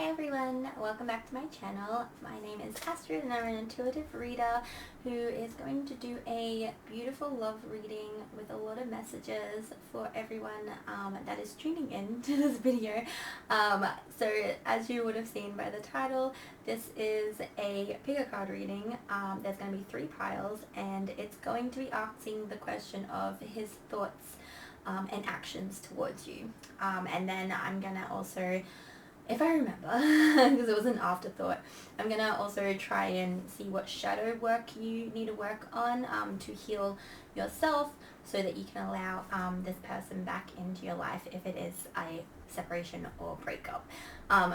everyone, welcome back to my channel. My name is Astrid and I'm an intuitive reader who is going to do a beautiful love reading with a lot of messages for everyone that is tuning in to this video. So as you would have seen by the title, this is a pick a card reading. There's going to be 3 piles and it's going to be asking the question of his thoughts and actions towards you. And then I'm going to also, if I remember, because it was an afterthought, I'm going to also try and see what shadow work you need to work on to heal yourself so that you can allow this person back into your life if it is a separation or breakup.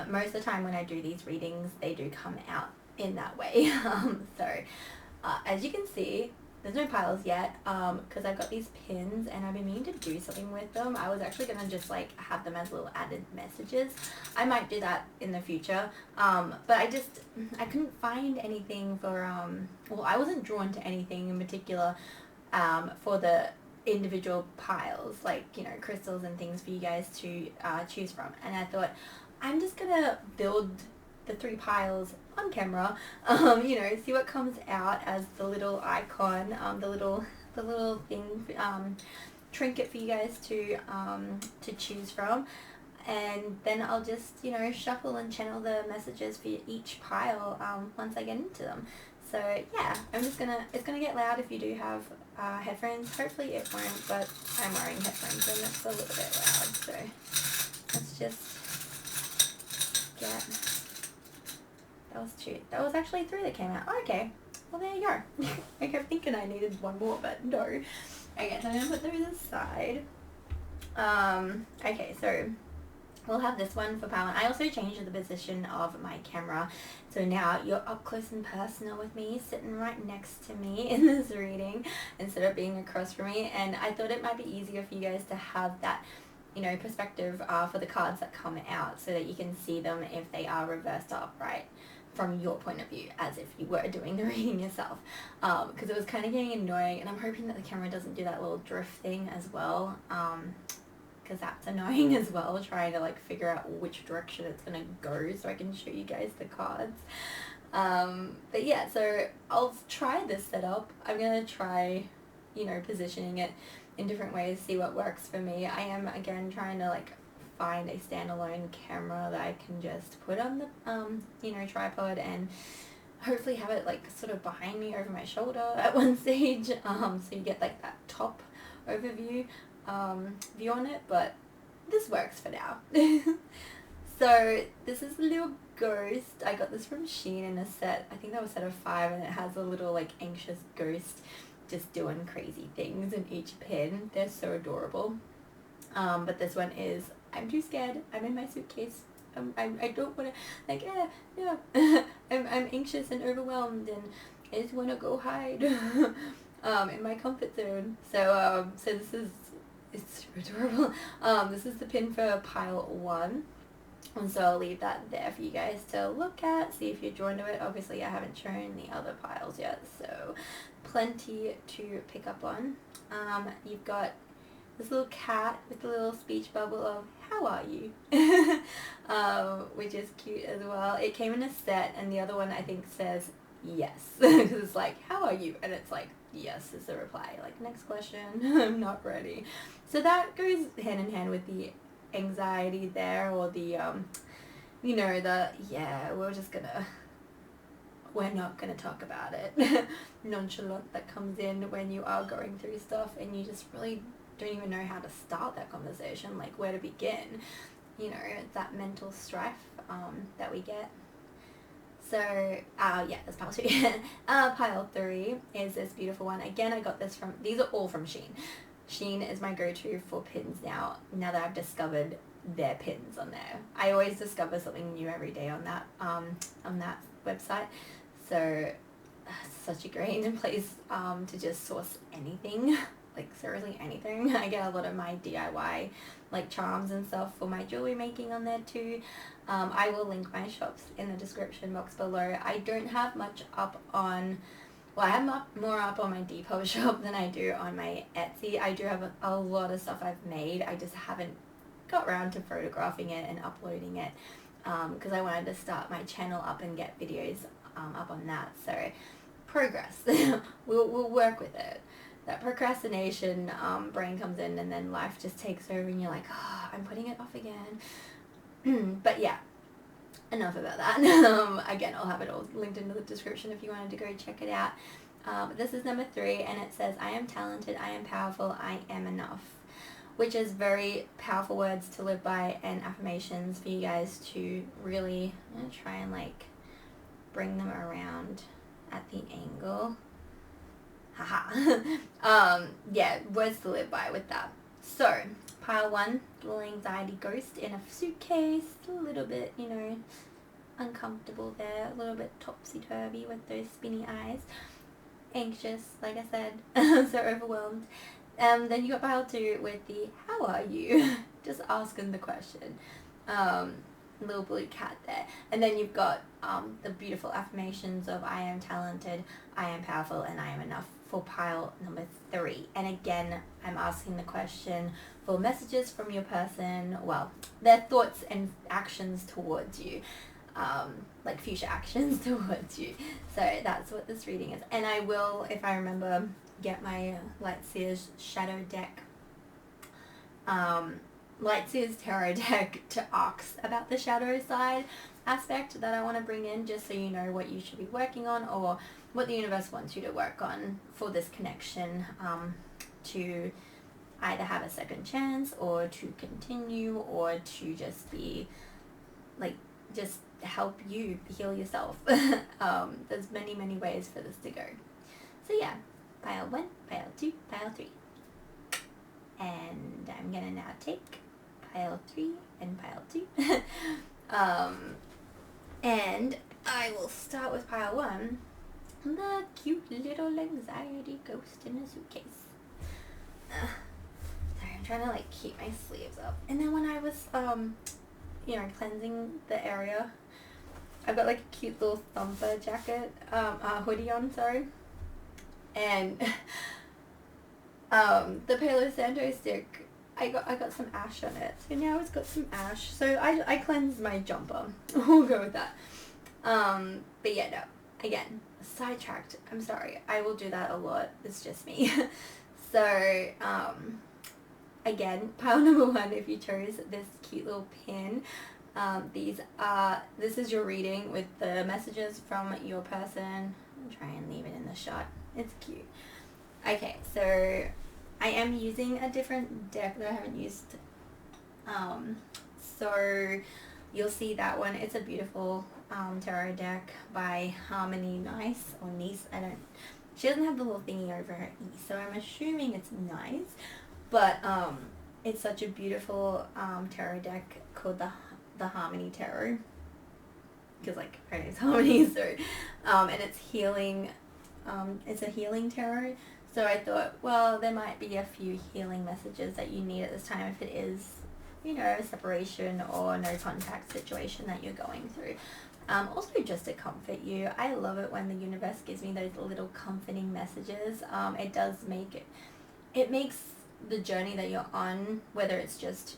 Most of the time when I do these readings, they do come out in that way. As you can see, there's no piles yet because I've got these pins and I've been meaning to do something with them. I was actually going to just like have them as little added messages. I might do that in the future, but I couldn't find anything for, well, I wasn't drawn to anything in particular for the individual piles, like, you know, crystals and things for you guys to choose from. And I thought, I'm just going to build the 3 piles on camera, you know, see what comes out as the little icon, the little thing, trinket for you guys to choose from, and then I'll just, you know, shuffle and channel the messages for each pile once I get into them. So yeah, it's gonna get loud if you do have headphones. Hopefully it won't, but I'm wearing headphones and it's a little bit loud, so let's just get. That was 2. That was actually 3 that came out. Oh, okay. Well, there you go. I kept thinking I needed 1 more, but no. Okay, so I'm going to put those aside. Okay, so we'll have this one for Phelan. I also changed the position of my camera. So now you're up close and personal with me, sitting right next to me in this reading instead of being across from me. And I thought it might be easier for you guys to have that, you know, perspective for the cards that come out so that you can see them if they are reversed upright from your point of view, as if you were doing the reading yourself, because it was kind of getting annoying, and I'm hoping that the camera doesn't do that little drift thing as well, because that's annoying as well, trying to like figure out which direction it's gonna go so I can show you guys the cards. But yeah, so I'll try this setup. I'm gonna try, you know, positioning it in different ways, see what works for me. I am again trying to like find a standalone camera that I can just put on the you know, tripod and hopefully have it like sort of behind me over my shoulder at one stage, so you get like that top overview view on it, but this works for now. So this is a little ghost. I got this from Shein in a set, I think that was set of 5, and it has a little like anxious ghost just doing crazy things in each pin. They're so adorable. But this one is, I'm too scared, I'm in my suitcase, I don't want to, like, yeah, I'm anxious and overwhelmed and I just want to go hide in my comfort zone. So this is, it's super adorable. This is the pin for pile 1, and so I'll leave that there for you guys to look at, see if you're drawn to it. Obviously I haven't shown the other piles yet, so plenty to pick up on. You've got this little cat with a little speech bubble of how are you, which is cute as well. It came in a set, and the other one I think says yes, because it's like how are you, and it's like yes is the reply, like next question. I'm not ready. So that goes hand in hand with the anxiety there, or the you know, the yeah, we're not gonna talk about it nonchalant that comes in when you are going through stuff and you just really don't even know how to start that conversation, like where to begin, you know, it's that mental strife that we get. So yeah, that's pile 2. Pile 3 is this beautiful one. Again, I got this from, these are all from Shein. Shein is my go-to for pins now that I've discovered their pins on there. I always discover something new every day on that website, so such a great place to just source anything. Like seriously anything. I get a lot of my DIY like charms and stuff for my jewelry making on there too. I will link my shops in the description box below. I don't have much up on, well, I have more up on my Depop shop than I do on my Etsy. I do have a lot of stuff I've made. I just haven't got around to photographing it and uploading it because I wanted to start my channel up and get videos up on that. So progress. we'll work with it. That procrastination brain comes in, and then life just takes over and you're like, oh, I'm putting it off again. But yeah, enough about that. Again, I'll have it all linked into the description if you wanted to go check it out. This is number 3, and it says, I am talented, I am powerful, I am enough. Which is very powerful words to live by, and affirmations for you guys to really, I'm going to try and like bring them around at the angle. Haha. Yeah, words to live by with that. So, pile 1, little anxiety ghost in a suitcase, a little bit, you know, uncomfortable there, a little bit topsy-turvy with those spinny eyes. Anxious, like I said, so overwhelmed. Then you got pile 2 with the how are you? Just asking the question. Little blue cat there. And then you've got the beautiful affirmations of I am talented, I am powerful, and I am enough for pile number 3. And again, I'm asking the question for messages from your person, well, their thoughts and actions towards you. Like future actions towards you. So that's what this reading is. And I will, if I remember, get my Seer's shadow deck, Seer's tarot deck to ask about the shadow side aspect that I want to bring in, just so you know what you should be working on, or what the universe wants you to work on for this connection, to either have a second chance, or to continue, or to just be like, just help you heal yourself. There's many ways for this to go. So yeah, pile 1, pile 2, pile 3. And I'm gonna now take pile 3 and pile 2. And I will start with pile 1, the cute little anxiety ghost in a suitcase. Sorry, I'm trying to like keep my sleeves up. And then when I was you know, cleansing the area, I've got like a cute little thumper jacket, hoodie on, sorry. And the Palo Santo stick, I got some ash on it. So now it's got some ash. So I cleansed my jumper. We'll go with that. But yeah, no. Again, sidetracked. I'm sorry. I will do that a lot. It's just me. So, again, pile number 1, if you chose this cute little pin. This is your reading with the messages from your person. I'll try and leave it in the shot. It's cute. Okay, so I am using a different deck that I haven't used. So you'll see that one. It's a beautiful tarot deck by Harmony Nice, or Nice. She doesn't have the little thingy over her E, so I'm assuming it's Nice. But it's such a beautiful tarot deck called the Harmony Tarot, because like her name's Harmony. So and it's healing. It's a healing tarot. So I thought, well, there might be a few healing messages that you need at this time if it is, you know, a separation or no contact situation that you're going through. Also just to comfort you. I love it when the universe gives me those little comforting messages. It does make it makes the journey that you're on, whether it's just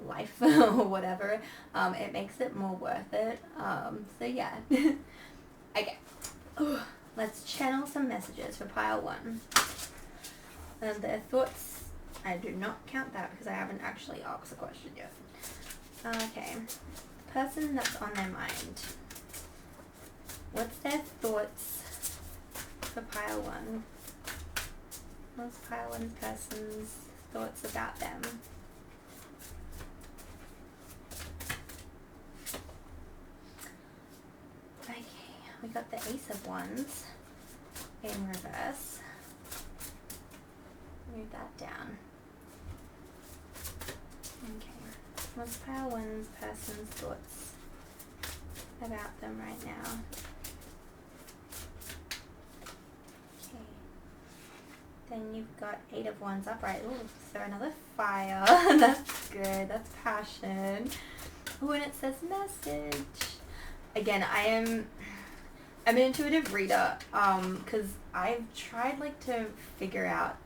life or whatever, it makes it more worth it. So yeah. Okay. Ooh, let's channel some messages for pile 1. And their thoughts, I do not count that because I haven't actually asked the question yet. Okay. The person that's on their mind. What's their thoughts for pile 1? What's pile 1 person's thoughts about them? Okay, we got the Ace of Wands in reverse. Move that down. Okay, what's pile 1's person's thoughts about them right now? Then you've got 8 of Wands upright. Ooh, so another fire. That's good. That's passion. Oh, and it says message. Again, I'm an intuitive reader. Because I've tried like to figure out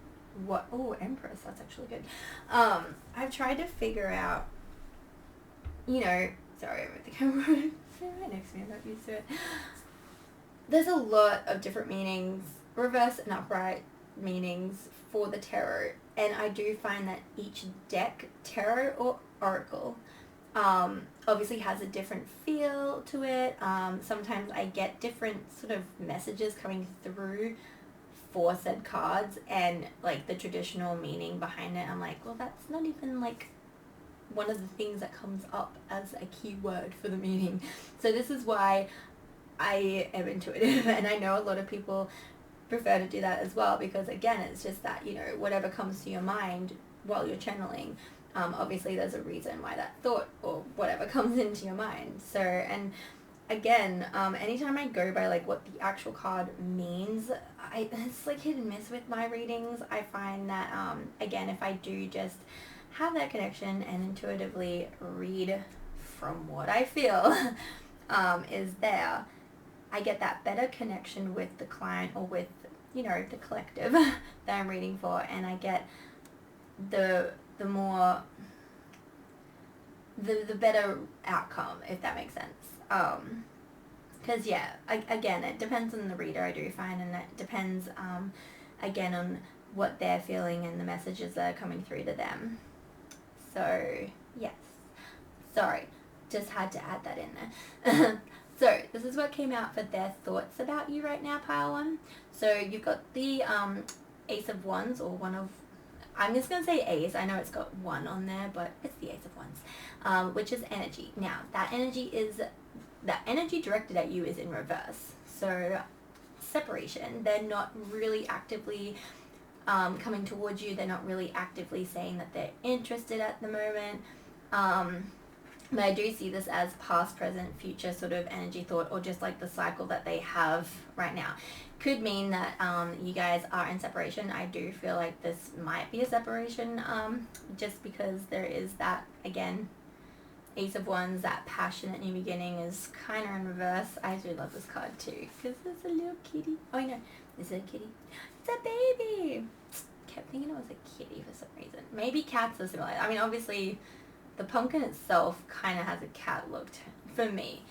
what. Oh, Empress. That's actually good. I've tried to figure out, you know, sorry, I moved the camera right next to me, I'm not used to it. There's a lot of different meanings, reverse and upright meanings for the tarot, and I do find that each deck, tarot or oracle, obviously has a different feel to it. Sometimes I get different sort of messages coming through for said cards, and like the traditional meaning behind it, I'm like, well, that's not even like one of the things that comes up as a key word for the meaning. So this is why I am intuitive, and I know a lot of people prefer to do that as well, because again, it's just that, you know, whatever comes to your mind while you're channeling, obviously there's a reason why that thought or whatever comes into your mind. So, and again, anytime I go by like what the actual card means, it's like hit and miss with my readings. I find that again, if I do just have that connection and intuitively read from what I feel is there, I get that better connection with the client or with, you know, the collective that I'm reading for, and I get the more the better outcome, if that makes sense. Because yeah, again, it depends on the reader, I do find, and it depends again on what they're feeling and the messages that are coming through to them. So yes, sorry, just had to add that in there. So this is what came out for their thoughts about you right now, pile one. So you've got the Ace of Wands, or one of, I'm just going to say Ace. I know it's got one on there, but it's the Ace of Wands, which is energy. Now, that energy directed at you is in reverse. So separation. They're not really actively coming towards you. They're not really actively saying that they're interested at the moment. But I do see this as past, present, future sort of energy thought, or just like the cycle that they have right now. Could mean that you guys are in separation. I do feel like this might be a separation, just because there is that, again, Ace of Wands, that passionate new beginning is kind of in reverse. I do love this card too, because there's a little kitty. Oh, no, is it a kitty? It's a baby. Kept thinking it was a kitty for some reason. Maybe cats are similar. I mean, obviously, the pumpkin itself kind of has a cat look for me.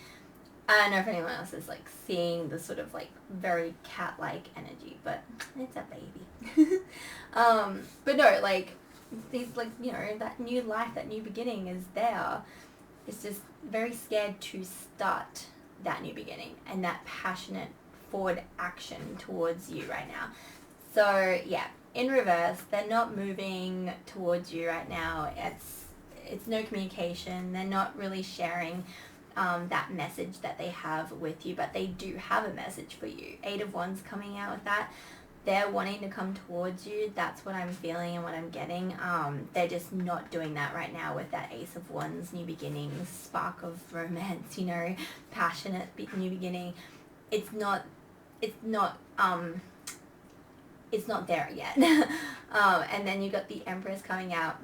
I don't know if anyone else is like seeing the sort of like very cat-like energy, but it's a baby. But no, like these, like, you know, that new life, that new beginning is there. It's just very scared to start that new beginning and that passionate forward action towards you right now. So yeah, in reverse, they're not moving towards you right now. It's no communication. They're not really sharing that message that they have with you, but they do have a message for you. 8 of Wands coming out with that. They're wanting to come towards you. That's what I'm feeling and what I'm getting. They're just not doing that right now with that Ace of Wands, new beginnings, spark of romance, you know, passionate new beginning. It's not there yet. And then you got the Empress coming out.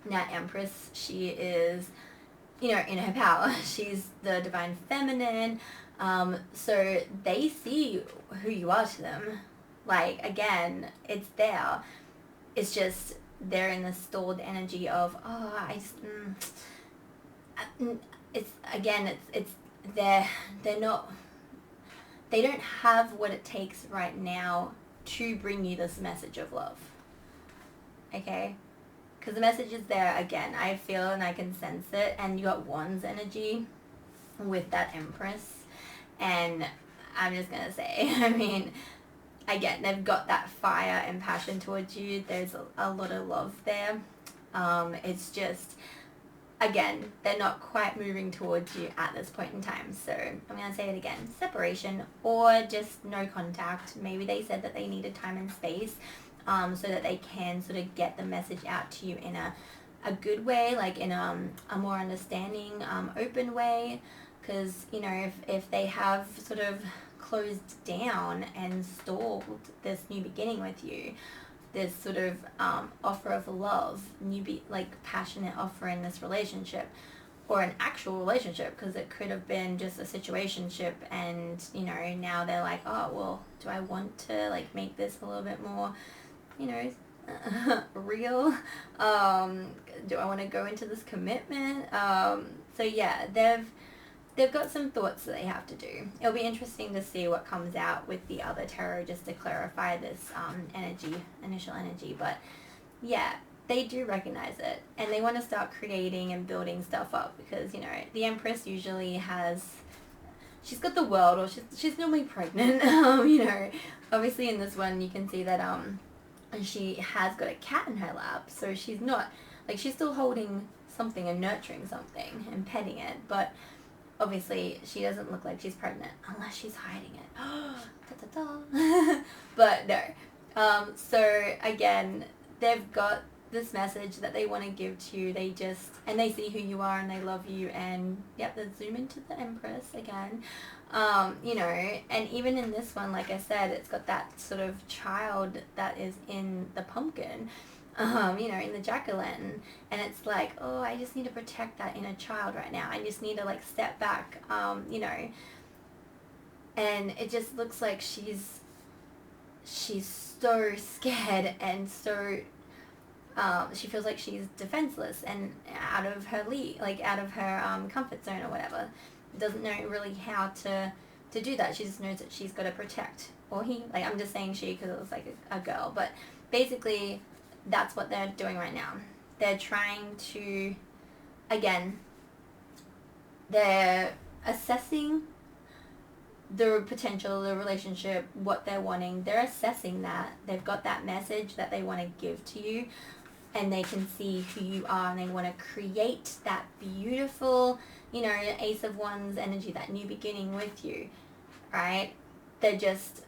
Now, Empress, she is, you know, in her power. She's the divine feminine. So they see who you are to them. Like, again, it's there. It's just they're in the stalled energy of, oh, it's, again, they're not, they don't have what it takes right now to bring you this message of love. Okay? Because the message is there, again, I feel and I can sense it, and you got Wands energy with that Empress, and I'm just going to say, I mean, again, they've got that fire and passion towards you. There's a lot of love there. It's just, again, they're not quite moving towards you at this point in time. So I'm going to say it again, separation or just no contact. Maybe they said that they needed time and space, so that they can sort of get the message out to you in a good way, like in a more understanding, open way. Because, you know, if they have sort of closed down and stalled this new beginning with you, this sort of offer of love, like passionate offer in this relationship, or an actual relationship, because it could have been just a situationship, and, you know, now they're like, oh, well, do I want to like make this a little bit more, you know, real? Do I want to go into this commitment? So yeah, they've got some thoughts that they have to do. It'll be interesting to see what comes out with the other tarot, just to clarify this initial energy. But yeah, they do recognize it, and they want to start creating and building stuff up, because, you know, the Empress usually has, she's got the world, or she's normally pregnant. You know, obviously in this one you can see that she has got a cat in her lap, so she's not, like, she's still holding something and nurturing something and petting it, but obviously she doesn't look like she's pregnant unless she's hiding it. Da, da, da. But no. So again, they've got this message that they want to give to you. They see who you are and they love you, and yep, let's zoom into the Empress again. You know, and even in this one, like I said, it's got that sort of child that is in the pumpkin, you know, in the jack-o'-lantern, and it's like, oh, I just need to protect that inner child right now. I just need to, like, step back, you know, and it just looks like she's so scared, and so she feels like she's defenseless and out of her league, like out of her comfort zone or whatever. Doesn't know really how to do that. She just knows that she's got to protect, or he, like, I'm just saying she because it was like a girl, but basically that's what they're doing right now. They're trying to, again, they're assessing the potential, the relationship, what they're wanting. They're assessing that. They've got that message that they want to give to you, and they can see who you are, and they want to create that beautiful, you know, Ace of Wands energy, that new beginning with you, right? They're just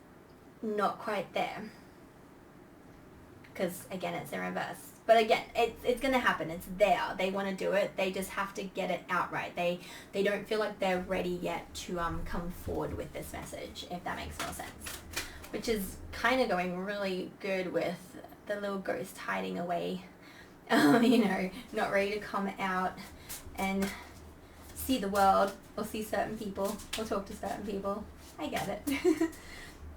not quite there, because again, it's in reverse. But again, it's going to happen. It's there. They want to do it. They just have to get it outright. They don't feel like they're ready yet to come forward with this message, if that makes more sense. Which is kind of going really good with the little ghost hiding away, you know, not ready to come out and see the world, or see certain people, or talk to certain people. I get it.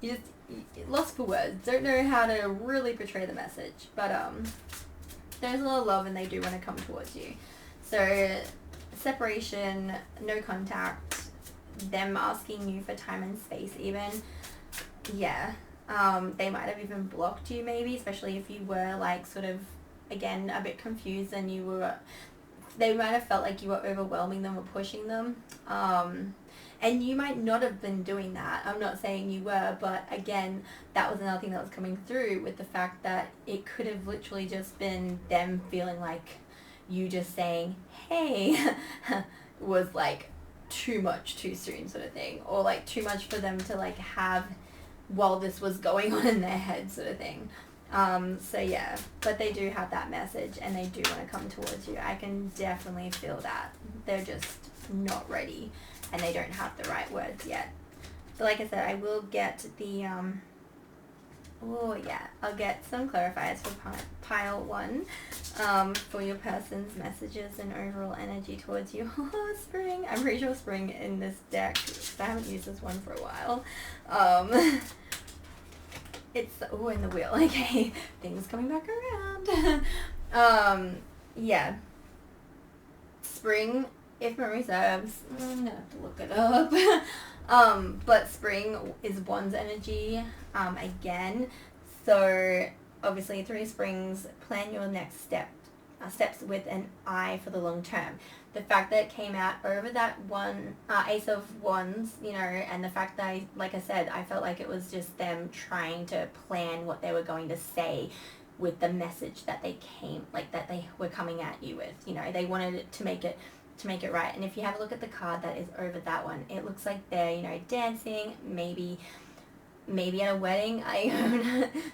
You just lost for words. Don't know how to really portray the message. But there's a lot of love, and they do want to come towards you. So separation, no contact, them asking you for time and space even. Yeah. They might have even blocked you, maybe, especially if you were, like, sort of, again, a bit confused, and they might have felt like you were overwhelming them or pushing them. And you might not have been doing that. I'm not saying you were, but again, that was another thing that was coming through, with the fact that it could have literally just been them feeling like you just saying, hey, was, like, too much too soon, sort of thing. Or, like, too much for them to, like, have while this was going on in their head, sort of thing. So yeah, but they do have that message, and they do want to come towards you. I can definitely feel that. They're just not ready, and they don't have the right words yet. But like I said, I will get the, I'll get some clarifiers for pile 1, for your person's messages and overall energy towards you. Spring. I'm pretty sure spring in this deck, because I haven't used this one for a while. It's, in the wheel. Okay, things coming back around. Yeah. Spring, if memory serves, I'm gonna have to look it up. But spring is one's energy, again. So obviously 3 springs, plan your next steps with an eye for the long term. The fact that it came out over that one Ace of Wands, you know, and the fact that, like I said, I felt like it was just them trying to plan what they were going to say with the message that they were coming at you with. You know, they wanted it to make it right. And if you have a look at the card that is over that one, it looks like they're, you know, dancing, maybe at a wedding.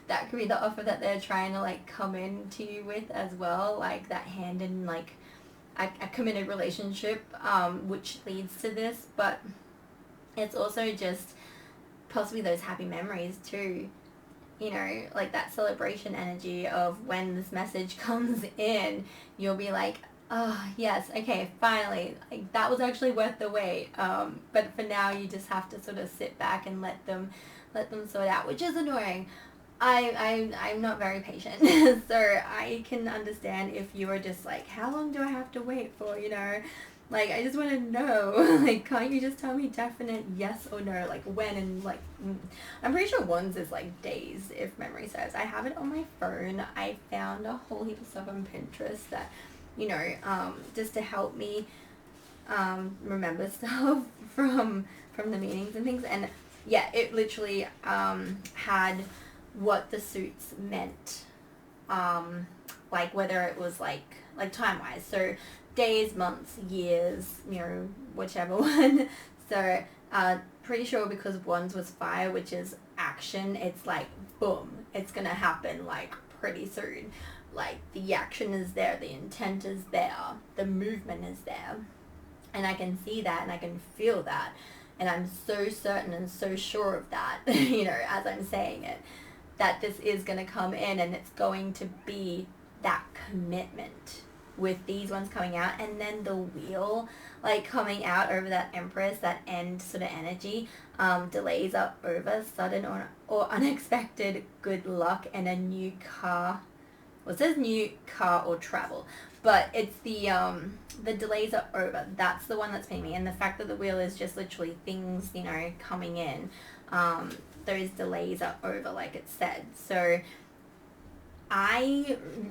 That could be the offer that they're trying to, like, come into you with as well, like that hand in, like, a committed relationship, which leads to this. But it's also just possibly those happy memories too, you know, like that celebration energy of when this message comes in, you'll be like, oh yes, okay, finally, like, that was actually worth the wait. But for now, you just have to sort of sit back and let them sort out, which is annoying. I'm not very patient, so I can understand if you are just like, how long do I have to wait for, you know? Like, I just want to know. Like, can't you just tell me definite yes or no? Like, when and, like, I'm pretty sure ones is, like, days, if memory serves. I have it on my phone. I found a whole heap of stuff on Pinterest that, you know, just to help me remember stuff from the meetings and things. And, yeah, it literally had what the suits meant. Like, whether it was, like time-wise. So, days, months, years, you know, whichever one. So, pretty sure because ones was fire, which is action, it's like, boom, it's gonna happen, like, pretty soon. Like, the action is there, the intent is there, the movement is there. And I can see that and I can feel that. And I'm so certain and so sure of that, you know, as I'm saying it, that this is gonna come in and it's going to be that commitment with these ones coming out, and then the wheel like coming out over that Empress, that end sort of energy. Delays are over, sudden or unexpected good luck, and a new car. Well, it says new car or travel, but it's the delays are over. That's the one that's paying me, and the fact that the wheel is just literally things, you know, coming in. Those delays are over, like it said. So I'm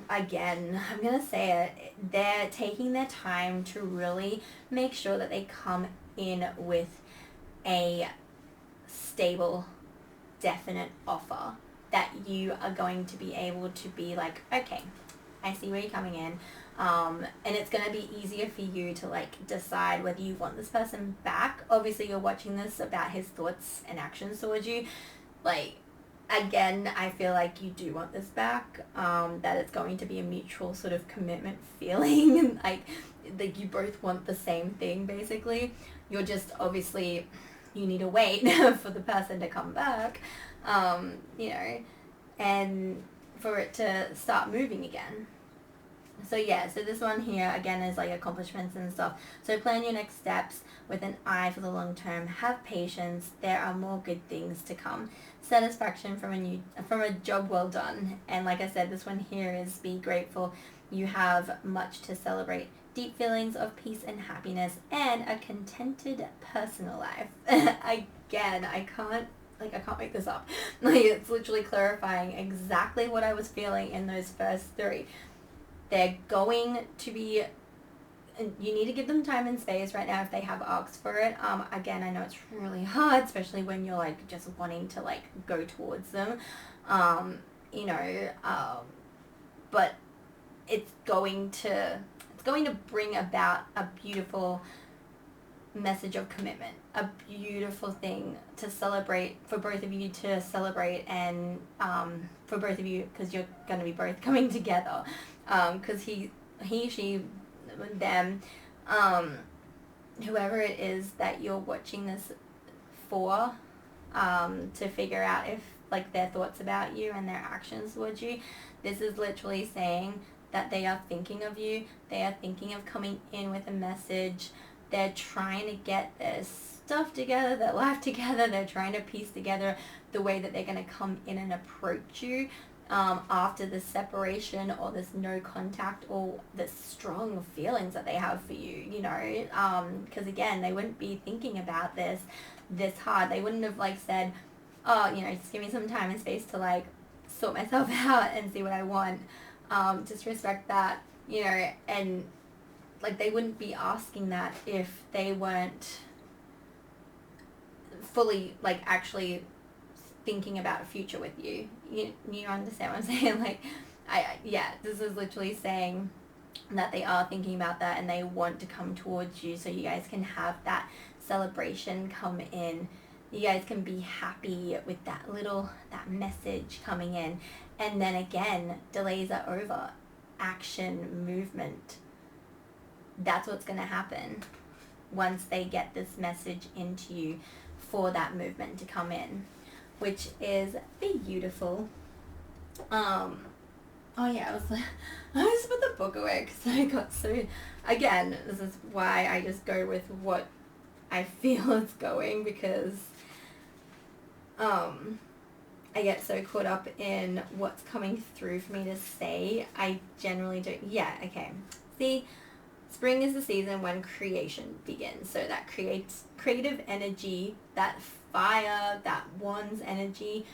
going to say it, they're taking their time to really make sure that they come in with a stable, definite offer that you are going to be able to be like, okay, I see where you're coming in. And it's going to be easier for you to like decide whether you want this person back. Obviously, you're watching this about his thoughts and actions towards you. Like, again, I feel like you do want this back, that it's going to be a mutual sort of commitment feeling, like you both want the same thing, basically. You're just, obviously, you need to wait for the person to come back, you know, and for it to start moving again. So yeah, so this one here, again, is like accomplishments and stuff. So plan your next steps with an eye for the long term. Have patience. There are more good things to come. Satisfaction from a job well done. And like I said, this one here is be grateful. You have much to celebrate. Deep feelings of peace and happiness, and a contented personal life. Again, I can't make this up. Like, it's literally clarifying exactly what I was feeling in those first three. They're going to be, you need to give them time and space right now if they have asked for it. Again, I know it's really hard, especially when you're like just wanting to like go towards them, you know, but it's going to bring about a beautiful message of commitment, a beautiful thing to celebrate, for both of you to celebrate, and for both of you, because you're going to be both coming together, because he, she, them, whoever it is that you're watching this for, to figure out if like their thoughts about you and their actions towards you. This is literally saying that they are thinking of you, they are thinking of coming in with a message. They're trying to get their stuff together, their life together. They're trying to piece together the way that they're going to come in and approach you after this separation or this no contact or the strong feelings that they have for you, you know. Because again, they wouldn't be thinking about this hard. They wouldn't have like said, oh, you know, just give me some time and space to like sort myself out and see what I want. Just respect that, you know, and like they wouldn't be asking that if they weren't fully like actually thinking about a future with you. You understand what I'm saying? Like, this is literally saying that they are thinking about that and they want to come towards you so you guys can have that celebration come in. You guys can be happy with that message coming in. And then again, delays are over. Action, movement. That's what's going to happen once they get this message into you for that movement to come in, which is beautiful. Oh yeah, I just put the book away because I got so, again, this is why I just go with what I feel is going, because I get so caught up in what's coming through for me to say. I generally don't. Yeah, okay. See, Spring is the season when creation begins. So that creative energy, that fire, that one's energy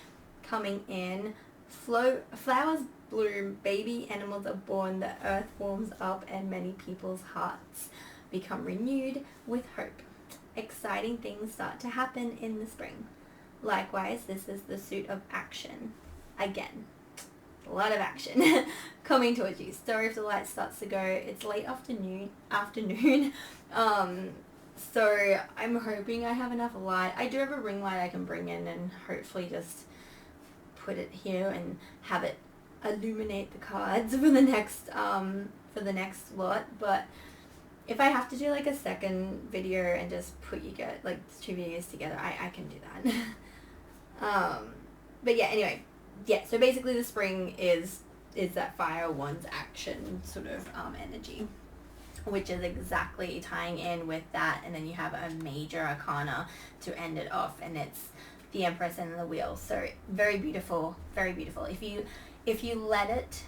coming in. Flowers bloom, baby animals are born, the earth warms up, and many people's hearts become renewed with hope. Exciting things start to happen in the spring. Likewise, this is the suit of action. Again, a lot of action coming towards you. Story of the light starts to go. It's late afternoon. So I'm hoping I have enough light. I do have a ring light I can bring in and hopefully just put it here and have it illuminate the cards for the next lot. But if I have to do like a second video and just put like 2 videos together, I can do that. But yeah, anyway, yeah, so basically the spring is that fire one's action sort of energy, which is exactly tying in with that. And then you have a major arcana to end it off, and it's the Empress and the Wheel. So very beautiful, very beautiful. If you let it,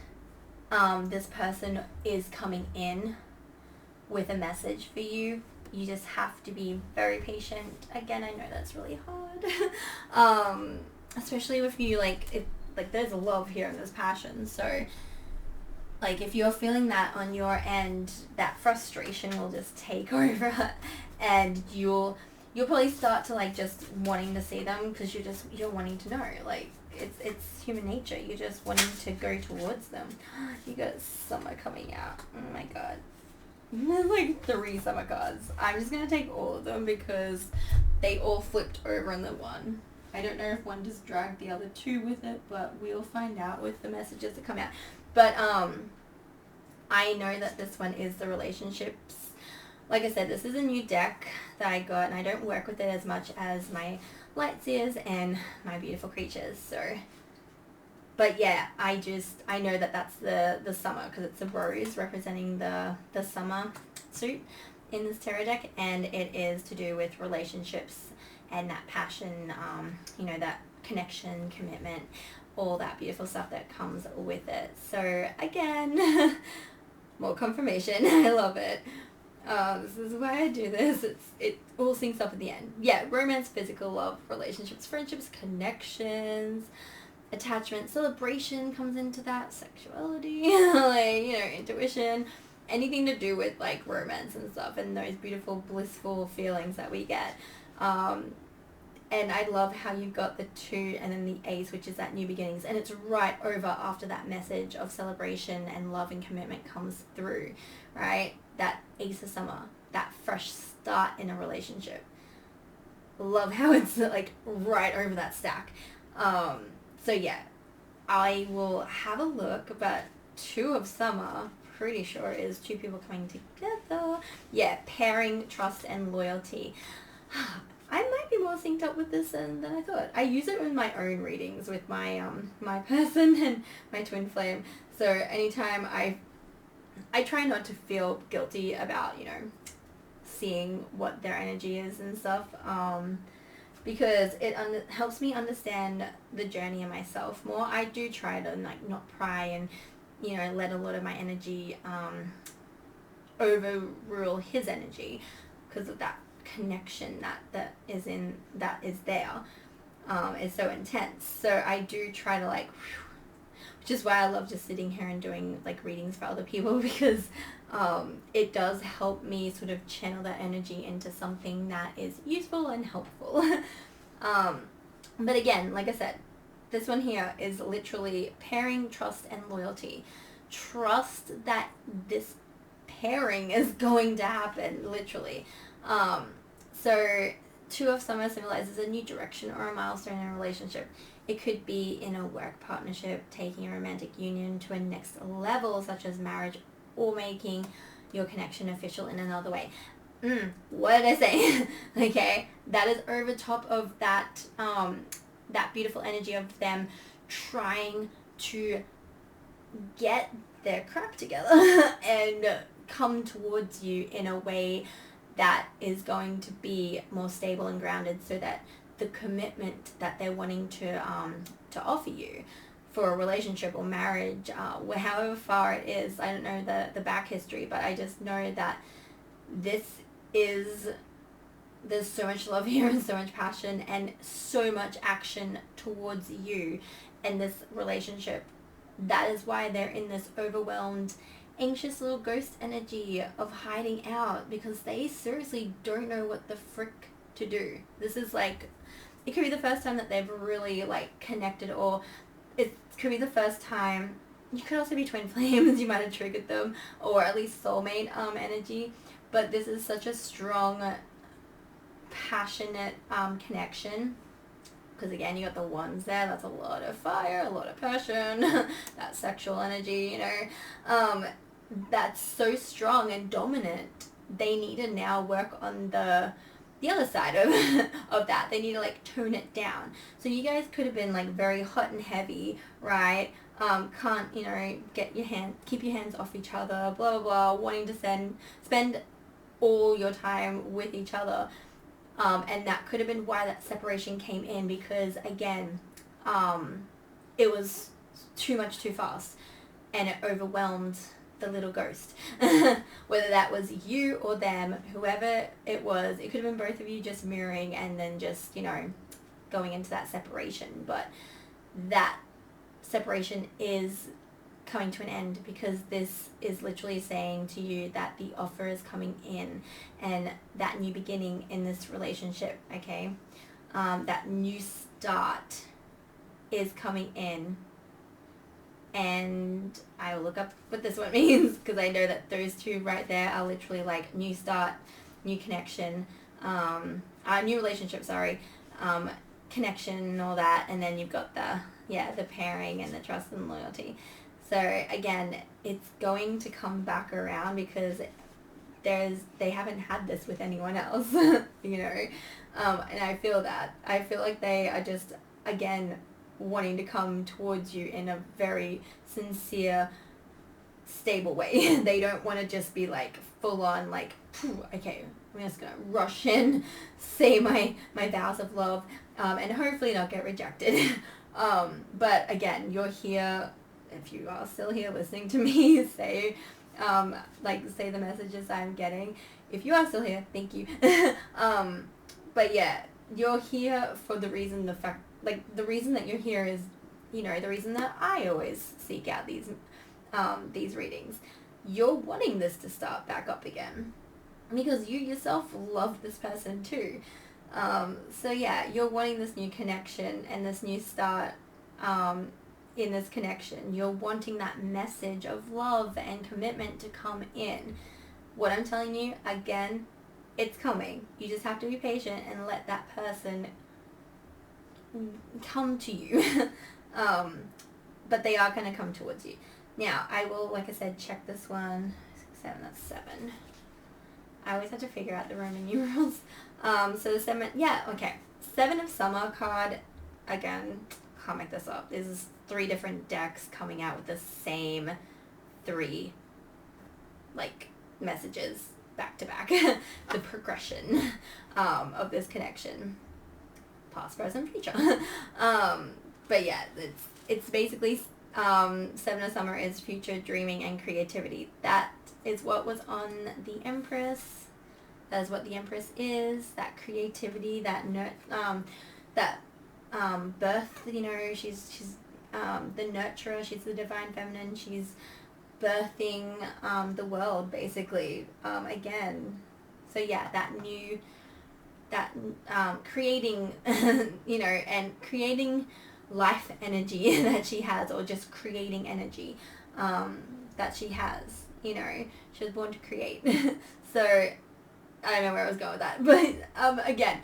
this person is coming in with a message for you. You just have to be very patient. Again, I know that's really hard. Especially if you like there's a love here and there's passion. So like if you're feeling that on your end, that frustration will just take over, and you'll probably start to like just wanting to see them because you're wanting to know. Like it's human nature. You're just wanting to go towards them. You got summer coming out. Oh my god. There's like 3 summer cards. I'm just going to take all of them because they all flipped over in the one. I don't know if one just dragged the other 2 with it, but we'll find out with the messages that come out. But I know that this one is the relationships. Like I said, this is a new deck that I got, and I don't work with it as much as my light seers and my beautiful creatures. So, but yeah, I know that that's the summer because it's a rose representing the summer suit in this tarot deck, and it is to do with relationships and that passion, that connection, commitment, all that beautiful stuff that comes with it. So again, more confirmation. I love it. This is why I do this. It all syncs up at the end. Yeah, romance, physical love, relationships, friendships, connections, attachment, celebration comes into that, sexuality, intuition, anything to do with like romance and stuff, and those beautiful blissful feelings that we get. And I love how you've got the 2 and then the Ace, which is that new beginnings, and it's right over after that message of celebration and love and commitment comes through, right? That Ace of Summer, that fresh start in a relationship. Love how it's like right over that stack. So yeah, I will have a look, but 2 of Summer, pretty sure is 2 people coming together. Yeah, pairing, trust, and loyalty. I might be more synced up with this than I thought. I use it in my own readings with my my person and my twin flame. So anytime I try not to feel guilty about, seeing what their energy is and stuff, because it helps me understand the journey in myself more. I do try to not pry and, let a lot of my energy overrule his energy because of that connection that is there is so intense. So I do try to which is why I love just sitting here and doing readings for other people, because it does help me sort of channel that energy into something that is useful and helpful. But again, like I said, this one here is literally pairing, trust, and loyalty. Trust that this pairing is going to happen, literally. So 2 of Summer symbolizes a new direction or a milestone in a relationship. It could be in a work partnership, taking a romantic union to a next level, such as marriage, or making your connection official in another way. What did I say? Okay, that is over top of that that beautiful energy of them trying to get their crap together and come towards you in a way that is going to be more stable and grounded, so that the commitment that they're wanting to offer you for a relationship or marriage, however far it is. I don't know the back history, but I just know that there's so much love here and so much passion and so much action towards you in this relationship. That is why they're in this overwhelmed, anxious little ghost energy of hiding out, because they seriously don't know what the frick to do. This is like, it could be the first time that they've really like connected, or it could be the first time. You could also be twin flames, you might have triggered them, or at least soulmate energy. But this is such a strong, passionate connection, because again, you got the ones there. That's a lot of fire, a lot of passion, that sexual energy, you know, that's so strong and dominant. They need to now work on the other side of that. They need to like tone it down. So you guys could have been like very hot and heavy, right? Can't, you know, keep your hands off each other, blah blah blah, wanting to spend all your time with each other. And that could have been why that separation came in, because again, it was too much too fast, and it overwhelmed the little ghost. Whether that was you or them, whoever it was, it could have been both of you just mirroring and then just, you know, going into that separation. But that separation is coming to an end, because this is literally saying to you that the offer is coming in, and that new beginning in this relationship, okay, that new start is coming in. And I will look up what this one means, because I know that those two right there are literally like new start, new connection, new relationship, sorry, connection and all that. And then you've got the pairing and the trust and loyalty. So again, it's going to come back around, because they haven't had this with anyone else, you know, and I feel that. I feel like they are just, again, wanting to come towards you in a very sincere, stable way. They don't want to just be like full on like, okay, I'm just gonna rush in, say my vows of love, and hopefully not get rejected. But again, you're here. If you are still here listening to me, say the messages I'm getting. If you are still here, thank you. But yeah, you're here for the reason, the reason that you're here is, you know, the reason that I always seek out these readings. You're wanting this to start back up again, because you yourself love this person too. So yeah, you're wanting this new connection and this new start, in this connection. You're wanting that message of love and commitment to come in. What I'm telling you, again, it's coming. You just have to be patient and let that person come to you. But they are going to come towards you. Now, I will, like I said, check this one. 6, 7, that's 7. I always have to figure out the Roman numerals. So the 7, yeah, okay. 7 of Summer card, again, can't make this up. This is 3 different decks coming out with the same 3, like, messages back to back. The progression of this connection. Past, present, future. But yeah, it's basically 7 of Summer is future dreaming and creativity. That is what was on the Empress. That is what the Empress is. That creativity, that birth. You know, she's the nurturer. She's the divine feminine. She's birthing the world, basically. Again, so yeah, creating, you know, and creating life energy that she has, or just creating energy that she has, you know. She was born to create. So I don't know where I was going with that, but again,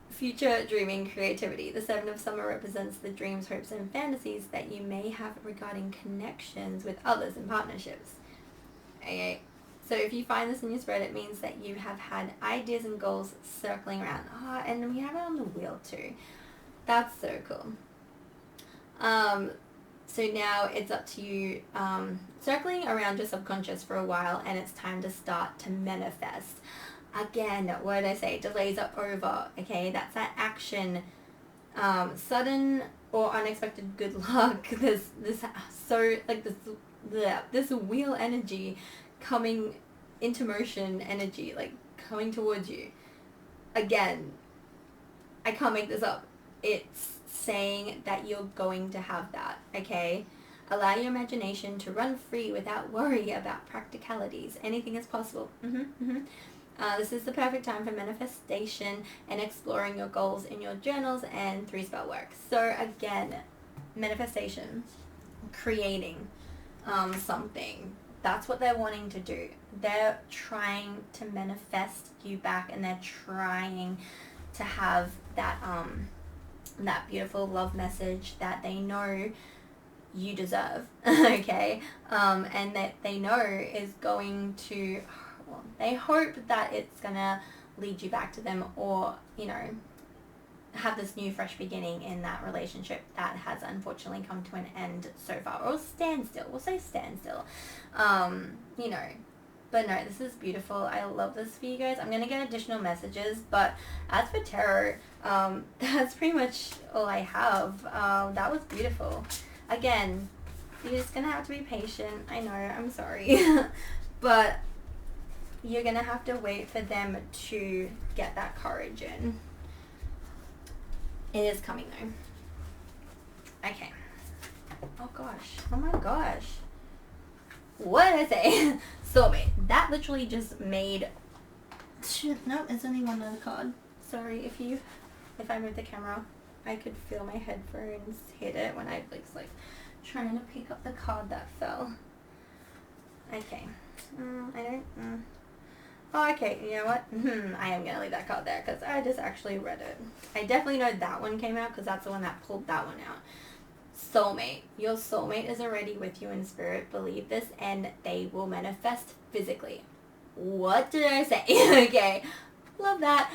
future dreaming, creativity. The 7 of Summer represents the dreams, hopes, and fantasies that you may have regarding connections with others and partnerships. Okay. So if you find this in your spread, it means that you have had ideas and goals circling around. And we have it on the wheel too. That's so cool. So now it's up to you, circling around your subconscious for a while, and it's time to start to manifest. Again, what did I say? Delays are over, okay? That's that action, sudden or unexpected good luck. This so like this wheel energy coming into motion energy, like coming towards you. Again, I can't make this up. It's saying that you're going to have that, okay? Allow your imagination to run free without worry about practicalities. Anything is possible. This is the perfect time for manifestation and exploring your goals in your journals and 3-spell work. So again, manifestation, creating something. That's what they're wanting to do. They're trying to manifest you back, and they're trying to have that that beautiful love message that they know you deserve, okay? And that they know is going to, well, they hope that it's gonna lead you back to them, or, you know, have this new fresh beginning in that relationship that has unfortunately come to an end so far, or standstill. We'll say standstill. You know, but no, this is beautiful. I love this for you guys. I'm gonna get additional messages, but as for tarot, that's pretty much all I have. That was beautiful. Again, you're just gonna have to be patient. I know, I'm sorry. But you're gonna have to wait for them to get that courage in. It is coming though. Okay. Oh gosh. Oh my gosh. What did I say? Soulmate. That literally just made... No, there's only one other card. Sorry, if I move the camera, I could feel my headphones hit it when I was like trying to pick up the card that fell. Okay. I don't... Oh, okay, you know what? I am going to leave that card there because I just actually read it. I definitely know that one came out because that's the one that pulled that one out. Soulmate. Your soulmate is already with you in spirit. Believe this, and they will manifest physically. What did I say? Okay. Love that.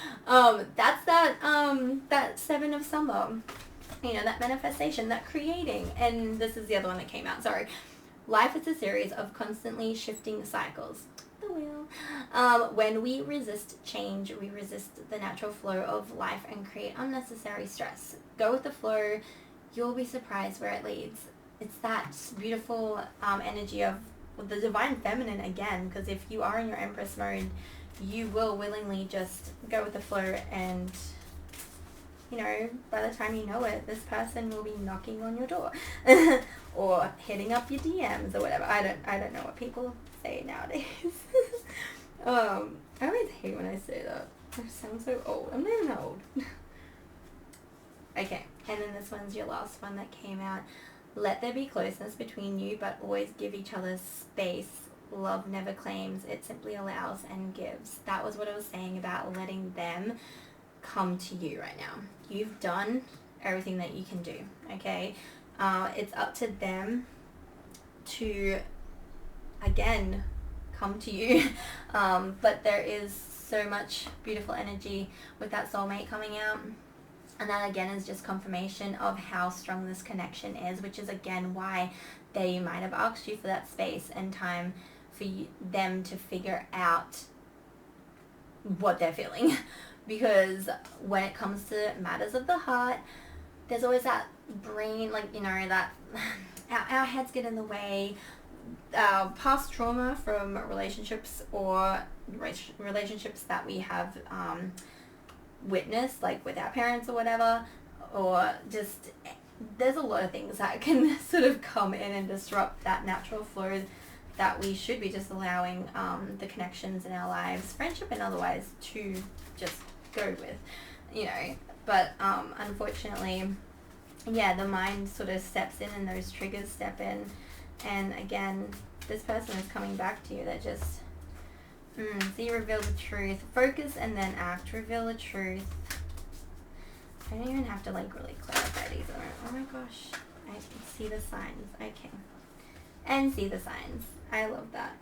That's that 7 of summer. You know, that manifestation, that creating. And this is the other one that came out. Sorry. Life is a series of constantly shifting cycles. The wheel. When we resist change, we resist the natural flow of life and create unnecessary stress. Go with the flow. You'll be surprised where it leads. It's that beautiful energy of the divine feminine again, because if you are in your Empress mode, you will willingly just go with the flow, and you know, by the time you know it, this person will be knocking on your door or hitting up your DMs or whatever. I don't know what people say nowadays. I always hate when I say that. I sound so old. I'm not even that old. Okay, and then this one's your last one that came out. Let there be closeness between you, but always give each other space. Love never claims, it simply allows and gives. That was what I was saying about letting them come to you right now. You've done everything that you can do, okay? It's up to them to, again, come to you. But there is so much beautiful energy with that soulmate coming out. And that again is just confirmation of how strong this connection is, which is again why they might have asked you for that space and time for them to figure out what they're feeling. Because when it comes to matters of the heart, there's always that brain, like, you know, that our heads get in the way. Past trauma from relationships or relationships that we have witnessed, like with our parents or whatever, or just there's a lot of things that can sort of come in and disrupt that natural flow that we should be just allowing the connections in our lives, friendship and otherwise, to just go with, you know. But unfortunately, yeah, the mind sort of steps in and those triggers step in, and again, this person is coming back to you that just see, reveal the truth. Focus and then act. Reveal the truth. I don't even have to like really clarify these. Oh my gosh. I can see the signs. Okay. And see the signs. I love that.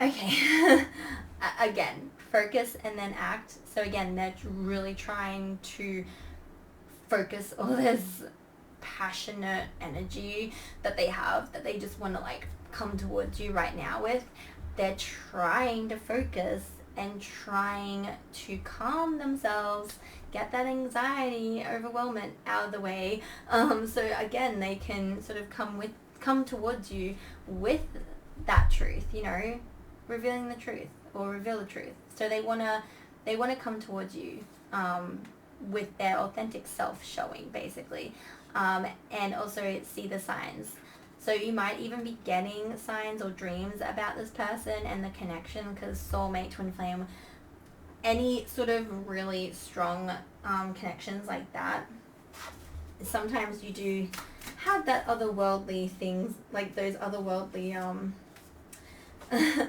Okay. Again, focus and then act. So again, they're really trying to focus all this passionate energy that they have, that they just want to like come towards you right now with. They're trying to focus and trying to calm themselves, get that anxiety, overwhelmment out of the way. So again, they can sort of come towards you with that truth, you know, revealing the truth or reveal the truth. So they wanna come towards you with their authentic self showing, basically, and also see the signs. So you might even be getting signs or dreams about this person and the connection, because soulmate, twin flame, any sort of really strong connections like that, sometimes you do have that otherworldly things, like those otherworldly I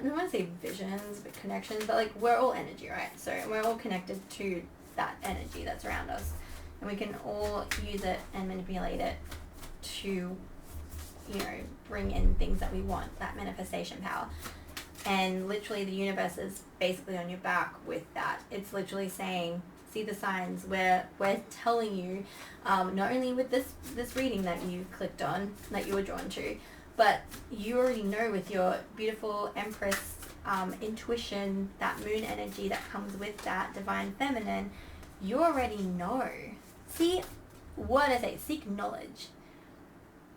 don't want to say visions, but connections, but like we're all energy, right? So we're all connected to that energy that's around us, and we can all use it and manipulate it to, you know, bring in things that we want, that manifestation power. And literally the universe is basically on your back with that. It's literally saying, see the signs. We're telling you, not only with this reading that you clicked on, that you were drawn to, but you already know with your beautiful Empress intuition, that moon energy that comes with that divine feminine, you already know. See, what I say, seek knowledge.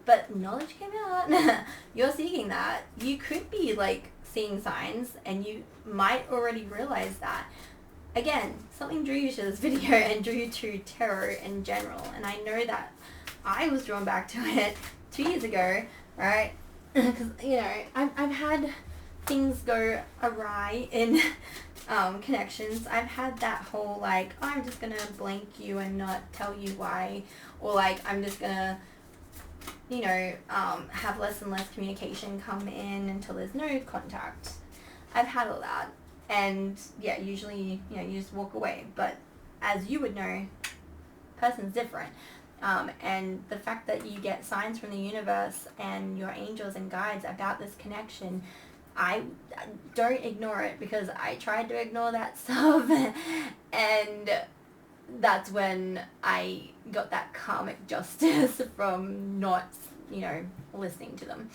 But knowledge came out. You're seeking that. You could be like seeing signs, and you might already realize that. Again, something drew you to this video and drew you to tarot in general. And I know that I was drawn back to it 2 years ago, right? Because, you know, I've had things go awry in connections. I've had that whole, like, oh, I'm just going to blank you and not tell you why. Or, like, I'm just going to, you know, have less and less communication come in until there's no contact. I've had all that. And, yeah, usually, you know, you just walk away. But as you would know, person's different. And the fact that you get signs from the universe and your angels and guides about this connection, I don't ignore it, because I tried to ignore that stuff. And that's when I got that karmic justice from not, you know, listening to them.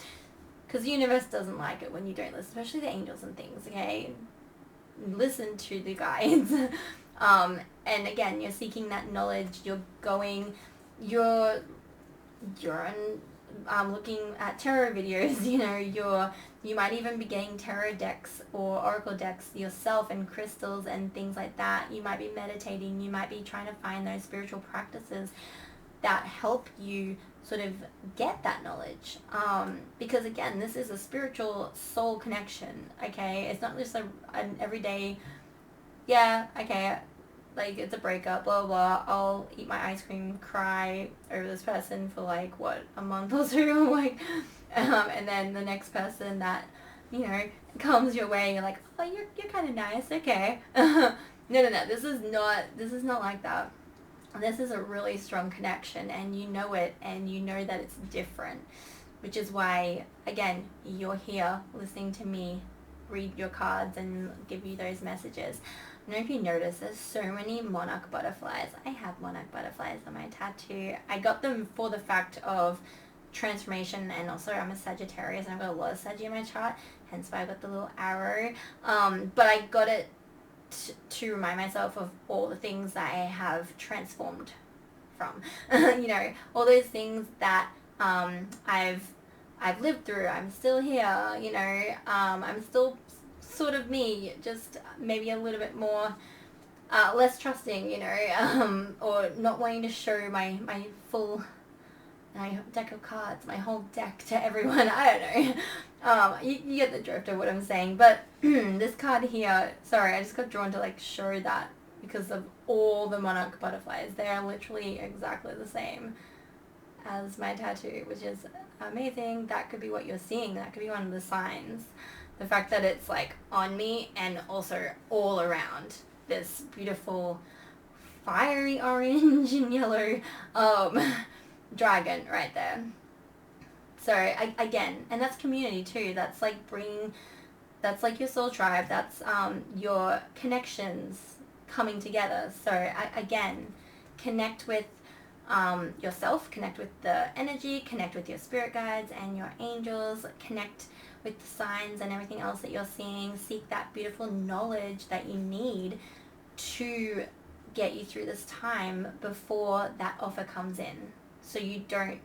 Because the universe doesn't like it when you don't listen, especially the angels and things, okay? Listen to the guides. And again, you're seeking that knowledge, you're looking at tarot videos, you know, you might even be getting tarot decks or oracle decks yourself, and crystals and things like that. You might be meditating, you might be trying to find those spiritual practices that help you sort of get that knowledge, because again, this is a spiritual soul connection, okay? It's not just an everyday, yeah, okay, like, it's a breakup, blah, blah, I'll eat my ice cream, cry over this person for, like, what, a month or two, like, and then the next person that, you know, comes your way, and you're like, oh, you're kind of nice, okay. No, this is not like that. This is a really strong connection, and you know it, and you know that it's different, which is why, again, you're here listening to me read your cards and give you those messages. I don't know if you notice, there's so many monarch butterflies. I have monarch butterflies on my tattoo. I got them for the fact of transformation, and also I'm a Sagittarius and I've got a lot of Sag in my chart, hence why I got the little arrow. But I got it to remind myself of all the things that I have transformed from. You know, all those things that I've lived through. I'm still here, you know, I'm still sort of me, just maybe a little bit more less trusting, you know, or not wanting to show my full deck of cards, my whole deck to everyone. I don't know. You get the drift of what I'm saying. But this card here, sorry, I just got drawn to like show that because of all the monarch butterflies. They are literally exactly the same as my tattoo, which is amazing. That could be what you're seeing. That could be one of the signs. The fact that it's like on me and also all around this beautiful fiery orange and yellow dragon right there. So again, and that's community too. That's like that's like your soul tribe. That's your connections coming together. So again, connect with yourself, connect with the energy, connect with your spirit guides and your angels, connect with the signs and everything else that you're seeing. Seek that beautiful knowledge that you need to get you through this time before that offer comes in, so you don't,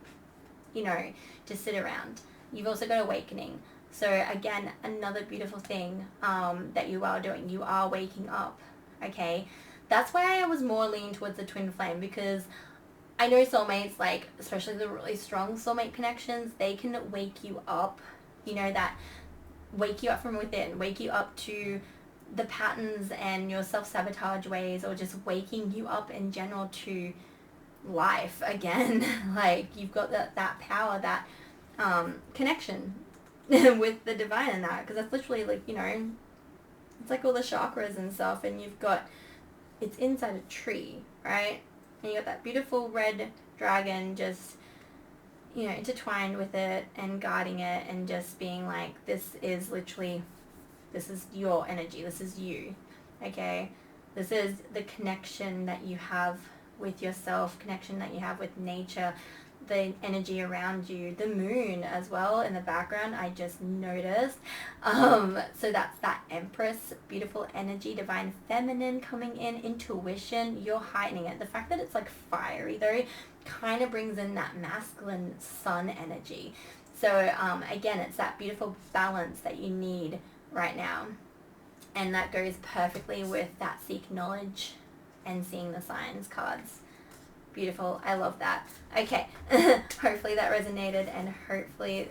just sit around. You've also got awakening. So again, another beautiful thing that you are doing. You are waking up, okay? That's why I was more leaning towards the twin flame, because I know soulmates, like especially the really strong soulmate connections, they can wake you up, that wake you up from within, wake you up to the patterns and your self-sabotage ways, or just waking you up in general to life again. Like, you've got that power, that connection with the divine in that, because that's literally like, it's like all the chakras and stuff, and it's inside a tree, right? And you got that beautiful red dragon just, intertwined with it and guarding it, and just being like, this is your energy, this is you, okay? This is the connection that you have with yourself, connection that you have with nature, the energy around you, the moon as well in the background, I just noticed. So that's that Empress, beautiful energy, divine feminine coming in, intuition, you're heightening it. The fact that it's like fiery though kind of brings in that masculine sun energy. So again, it's that beautiful balance that you need right now, and that goes perfectly with that seek knowledge and seeing the signs cards. Beautiful. I love that. Okay. Hopefully that resonated, and hopefully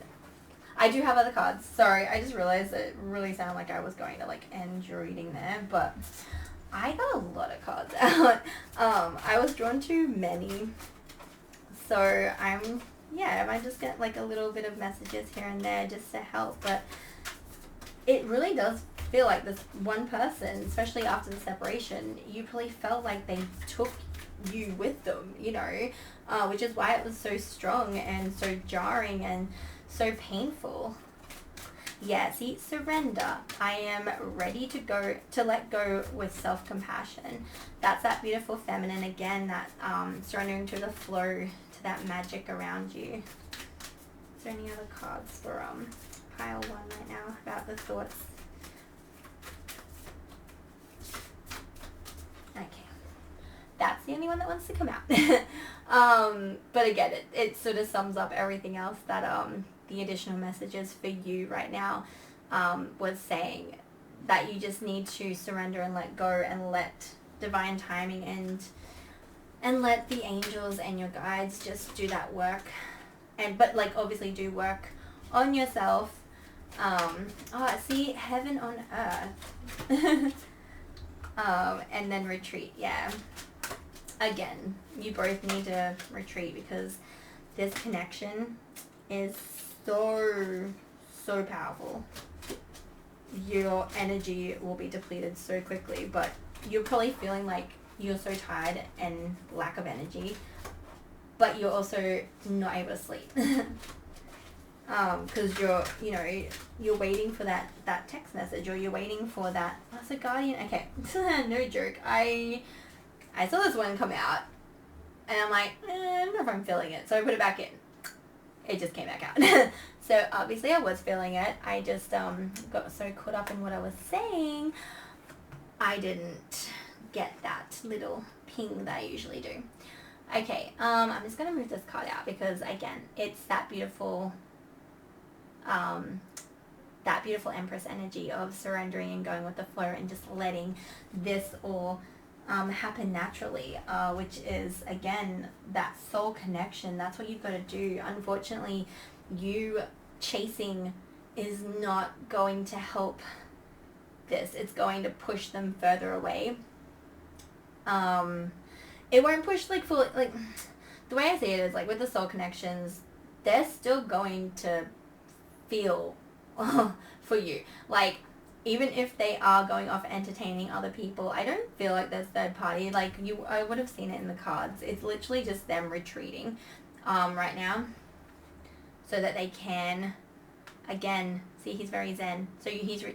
I do have other cards. Sorry, I just realized it really sounded like I was going to like end your reading there, but I got a lot of cards out. I was drawn to many, so I might just get like a little bit of messages here and there just to help, but it really does feel like this one person, especially after the separation, you probably felt like they took you with them, which is why it was so strong and so jarring and so painful. Yeah, see, surrender. I am ready to let go with self-compassion. That's that beautiful feminine again, that surrendering to the flow, to that magic around you. Is there any other cards for pile 1 right now about the thoughts? Okay. That's the only one that wants to come out. But again, it sort of sums up everything else that the additional messages for you right now was saying, that you just need to surrender and let go and let divine timing and let the angels and your guides just do that work. But like obviously do work on yourself. See, heaven on earth. And then retreat. Yeah. Again, you both need to retreat, because this connection is so powerful. Your energy will be depleted so quickly, but you're probably feeling like you're so tired and lack of energy, but you're also not able to sleep. Because you're waiting for that text message, or you're waiting for that, that's a guardian. Okay. No joke. I saw this one come out, and I'm like, I don't know if I'm feeling it, so I put it back in. It just came back out. So obviously I was feeling it. I just got so caught up in what I was saying, I didn't get that little ping that I usually do. Okay, I'm just going to move this card out, because again, it's that beautiful Empress energy of surrendering and going with the flow and just letting this all happen naturally, which is again that soul connection. That's what you've got to do. Unfortunately, you chasing is not going to help this. It's going to push them further away. It won't push like fully, like the way I see it is like with the soul connections, they're still going to feel for you. Like, even if they are going off entertaining other people, I don't feel like there's third party. Like, I would have seen it in the cards. It's literally just them retreating right now, so that they can, again, see, he's very zen. So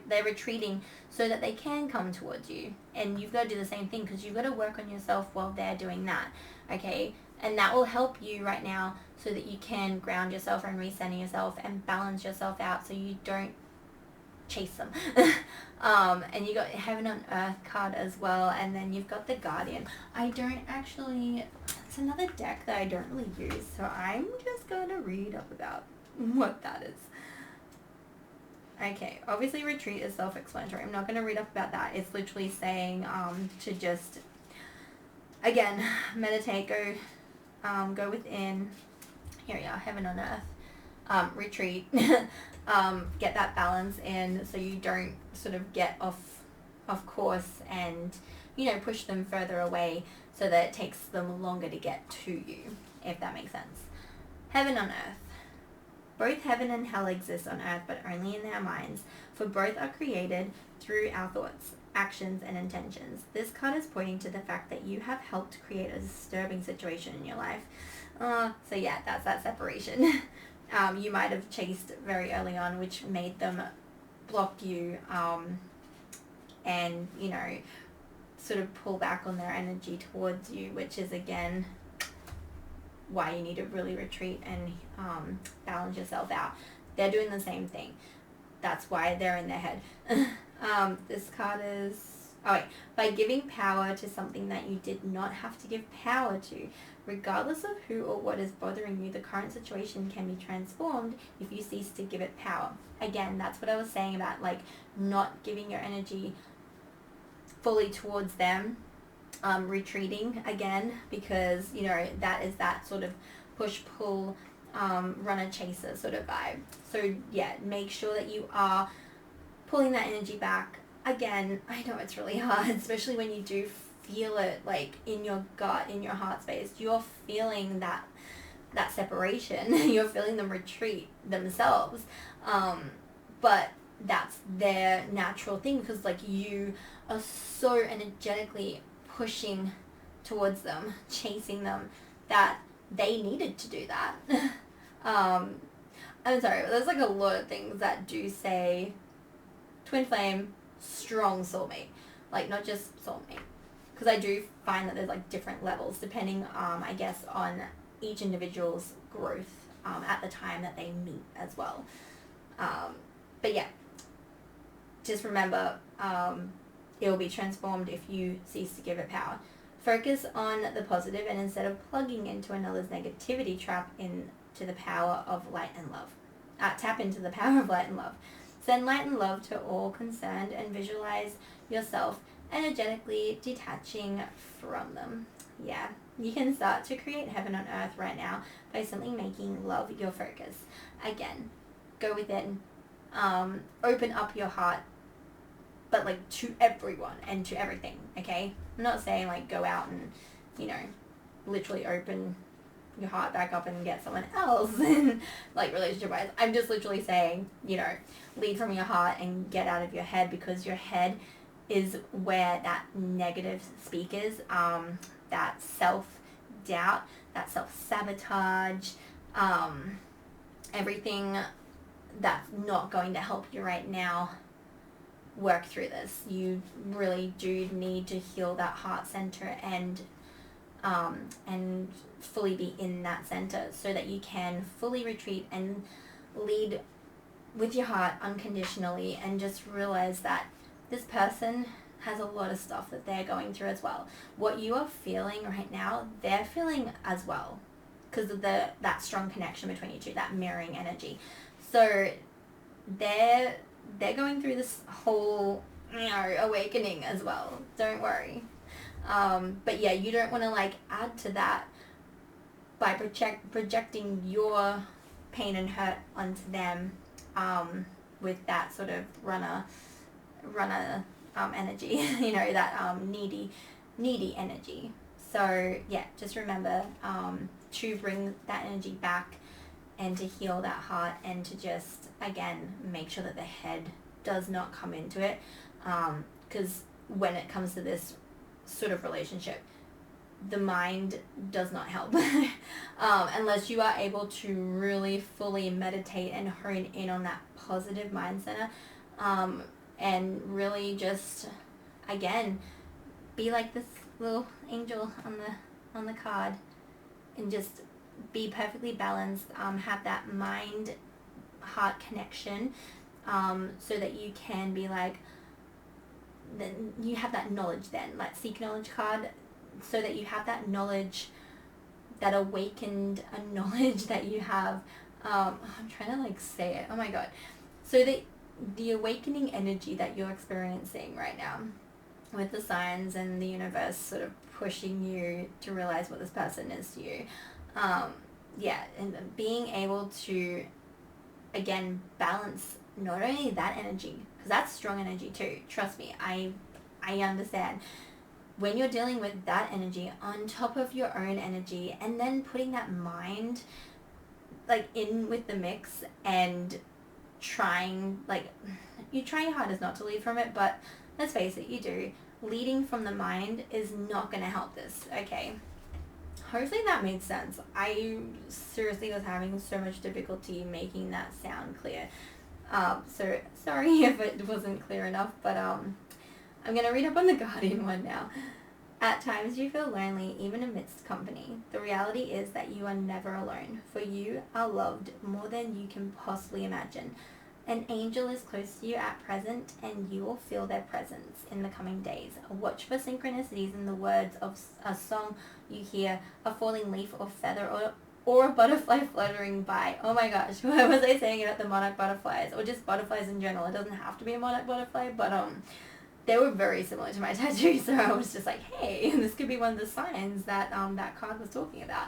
they're retreating so that they can come towards you. And you've got to do the same thing, because you've got to work on yourself while they're doing that. Okay? And that will help you right now so that you can ground yourself and recenter yourself and balance yourself out so you don't chase them. And you got Heaven on Earth card as well, and then you've got the Guardian. I don't actually, it's another deck that I don't really use, so I'm just going to read up about what that is. Okay, obviously retreat is self-explanatory. I'm not going to read up about that. It's literally saying to just, again, meditate, go within. Here we are, Heaven on Earth. Retreat. Get that balance in so you don't sort of get off course and, you know, push them further away so that it takes them longer to get to you, if that makes sense. Heaven on Earth. Both heaven and hell exist on earth, but only in our minds, for both are created through our thoughts, actions, and intentions. This card is pointing to the fact that you have helped create a disturbing situation in your life. So yeah, that's that separation. You might have chased very early on, which made them block you, and, you know, sort of pull back on their energy towards you, which is, again, why you need to really retreat and balance yourself out. They're doing the same thing. That's why they're in their head. This card is, by giving power to something that you did not have to give power to, regardless of who or what is bothering you, the current situation can be transformed if you cease to give it power. Again, that's what I was saying about, like, not giving your energy fully towards them. Retreating again, because, you know, that is that sort of push-pull, runner-chaser sort of vibe. So yeah, make sure that you are pulling that energy back. Again, I know it's really hard, especially when you do feel it, like, in your gut, in your heart space. You're feeling that separation. You're feeling them retreat themselves. But that's their natural thing, because, like, you are so energetically pushing towards them, chasing them, that they needed to do that. I'm sorry, but there's, like, a lot of things that do say twin flame, strong soulmate. Like, not just soulmate. Because I do find that there's, like, different levels depending, I guess, on each individual's growth at the time that they meet as well. But yeah, just remember, it will be transformed if you cease to give it power. Focus on the positive, and instead of plugging into another's negativity, tap into the power of light and love. Tap into the power of light and love. Send light and love to all concerned, and visualize yourself energetically detaching from them. Yeah, you can start to create heaven on earth right now by simply making love your focus. Again, go within, open up your heart, but, like, to everyone and to everything, okay? I'm not saying, like, go out and, you know, literally open your heart back up and get someone else and, like, relationship-wise. I'm just literally saying, you know, lead from your heart and get out of your head, because your head is where that negative speak is, that self-doubt, that self-sabotage, everything that's not going to help you right now work through this. You really do need to heal that heart center and fully be in that center so that you can fully retreat and lead with your heart unconditionally, and just realize that this person has a lot of stuff that they're going through as well. What you are feeling right now, they're feeling as well, because of that strong connection between you two, that mirroring energy. So they're going through this whole, you know, awakening as well. Don't worry. But yeah, you don't want to, like, add to that by projecting your pain and hurt onto them, with that sort of runner energy, you know, that needy energy. So yeah, just remember to bring that energy back and to heal that heart, and to just, again, make sure that the head does not come into it, because when it comes to this sort of relationship, the mind does not help. Unless you are able to really fully meditate and hone in on that positive mind center, and really just, again, be like this little angel on the card, and just be perfectly balanced, have that mind heart connection, so that you can be like, then you have that knowledge, then like seek knowledge card, so that you have that knowledge, that awakened a knowledge that you have, I'm trying to like say it, oh my god, so that the awakening energy that you're experiencing right now with the signs and the universe sort of pushing you to realize what this person is to you, and being able to again balance not only that energy, because that's strong energy too, trust me, I understand, when you're dealing with that energy on top of your own energy, and then putting that mind like in with the mix, and trying, like, you try your hardest not to lead from it, but let's face it, you do. Leading from the mind is not going to help this, okay? Hopefully that made sense. I seriously was having so much difficulty making that sound clear. So sorry if it wasn't clear enough, but I'm going to read up on the Guardian one now. At times you feel lonely even amidst company. The reality is that you are never alone, for you are loved more than you can possibly imagine. An angel is close to you at present, and you will feel their presence in the coming days. Watch for synchronicities in the words of a song you hear, a falling leaf or feather, or a butterfly fluttering by. Oh my gosh, why was I saying about the monarch butterflies, or just butterflies in general? It doesn't have to be a monarch butterfly, but they were very similar to my tattoo, so I was just like, hey, this could be one of the signs that that card was talking about.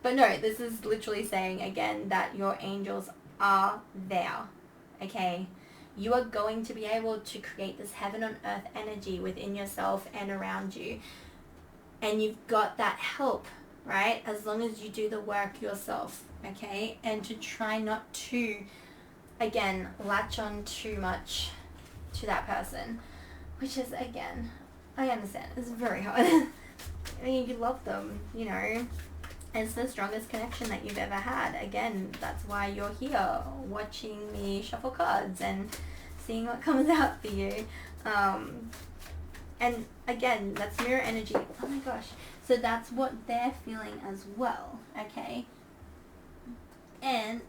But no, this is literally saying, again, that your angels are there, okay? You are going to be able to create this heaven on earth energy within yourself and around you. And you've got that help, right? As long as you do the work yourself, okay? And to try not to, again, latch on too much to that person. Which is, again, I understand, it's very hard. I mean, you love them, you know. It's the strongest connection that you've ever had. Again, that's why you're here, watching me shuffle cards and seeing what comes out for you. And again, that's mirror energy. Oh my gosh. So that's what they're feeling as well, okay? And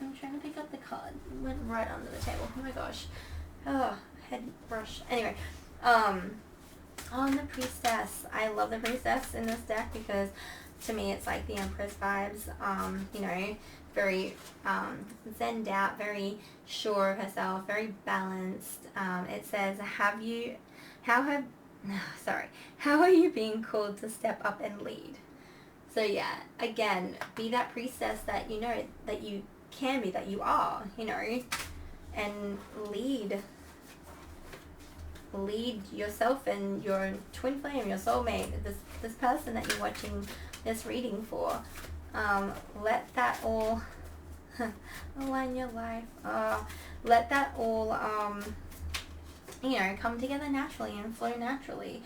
I'm trying to pick up the card. It went right under the table. Oh my gosh. Oh. Head brush. Anyway, on the priestess, I love the priestess in this deck because to me it's like the Empress vibes. You know, very zenned out, very sure of herself, very balanced. It says, how are you being called to step up and lead? So yeah, again, be that priestess that you know that you can be, that you are, you know, and lead yourself and your twin flame, your soulmate, this person that you're watching this reading for. Let that all align your life. Let that all you know, come together naturally and flow naturally.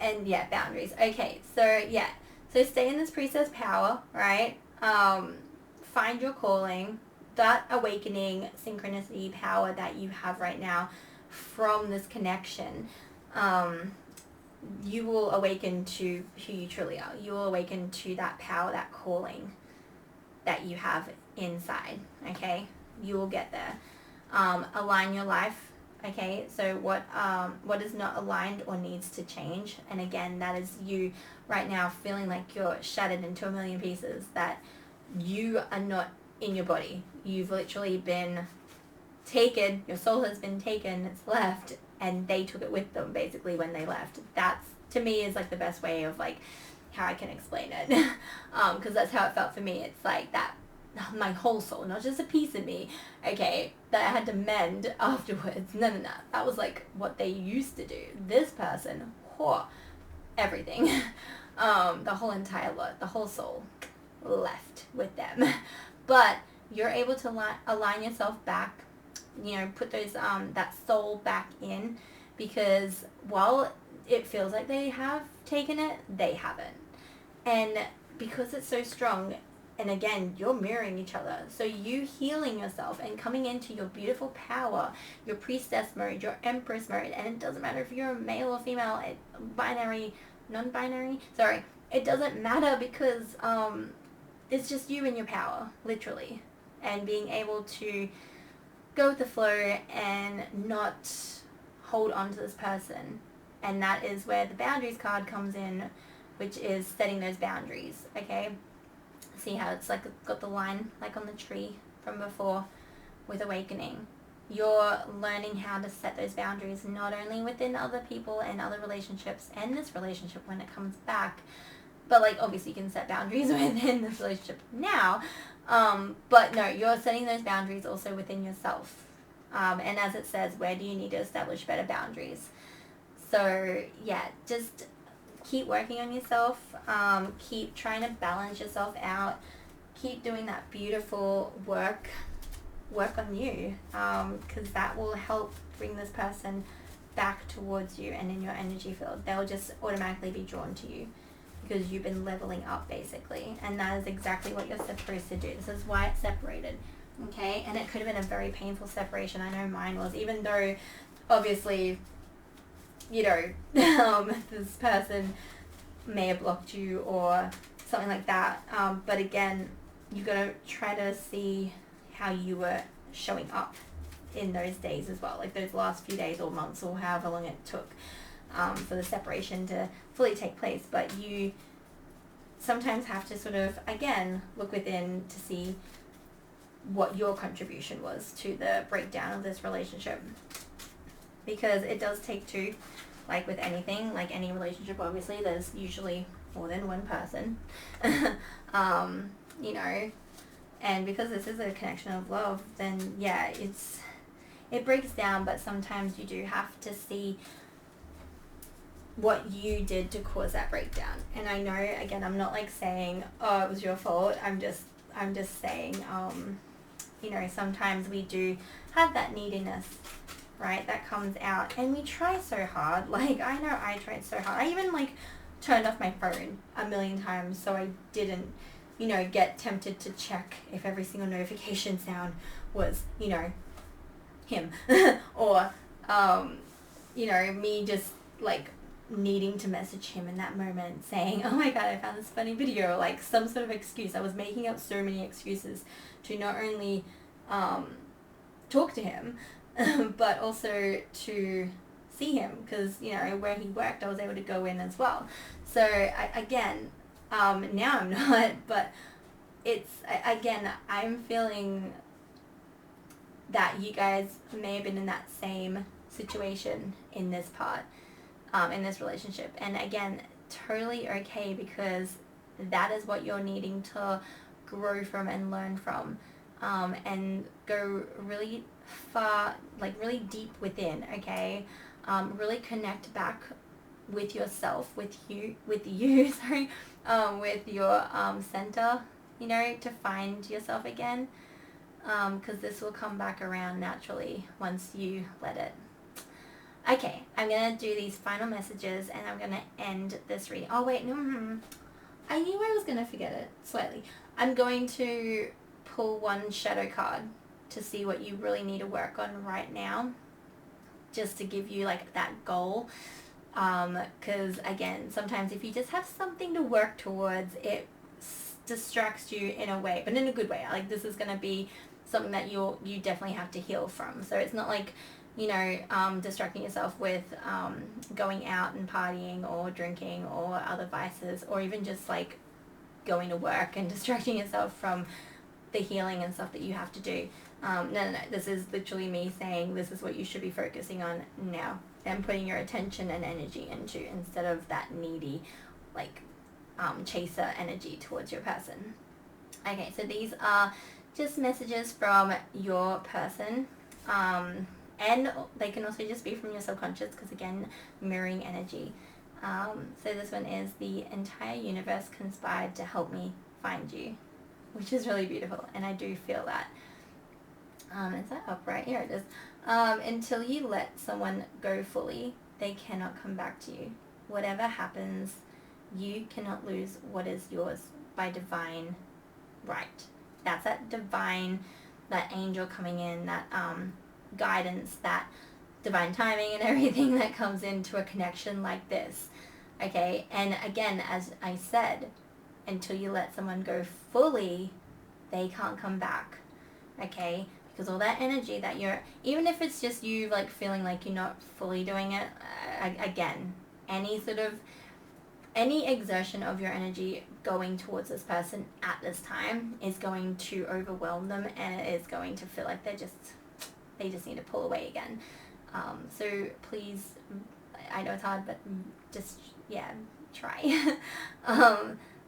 And yeah, boundaries. Okay, so yeah, so stay in this priestess power, right? Find your calling, that awakening synchronicity power that you have right now from this connection. You will awaken to who you truly are. You will awaken to that power, that calling that you have inside, okay? You will get there. Align your life, okay? So what is not aligned or needs to change, and again, that is you right now feeling like you're shattered into a million pieces, that you are not in your body. You've literally been taken, your soul has been taken, it's left, and they took it with them basically when they left. That's, to me, is like the best way of like how I can explain it. Because that's how it felt for me. It's like that, my whole soul, not just a piece of me, okay, that I had to mend afterwards. No, that was like what they used to do. This person, everything, the whole entire lot, the whole soul left with them. But you're able to align yourself back, you know, put those that soul back in, because while it feels like they have taken it, they haven't. And because it's so strong, and again, you're mirroring each other, so you healing yourself and coming into your beautiful power, your priestess mode, your empress mode, and it doesn't matter if you're a male or female, binary, non-binary, sorry, it doesn't matter because it's just you and your power, literally. And being able to go with the flow and not hold on to this person. And that is where the boundaries card comes in, which is setting those boundaries, okay? See how it's like got the line like on the tree from before with awakening. You're learning how to set those boundaries not only within other people and other relationships and this relationship when it comes back, but like obviously you can set boundaries within this relationship now, but no, you're setting those boundaries also within yourself. And as it says, where do you need to establish better boundaries? So yeah, just keep working on yourself, keep trying to balance yourself out, keep doing that beautiful work on you, because that will help bring this person back towards you and in your energy field. They'll just automatically be drawn to you because you've been leveling up basically, and that is exactly what you're supposed to do. This is why it's separated, okay? And it could have been a very painful separation. I know mine was, even though obviously, you know, this person may have blocked you or something like that, but again, you got to try to see how you were showing up in those days as well, like those last few days or months or however long it took for the separation to fully take place. But you sometimes have to sort of, again, look within to see what your contribution was to the breakdown of this relationship, because it does take two, like with anything, like any relationship. Obviously there's usually more than one person, you know, and because this is a connection of love, then yeah, it breaks down, but sometimes you do have to see what you did to cause that breakdown. And I know, again, I'm not like saying, oh, it was your fault. I'm just saying, you know, sometimes we do have that neediness, right, that comes out, and we try so hard. Like, I know I tried so hard. I even like turned off my phone a million times so I didn't, you know, get tempted to check if every single notification sound was, you know, him or you know, me just like needing to message him in that moment saying, oh my god, I found this funny video, like some sort of excuse. I was making up so many excuses to not only talk to him but also to see him, because, you know, where he worked I was able to go in as well. So again, now I'm not, but it's, again, I'm feeling that you guys may have been in that same situation in this part, in this relationship. And again, totally okay, because that is what you're needing to grow from and learn from, and go really far, like really deep within, okay? Really connect back with yourself, with you, sorry, with your center, you know, to find yourself again, because this will come back around naturally once you let it. Okay, I'm going to do these final messages and I'm going to end this reading. Oh wait, no, I knew I was going to forget it slightly. I'm going to pull one shadow card to see what you really need to work on right now, just to give you like that goal. Because again, sometimes if you just have something to work towards, it distracts you in a way, but in a good way. Like, this is going to be something that you definitely have to heal from. So it's not like, you know, distracting yourself with going out and partying or drinking or other vices, or even just like going to work and distracting yourself from the healing and stuff that you have to do. No. This is literally me saying this is what you should be focusing on now and putting your attention and energy into, instead of that needy, like, chaser energy towards your person. Okay, so these are just messages from your person, and they can also just be from your subconscious, because again, mirroring energy. So this one is: the entire universe conspired to help me find you, which is really beautiful, and I do feel that. Is that upright? Here it is. Until you let someone go fully, they cannot come back to you. Whatever happens, you cannot lose what is yours by divine right. That's that divine, that angel coming in, that guidance, that divine timing and everything that comes into a connection like this. Okay, and again, as I said, until you let someone go fully, they can't come back. Okay, because all that energy that you're, even if it's just you like feeling like you're not fully doing it, again, any exertion of your energy going towards this person at this time is going to overwhelm them, and it is going to feel like they just need to pull away again. So please, I know it's hard, but just, try.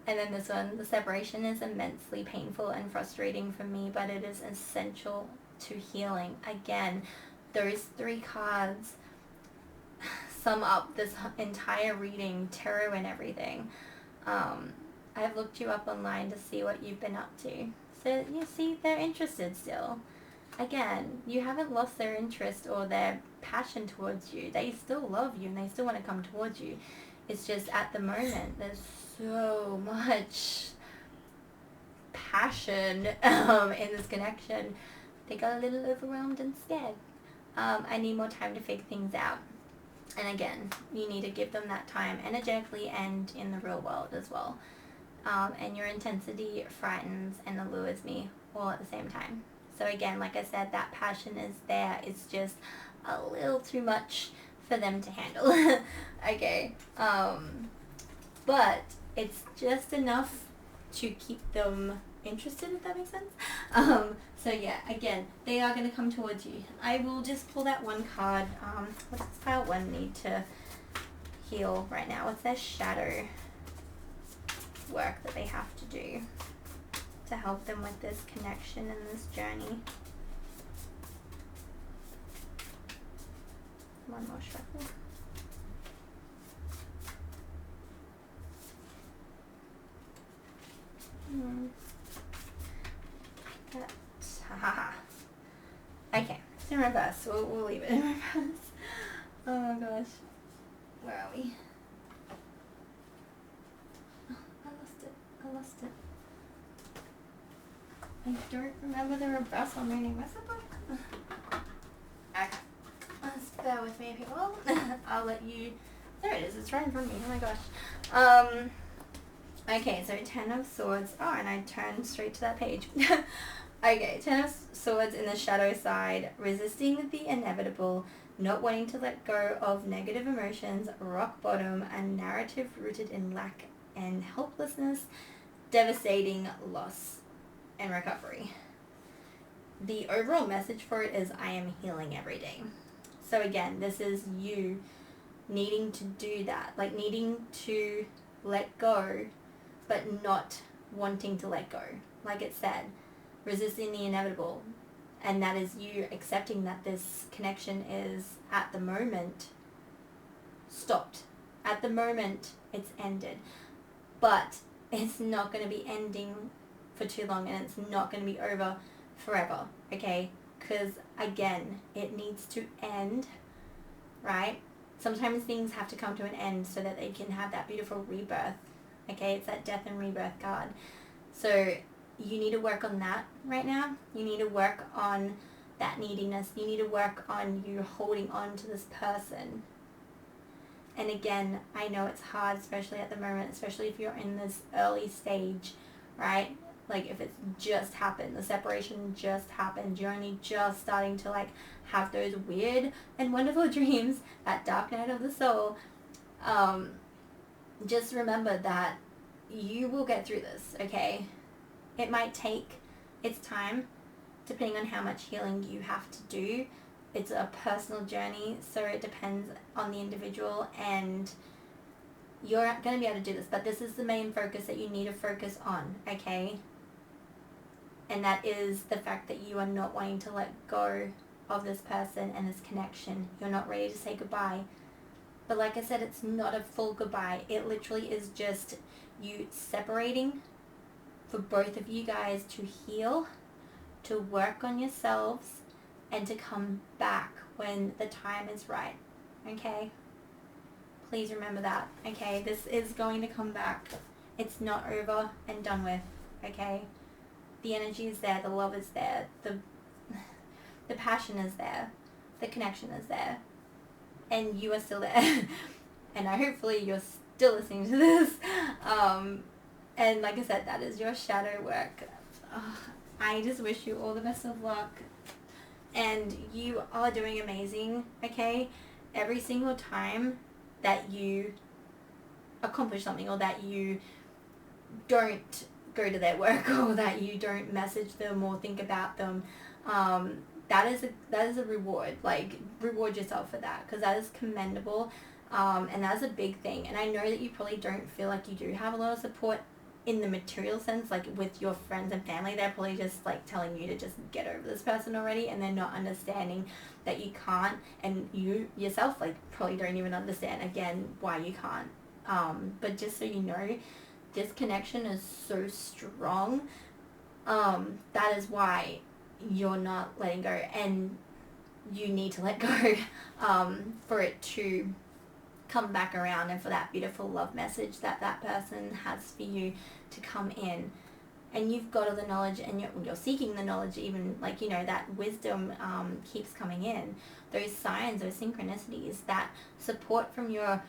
And then this one, the separation is immensely painful and frustrating for me, but it is essential to healing. Again, those 3 cards sum up this entire reading, tarot and everything. I've looked you up online to see what you've been up to. So you see, they're interested still. Again, you haven't lost their interest or their passion towards you. They still love you and they still want to come towards you. It's just at the moment, there's so much passion in this connection. They got a little overwhelmed and scared. I need more time to figure things out. And again, you need to give them that time energetically and in the real world as well. And your intensity frightens and allures me all at the same time. So again, like I said, that passion is there. It's just a little too much for them to handle. Okay. But it's just enough to keep them interested, if that makes sense. So yeah, again, they are going to come towards you. I will just pull that one card. What does pile 1 need to heal right now? What's their shadow work that they have to do to help them with this connection and this journey? One more shuffle. Okay, it's in reverse. We'll leave it in reverse. Oh my gosh. Where are we? Oh, I lost it. I don't remember the reverse on reading. Where's the book? Okay. Just bear with me, people. I'll let you... There it is. It's right in front of me. Oh my gosh. Okay, so 10 of Swords. Oh, and I turned straight to that page. Okay, 10 of Swords in the shadow side. Resisting the inevitable. Not wanting to let go of negative emotions. Rock bottom. A narrative rooted in lack and helplessness. Devastating loss and recovery. The overall message for it is I am healing every day. So again, this is you needing to do that. Like needing to let go, but not wanting to let go. Like it said, resisting the inevitable. And that is you accepting that this connection is, at the moment, stopped. At the moment, it's ended. But it's not going to be ending for too long, and it's not going to be over forever, okay? Because, again, it needs to end, right? Sometimes things have to come to an end so that they can have that beautiful rebirth, okay? It's that death and rebirth card. So you need to work on that right now. You need to work on that neediness. You need to work on you holding on to this person. And again, I know it's hard, especially at the moment, especially if you're in this early stage, right? Like if it's just happened, the separation just happened, you're only just starting to like have those weird and wonderful dreams, that dark night of the soul. Just remember that you will get through this, okay? It might take its time, depending on how much healing you have to do. It's a personal journey, so it depends on the individual, and you're going to be able to do this, but this is the main focus that you need to focus on, okay? And that is the fact that you are not wanting to let go of this person and this connection. You're not ready to say goodbye. But like I said, it's not a full goodbye. It literally is just you separating for both of you guys to heal, to work on yourselves, and to come back when the time is right, okay? Please remember that, okay? This is going to come back. It's not over and done with, okay? The energy is there, the love is there, the passion is there, the connection is there, and you are still there. And hopefully you're still listening to this. And like I said, that is your shadow work. I just wish you all the best of luck. And you are doing amazing, okay? Every single time that you accomplish something, or that you don't go to their work, or that you don't message them or think about them, that is a reward. Like, reward yourself for that, because that is commendable, and that's a big thing. And I know that you probably don't feel like you do have a lot of support in the material sense, like with your friends and family. They're probably just like telling you to just get over this person already, and they're not understanding that you can't, and you yourself like probably don't even understand again why you can't. But just so you know, this connection is so strong. That is why you're not letting go, and you need to let go for it to come back around, and for that beautiful love message that that person has for you to come in. And you've got all the knowledge, and you're seeking the knowledge, even like, you know, that wisdom keeps coming in. Those signs, those synchronicities, that support from your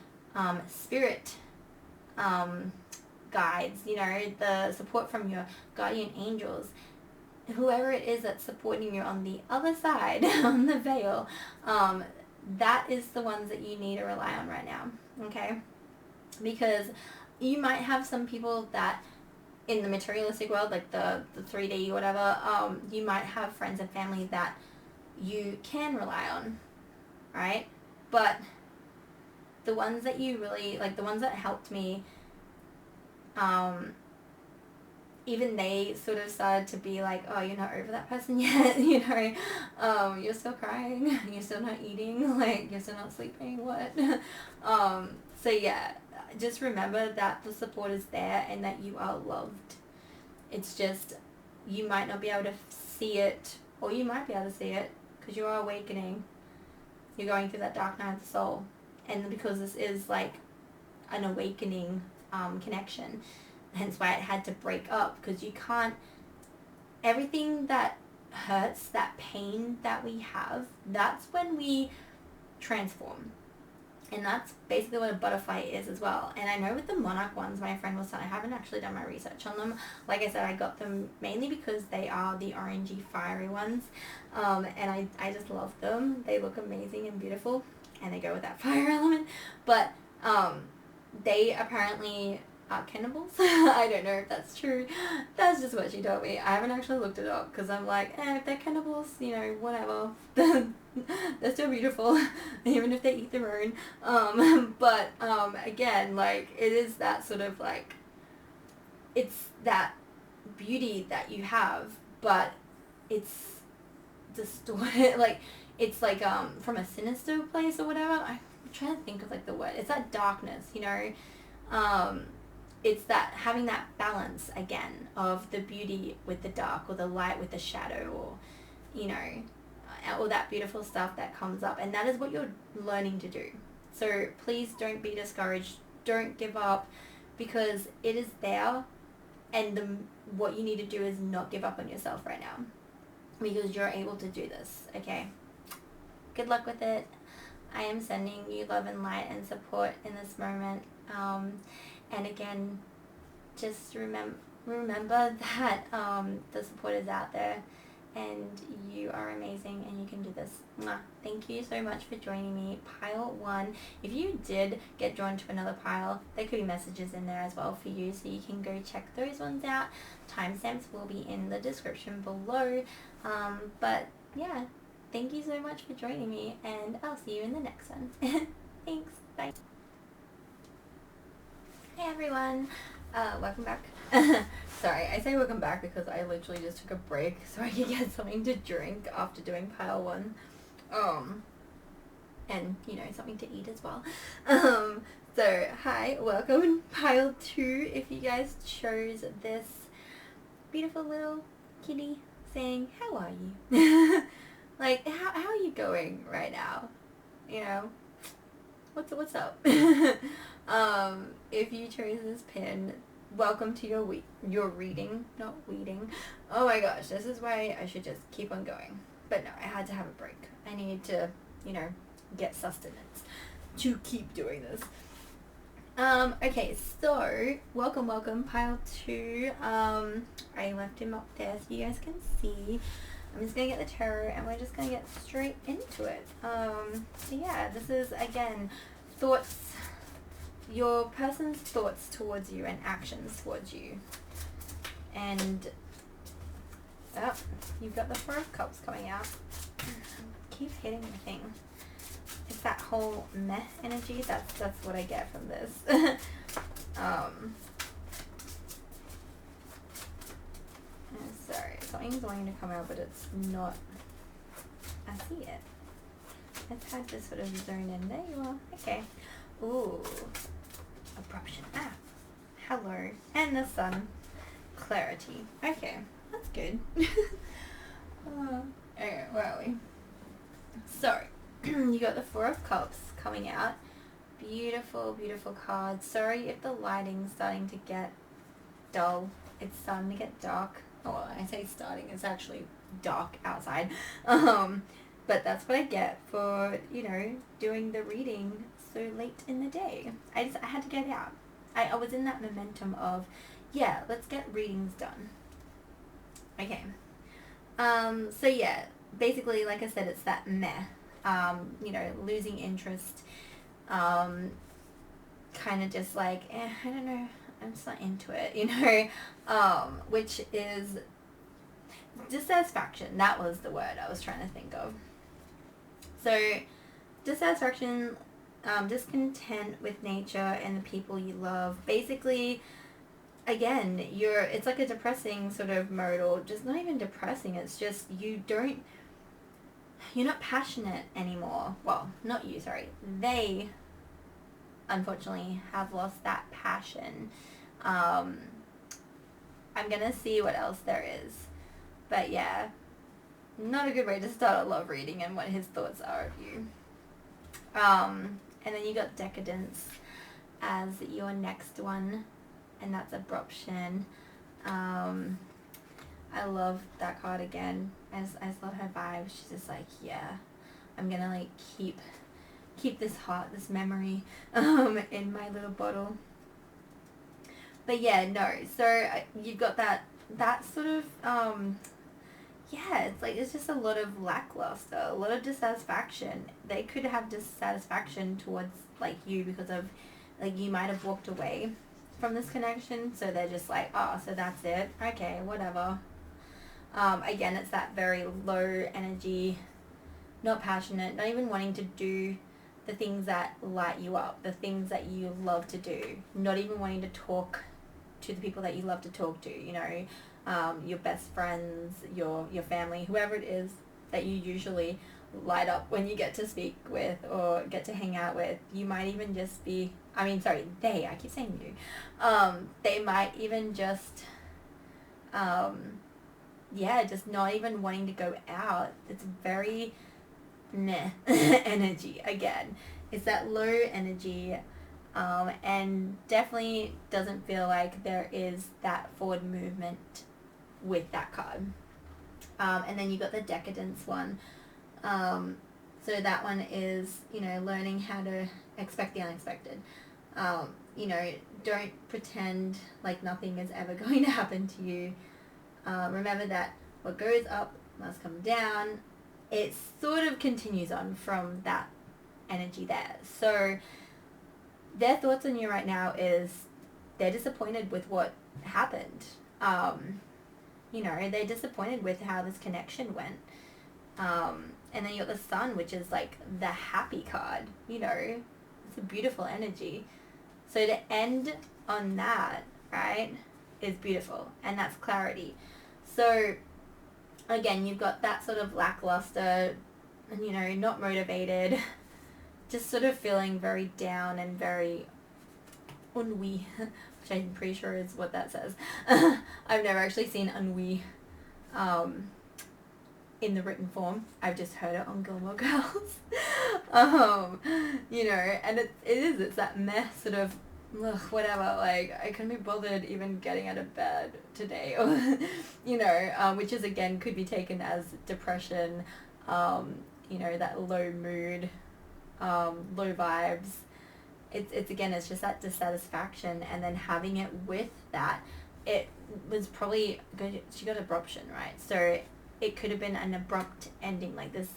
spirit guides, you know, the support from your guardian angels, whoever it is that's supporting you on the other side, on the veil, that is the ones that you need to rely on right now, okay? Because you might have some people that in the materialistic world, like the 3D or whatever, you might have friends and family that you can rely on, right? But the ones that you really, like the ones that helped me, even they sort of started to be like, oh, you're not over that person yet, you know, you're still crying, you're still not eating, like, you're still not sleeping, what? So yeah, just remember that the support is there, and that you are loved. It's just, you might not be able to see it, or you might be able to see it, because you are awakening. You're going through that dark night of the soul, and because this is like an awakening connection, hence why it had to break up, because you can't, everything that hurts, that pain that we have, that's when we transform. And that's basically what a butterfly is as well. And I know with the monarch ones, my friend was saying, I haven't actually done my research on them. Like I said, I got them mainly because they are the orangey fiery ones. And I just love them. They look amazing and beautiful, and they go with that fire element. But they apparently are cannibals. I don't know if that's true. That's just what she told me. I haven't actually looked it up, because I'm like, if they're cannibals, you know, whatever. They're still beautiful, even if they eat their own. But again, like, it is that sort of like, it's that beauty that you have, but it's distorted. Like, it's like from a sinister place or whatever. I'm trying to think of like the word. It's that darkness, you know. It's that having that balance again of the beauty with the dark, or the light with the shadow, or, you know, all that beautiful stuff that comes up. And that is what you're learning to do. So please don't be discouraged. Don't give up, because it is there. And what you need to do is not give up on yourself right now, because you're able to do this, okay? Good luck with it. I am sending you love and light and support in this moment. And again, just remember that the support is out there, and you are amazing, and you can do this. Mwah. Thank you so much for joining me. Pile 1. If you did get drawn to another pile, there could be messages in there as well for you, so you can go check those ones out. Timestamps will be in the description below. But yeah, thank you so much for joining me, and I'll see you in the next one. Thanks. Bye. Hey everyone, welcome back. Sorry, I say welcome back because I literally just took a break so I could get something to drink after doing pile 1. And, you know, something to eat as well. So, hi, welcome pile 2. If you guys chose this beautiful little kitty saying, how are you? Like, how are you going right now? You know, what's up? If you chose this pin, welcome to your reading, not weeding. Oh my gosh, this is why I should just keep on going. But no, I had to have a break. I need to, you know, get sustenance to keep doing this. Okay, so welcome, pile 2. I left him up there so you guys can see. I'm just gonna get the tarot and we're just gonna get straight into it. So yeah, this is again thoughts, your person's thoughts towards you and actions towards you. And oh, you've got the Four of Cups coming out. Keep hitting the thing. It's that whole meh energy. That's what I get from this. Sorry, something's wanting to come out, but it's not. I see it. It's had to sort of zone in. There you are. Okay. Ooh. Abruption. Ah. Hello. And the sun. Clarity. Okay. That's good. Okay, where are we? So, you got the Four of Cups coming out. Beautiful, beautiful card. Sorry if the lighting's starting to get dull. It's starting to get dark. Oh, I say starting, it's actually dark outside. But that's what I get for, doing the reading so late in the day. I had to get out. I was in that momentum of, yeah, let's get readings done. Okay. So yeah, basically, like I said, it's that meh. Losing interest. Kind of just like, I don't know. I'm just not into it, which is dissatisfaction. That was the word I was trying to think of. So, dissatisfaction, discontent with nature and the people you love. Basically, again, it's like a depressing sort of mode, or just not even depressing. It's just you're not passionate anymore. Well, not you, sorry. They, unfortunately, have lost that passion. I'm gonna see what else there is. But yeah, not a good way to start a love reading and what his thoughts are of you. And then you got decadence as your next one, and that's abruption. I love that card again. I just love her vibe. She's just like, yeah, I'm gonna like keep this heart, this memory, in my little bottle. But yeah, no. So you've got that sort of, it's just a lot of lackluster, a lot of dissatisfaction. They could have dissatisfaction towards like you because of like you might have walked away from this connection, so they're just like, oh, so that's it, okay, whatever. Again, it's that very low energy, not passionate, not even wanting to do the things that light you up, the things that you love to do, not even wanting to talk to the people that you love to talk to, your best friends, your family, whoever it is that you usually light up when you get to speak with or get to hang out with. You might even just be, I keep saying you. They might even just, just not even wanting to go out. It's very meh energy again. It's that low energy, and definitely doesn't feel like there is that forward movement with that card. And then you got the decadence one. So that one is, learning how to expect the unexpected. Don't pretend like nothing is ever going to happen to you. Remember that what goes up must come down. It sort of continues on from that energy there. So their thoughts on you right now is they're disappointed with what happened. They're disappointed with how this connection went. And then you got the sun, which is like the happy card, it's a beautiful energy. So to end on that, right, is beautiful, and that's clarity. So again, you've got that sort of lackluster, not motivated, just sort of feeling very down and very ennui, which I'm pretty sure is what that says. I've never actually seen ennui in the written form. I've just heard it on Gilmore Girls. And it's that mess sort of, whatever, like, I couldn't be bothered even getting out of bed today, or, which is, again, could be taken as depression, that low mood, low vibes, it's again, it's just that dissatisfaction, and then having it with that, it was probably good. She got abruption, right? So it could have been an abrupt ending, like this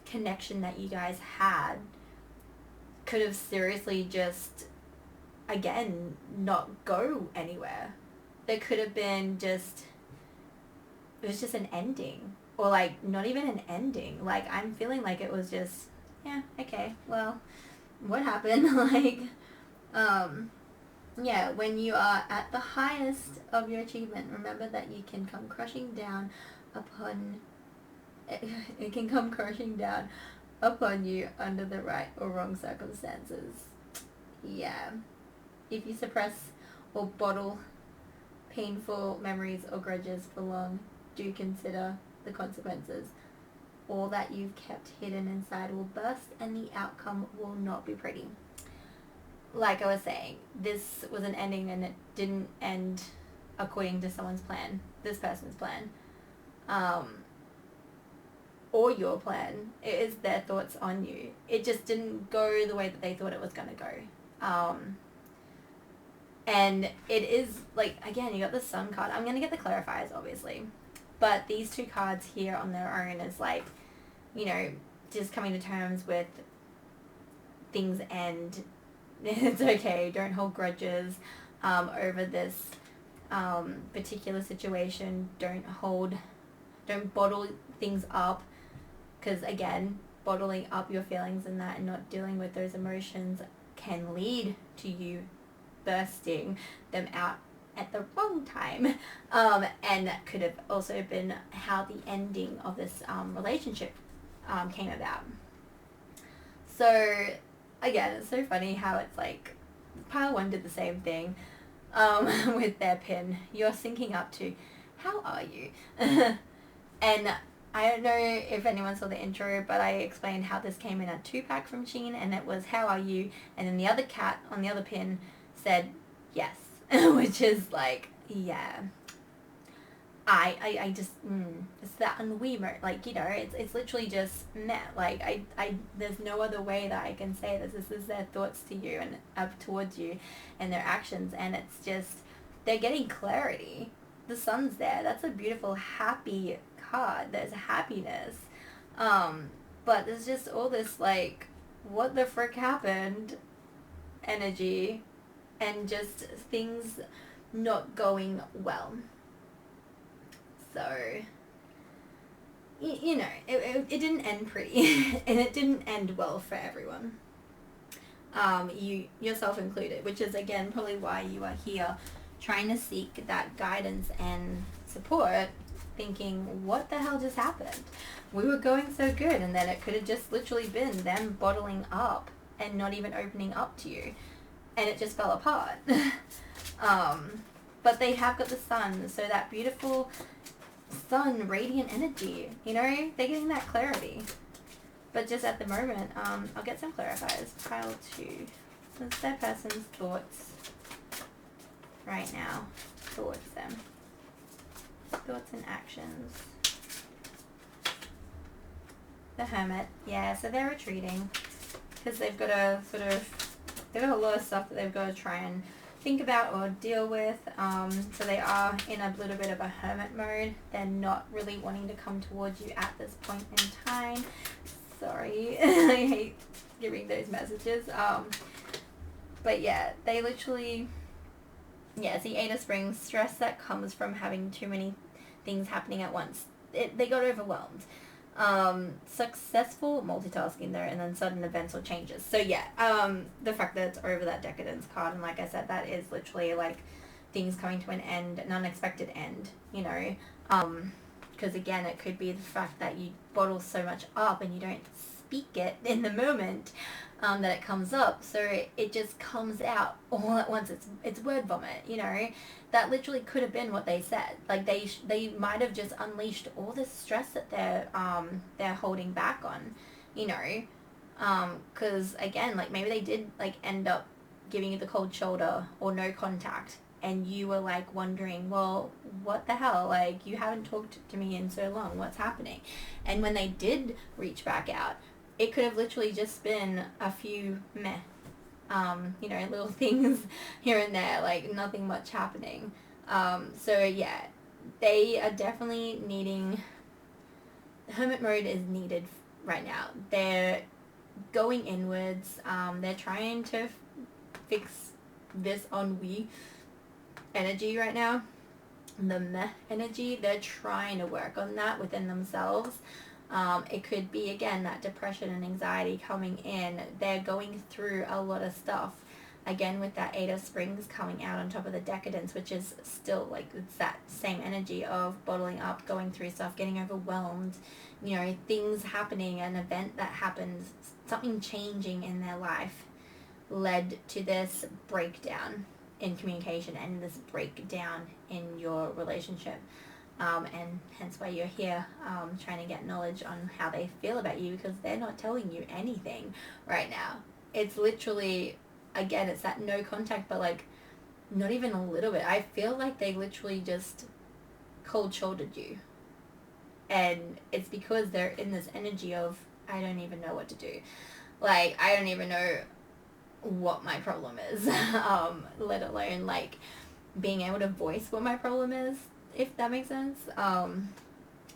connection that you guys had could have seriously just, again, not go anywhere. There could have been just, it was just an ending, or like not even an ending. Like, I'm feeling like it was just, yeah, okay, well, what happened? Like, yeah, when you are at the highest of your achievement, remember that you can come crushing down upon, it can come crushing down upon you under the right or wrong circumstances. Yeah. If you suppress or bottle painful memories or grudges for long, do consider the consequences. All that you've kept hidden inside will burst, and the outcome will not be pretty. Like I was saying, this was an ending, and it didn't end according to someone's plan, this person's plan, or your plan. It is their thoughts on you. It just didn't go the way that they thought it was going to go. And it is, like, again, you got the Sun card. I'm going to get the clarifiers, obviously. But these two cards here on their own is like, you know, just coming to terms with things end. It's okay. Don't hold grudges over this particular situation. Don't bottle things up. Because, again, bottling up your feelings and that and not dealing with those emotions can lead to you bursting them out at the wrong time. And that could have also been how the ending of this relationship came about. So, again, it's so funny how it's like pile 1 did the same thing with their pin. You're syncing up to, how are you? And I don't know if anyone saw the intro, but I explained how this came in a 2-pack from Shein, and it was, how are you? And then the other cat on the other pin said, yes. Which is like, yeah. I just, it's that ennui mode. Like, you know, it's literally just, meh. Like, I there's no other way that I can say this. This is their thoughts to you and up towards you and their actions. And it's just, they're getting clarity. The Sun's there. That's a beautiful, happy card. There's happiness. But there's just all this, like, what the frick happened energy, and just things not going well. So, you know, it didn't end pretty. And it didn't end well for everyone. You yourself included, which is, again, probably why you are here, trying to seek that guidance and support, thinking, what the hell just happened? We were going so good, and then it could have just literally been them bottling up and not even opening up to you, and it just fell apart. But they have got the Sun, so that beautiful Sun radiant energy, you know, they're getting that clarity. But just at the moment, I'll get some clarifiers. Pile 2. What's their person's thoughts right now towards them? Thoughts and actions. The Hermit. Yeah, so they're retreating because they've got a they've got a lot of stuff that they've got to try and think about or deal with. So they are in a little bit of a hermit mode. They're not really wanting to come towards you at this point in time. Sorry. I hate giving those messages. But yeah, they literally, yeah, it's the 8 of Springs, stress that comes from having too many things happening at once. They got overwhelmed. Successful multitasking there, and then sudden events or changes. So yeah, the fact that it's over that Decadence card, and like I said, that is literally like things coming to an end, an unexpected end, you know, because again, it could be the fact that you bottle so much up and you don't speak it in the moment that it comes up, so it just comes out all at once. It's word vomit, you know. That literally could have been what they said. Like they might have just unleashed all this stress that they're holding back on, you know, because again, like maybe they did like end up giving you the cold shoulder or no contact, and you were like wondering, well, what the hell, like you haven't talked to me in so long, what's happening? And when they did reach back out, it could have literally just been a few meh you know, little things here and there, like nothing much happening. So yeah, they are definitely needing, hermit mode is needed right now. They're going inwards. They're trying to fix this ennui energy right now, the meh energy. They're trying to work on that within themselves. It could be, again, that depression and anxiety coming in. They're going through a lot of stuff. Again, with that Eight of Springs coming out on top of the Decadence, which is still, like, it's that same energy of bottling up, going through stuff, getting overwhelmed, you know, things happening, an event that happens, something changing in their life led to this breakdown in communication and this breakdown in your relationship. And hence why you're here, trying to get knowledge on how they feel about you, because they're not telling you anything right now. It's literally, again, it's that no contact, but like not even a little bit. I feel like they literally just cold shouldered you, and it's because they're in this energy of, I don't even know what to do. Like, I don't even know what my problem is, let alone like being able to voice what my problem is, if that makes sense. And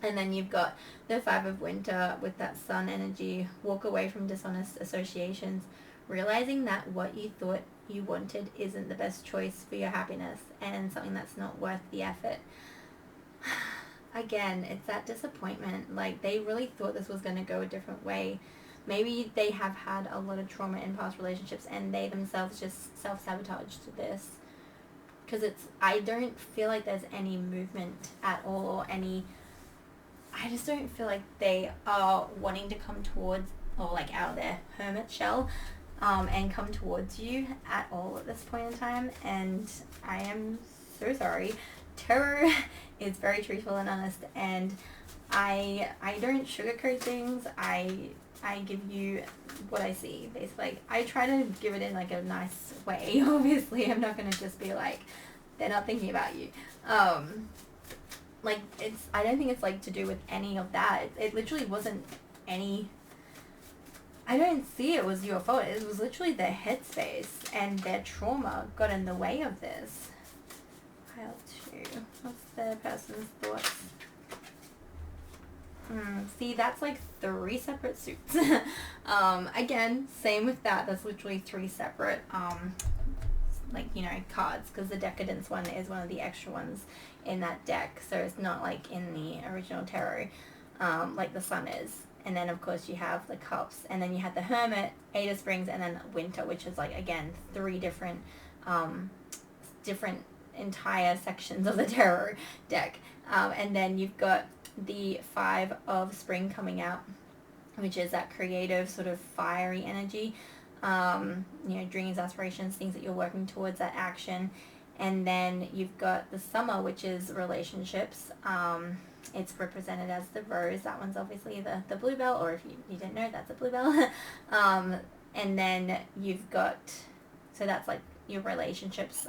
then you've got the Five of Winter with that sun energy. Walk away from dishonest associations, realizing that what you thought you wanted isn't the best choice for your happiness, and something that's not worth the effort. Again, it's that disappointment. Like, they really thought this was going to go a different way. Maybe they have had a lot of trauma in past relationships, and they themselves just self-sabotaged this. Because I don't feel like there's any movement at all, or any, I just don't feel like they are wanting to come towards, or like out of their hermit shell, and come towards you at all at this point in time. And I am so sorry. Tarot is very truthful and honest, and I don't sugarcoat things. I give you what I see, basically. Like, I try to give it in like a nice way. Obviously, I'm not gonna just be like, they're not thinking about you. Like, I don't think it's like to do with any of that. It literally wasn't any, I don't see it was your fault. It was literally their headspace and their trauma got in the way of this. Pile 2. What's the person's thoughts? See, that's like 3 separate suits. Again, same with that. That's literally 3 separate, like, you know, cards, because the Decadence one is one of the extra ones in that deck. So it's not like in the original tarot, like the Sun is. And then, of course, you have the Cups. And then you have the Hermit, Eight of Springs, and then Winter, which is like, again, 3 different, different entire sections of the tarot deck. And then you've got the Five of Spring coming out, which is that creative sort of fiery energy, you know, dreams, aspirations, things that you're working towards, that action. And then you've got the Summer, which is relationships. It's represented as the Rose. That one's obviously the bluebell, or if you didn't know, that's a bluebell. And then you've got, so that's like your relationships,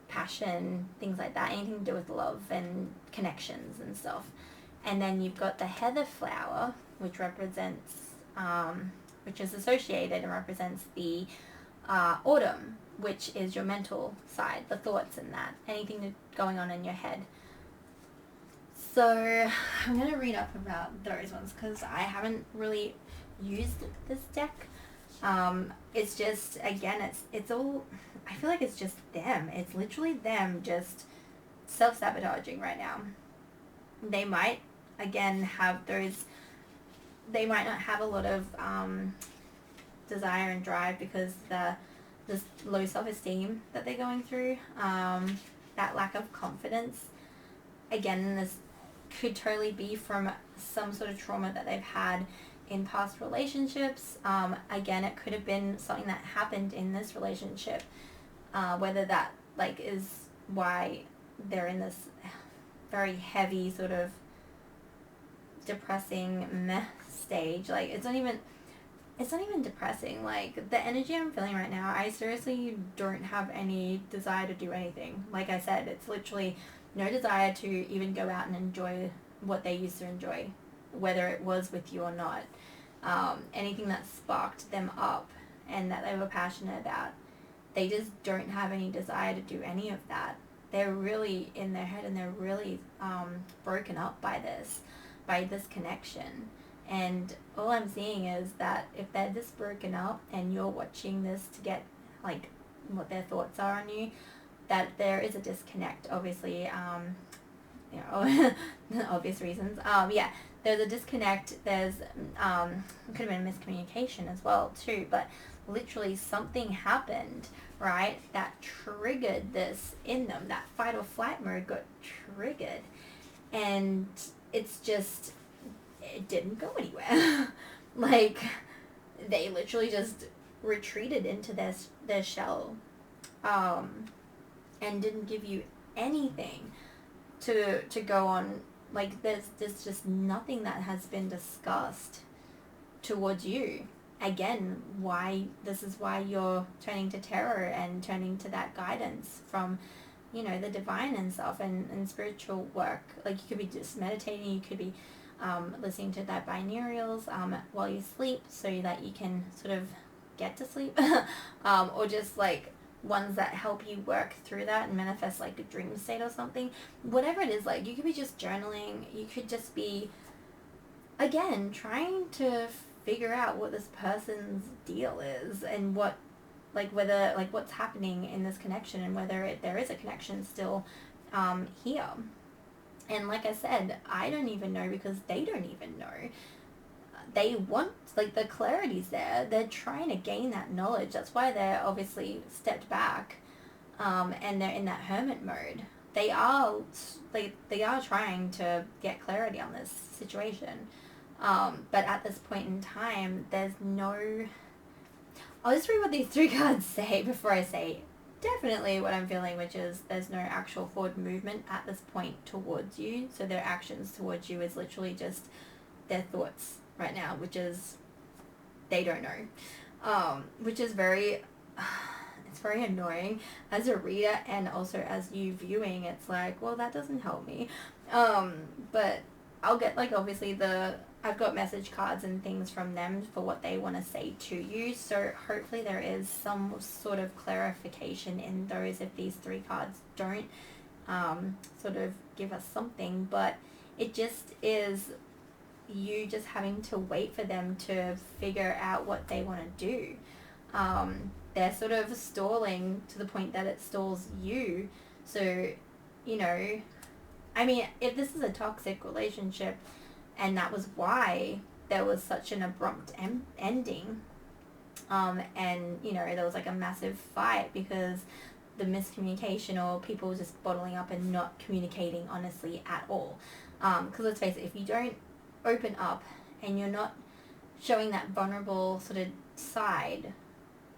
passion, things like that, anything to do with love and connections and stuff. And then you've got the Heather Flower, which represents, which is associated and represents the autumn, which is your mental side, the thoughts and that, anything going on in your head. So I'm going to read up about those ones, because I haven't really used this deck. It's just, again, it's all, I feel like it's just them. It's literally them just self-sabotaging right now. They might, again, have those, they might not have a lot of desire and drive, because this low self-esteem that they're going through, that lack of confidence. Again, this could totally be from some sort of trauma that they've had in past relationships. Again, it could have been something that happened in this relationship, whether that like is why they're in this very heavy sort of depressing meh stage. Like, it's not even depressing. Like, the energy I'm feeling right now, I seriously don't have any desire to do anything. Like I said, it's literally no desire to even go out and enjoy what they used to enjoy, whether it was with you or not. Anything that sparked them up and that they were passionate about, they just don't have any desire to do any of that. They're really in their head, and they're really broken up by this connection. And all I'm seeing is that if they're this broken up and you're watching this to get like what their thoughts are on you, that there is a disconnect, obviously, obvious reasons. Yeah, there's a disconnect. There's could have been miscommunication as well too, but literally something happened, right, that triggered this in them. That fight or flight mode got triggered, and it's just, it didn't go anywhere. Like, they literally just retreated into their shell, and didn't give you anything to go on. Like, there's just nothing that has been discussed towards you. Again, this is why you're turning to tarot and turning to that guidance from, the divine and stuff, and spiritual work. Like, you could be just meditating, you could be listening to that binaural while you sleep, so that you can sort of get to sleep, or just like ones that help you work through that and manifest like a dream state or something. Whatever it is, like, you could be just journaling, you could just be, again, trying to figure out what this person's deal is, and what, like, whether, like, what's happening in this connection, and whether there is a connection still here. And like I said, I don't even know, because they don't even know. They want, like, the clarity's there. They're trying to gain that knowledge. That's why they're obviously stepped back, and they're in that hermit mode. They are trying to get clarity on this situation. But at this point in time, there's no... I'll just read what these three cards say before I say definitely what I'm feeling, which is there's no actual forward movement at this point towards you. So their actions towards you is literally just their thoughts right now, which is they don't know, which is very it's very annoying as a reader, and also as you viewing. It's like, well, that doesn't help me, but I'll get, like, obviously I've got message cards and things from them for what they want to say to you, so hopefully there is some sort of clarification in those if these three cards don't sort of give us something. But it just is you just having to wait for them to figure out what they want to do. They're sort of stalling to the point that it stalls you. So, I mean, if this is a toxic relationship, and that was why there was such an abrupt ending, and, there was like a massive fight because the miscommunication, or people just bottling up and not communicating honestly at all. Because let's face it, if you don't open up and you're not showing that vulnerable sort of side,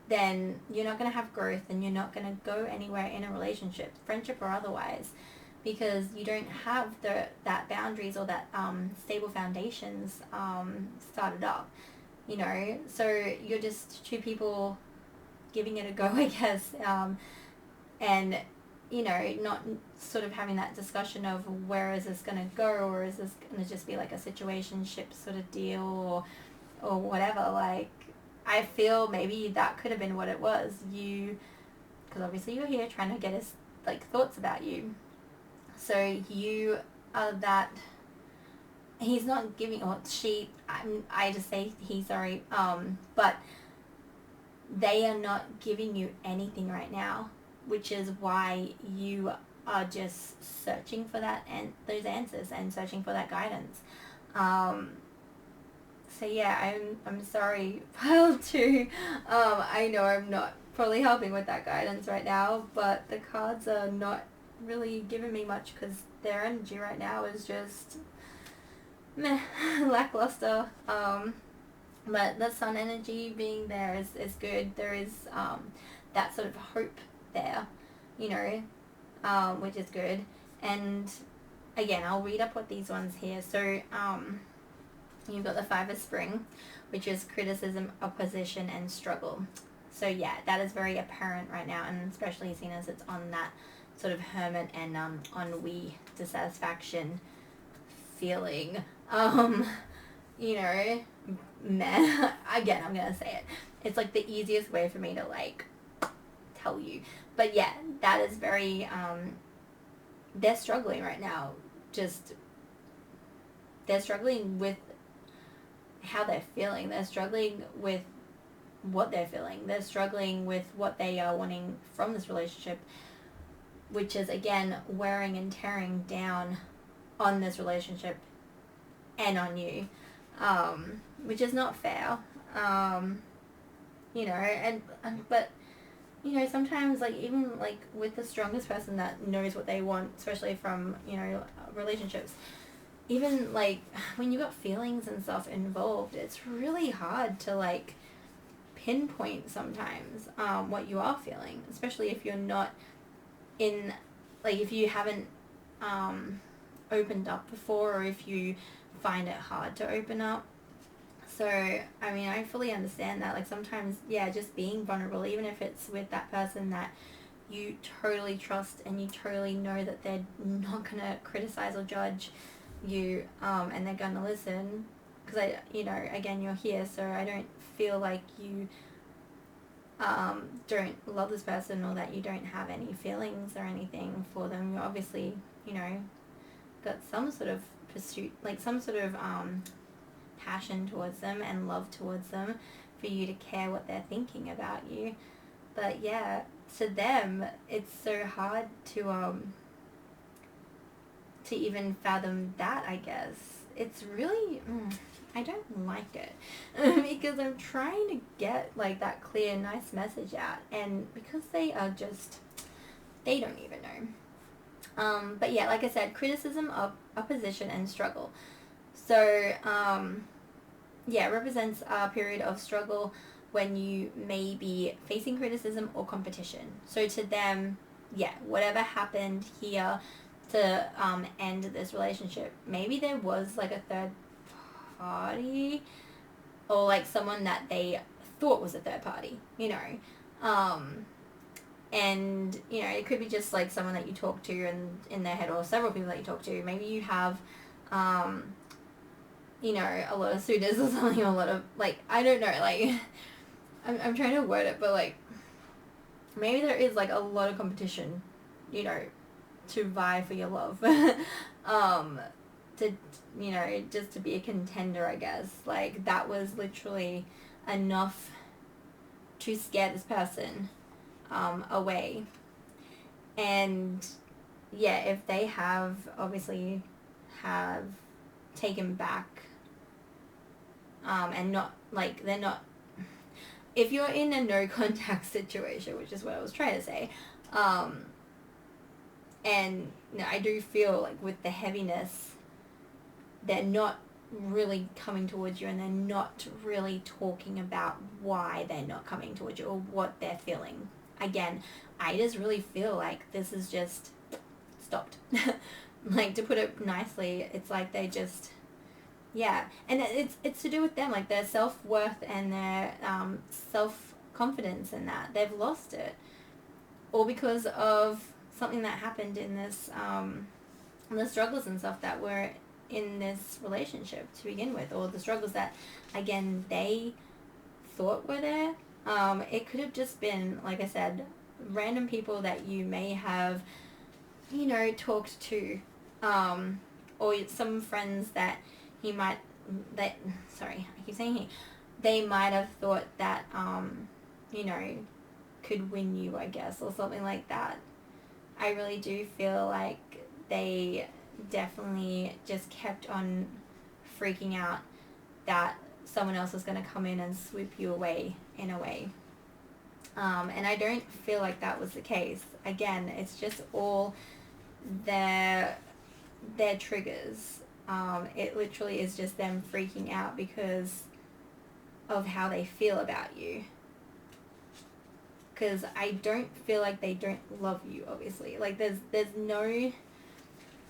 then you're not going to have growth, and you're not going to go anywhere in a relationship, friendship or otherwise, because you don't have that boundaries or that stable foundations started up, so you're just two people giving it a go, I guess, and not sort of having that discussion of where is this going to go, or is this going to just be like a situationship sort of deal, or whatever. Like, I feel maybe that could have been what it was. Because obviously you're here trying to get his, like, thoughts about you. So you are that, he's not giving, or she, I just say he, sorry, but they are not giving you anything right now, which is why you are just searching for those answers, and searching for that guidance. So yeah, I'm sorry, pile 2. I know I'm not probably helping with that guidance right now, but the cards are not really giving me much, because their energy right now is just meh, lackluster. But the sun energy being there is good. There is that sort of hope there, which is good. And again, I'll read up what these ones here. So you've got the 5 of Spring, which is criticism, opposition, and struggle. So yeah, that is very apparent right now, and especially seen as it's on that sort of hermit and ennui, dissatisfaction feeling. man, again, I'm gonna say it. It's like the easiest way for me to like tell you. But yeah, that is very, they're struggling right now. Just, they're struggling with how they're feeling. They're struggling with what they're feeling. They're struggling with what they are wanting from this relationship, which is, again, wearing and tearing down on this relationship and on you, which is not fair. You know, but, you know, sometimes, like, even, like, with the strongest person that knows what they want, especially from, you know, relationships, even, like, when you got feelings and stuff involved, it's really hard to, like, pinpoint sometimes what you are feeling, especially if you're not in, like, if you haven't opened up before, or if you find it hard to open up. So, I mean, I fully understand that. Like, sometimes, yeah, just being vulnerable, even if it's with that person that you totally trust and you totally know that they're not going to criticize or judge you, and they're going to listen. Because, you know, again, you're here, so I don't feel like you don't love this person, or that you don't have any feelings or anything for them. You obviously, you know, got some sort of pursuit, like some sort of passion towards them and love towards them, for you to care what they're thinking about you. But yeah, to them, it's so hard to even fathom that, I guess. It's really, I don't like it, because I'm trying to get, like, that clear, nice message out, and because they are just, they don't even know. But yeah, like I said, criticism, opposition, and struggle. So, yeah, it represents a period of struggle when you may be facing criticism or competition. So to them, yeah, whatever happened here to end this relationship, maybe there was, like, a third party, or, like, someone that they thought was a third party, you know. And, you know, it could be just, like, someone that you talk to in their head, or several people that you talk to. Maybe you have, you know, a lot of suitors or something, a lot of, like, I don't know, like, I'm trying to word it, but, like, maybe there is, like, a lot of competition, you know, to vie for your love. To, you know, just to be a contender, I guess. Like, that was literally enough to scare this person away. And yeah, if they have obviously have taken back and not, like, they're not, if you're in a no contact situation, which is what I was trying to say, and you know, I do feel like with the heaviness, they're not really coming towards you, and they're not really talking about why they're not coming towards you or what they're feeling. Again, I just really feel like this is just stopped. Like, to put it nicely, it's like they just, yeah, and it's to do with them, like their self-worth and their self-confidence, in that they've lost it, all because of something that happened in this the struggles and stuff that were in this relationship to begin with, or the struggles that, again, they thought were there. It could have just been, like I said, random people that you may have, you know, talked to, or some friends that he might, that, sorry, I keep saying he, they might have thought that, you know, could win you, I guess, or something like that. I really do feel like they definitely just kept on freaking out that someone else was going to come in and swoop you away, in a way. And I don't feel like that was the case. Again, it's just all their triggers. It literally is just them freaking out because of how they feel about you. Because I don't feel like they don't love you, obviously. Like, there's no...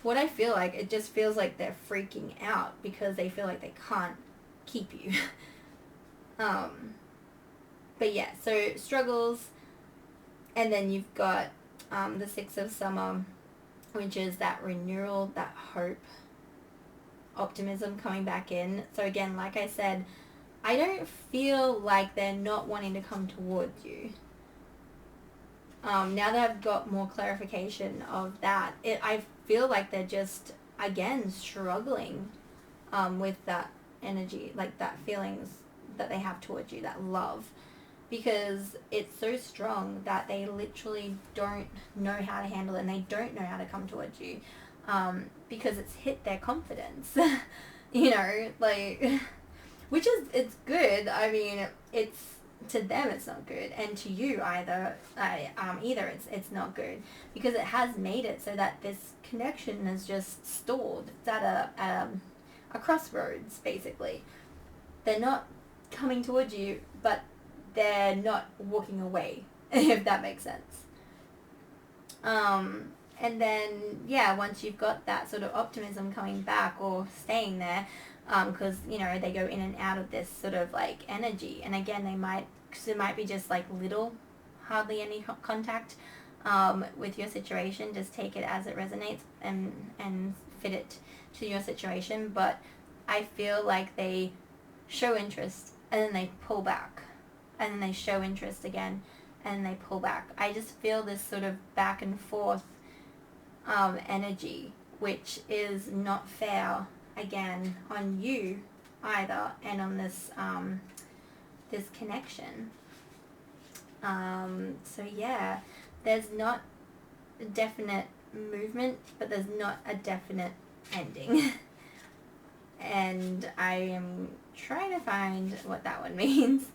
What I feel like, it just feels like they're freaking out because they feel like they can't keep you. But yeah, so struggles, and then you've got the Six of Summer, which is that renewal, that hope, optimism coming back in. So again, like I said, I don't feel like they're not wanting to come towards you. Now that I've got more clarification of that, I feel like they're just, again, struggling with that energy, like that feelings that they have towards you, that love, because it's so strong that they literally don't know how to handle it, and they don't know how to come towards you, because it's hit their confidence. You know, like, which is, it's good. I mean, it's, to them it's not good, and to you either it's not good, because it has made it so that this connection is just stalled. It's at a crossroads, basically. They're not coming towards you, but they're not walking away, if that makes sense. And then, yeah, once you've got that sort of optimism coming back or staying there, because, you know, they go in and out of this sort of, like, energy. And again, it might be just, like, hardly any contact with your situation. Just take it as it resonates and fit it to your situation. But I feel like they show interest, and then they pull back. And then they show interest again, and they pull back. I just feel this sort of back and forth energy, which is not fair, again, on you either, and on this this connection. So yeah, there's not a definite movement, but there's not a definite ending. And I am trying to find what that one means.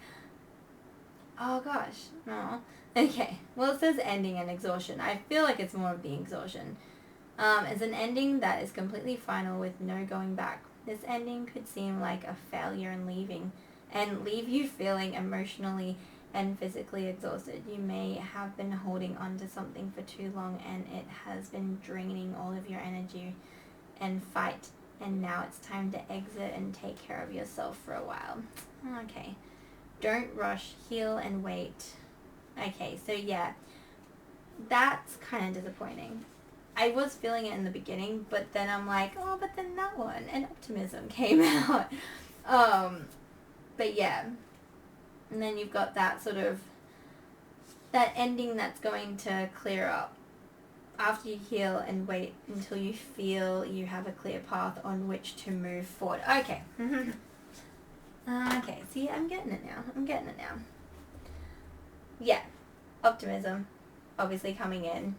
Oh gosh, no. Okay, well, it says ending and exhaustion. I feel like it's more of the exhaustion. It's an ending that is completely final with no going back. This ending could seem like a failure and leave you feeling emotionally and physically exhausted. You may have been holding on to something for too long, and it has been draining all of your energy and fight, and now it's time to exit and take care of yourself for a while. Okay. Don't rush, heal and wait. Okay, so yeah, that's kind of disappointing. I was feeling it in the beginning, but then I'm like, oh, but then that one, and optimism came out. But yeah, and then you've got that sort of, that ending that's going to clear up after you heal and wait until you feel you have a clear path on which to move forward. Okay. Okay, see, I'm getting it now. Yeah, optimism, obviously coming in.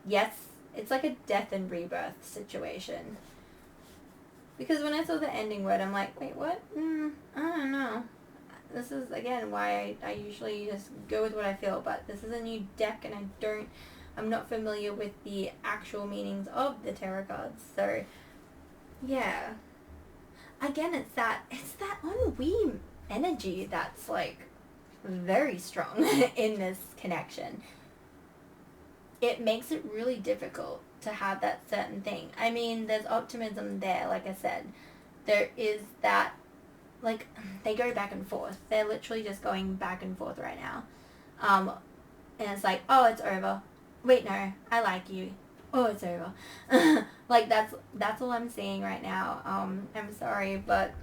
Yes, it's like a death and rebirth situation. Because when I saw the ending word, I'm like, wait, what? I don't know. This is, again, why I usually just go with what I feel, but this is a new deck, and I'm not familiar with the actual meanings of the tarot cards, so, yeah. Again, it's that ennui energy that's, like, very strong in this connection. It makes it really difficult to have that certain thing. I mean, there's optimism there, like I said. There is that, like, they go back and forth. They're literally just going back and forth right now. And it's like, oh, it's over. Wait, no, I like you. Oh, it's over. Like, that's all I'm seeing right now. I'm sorry, but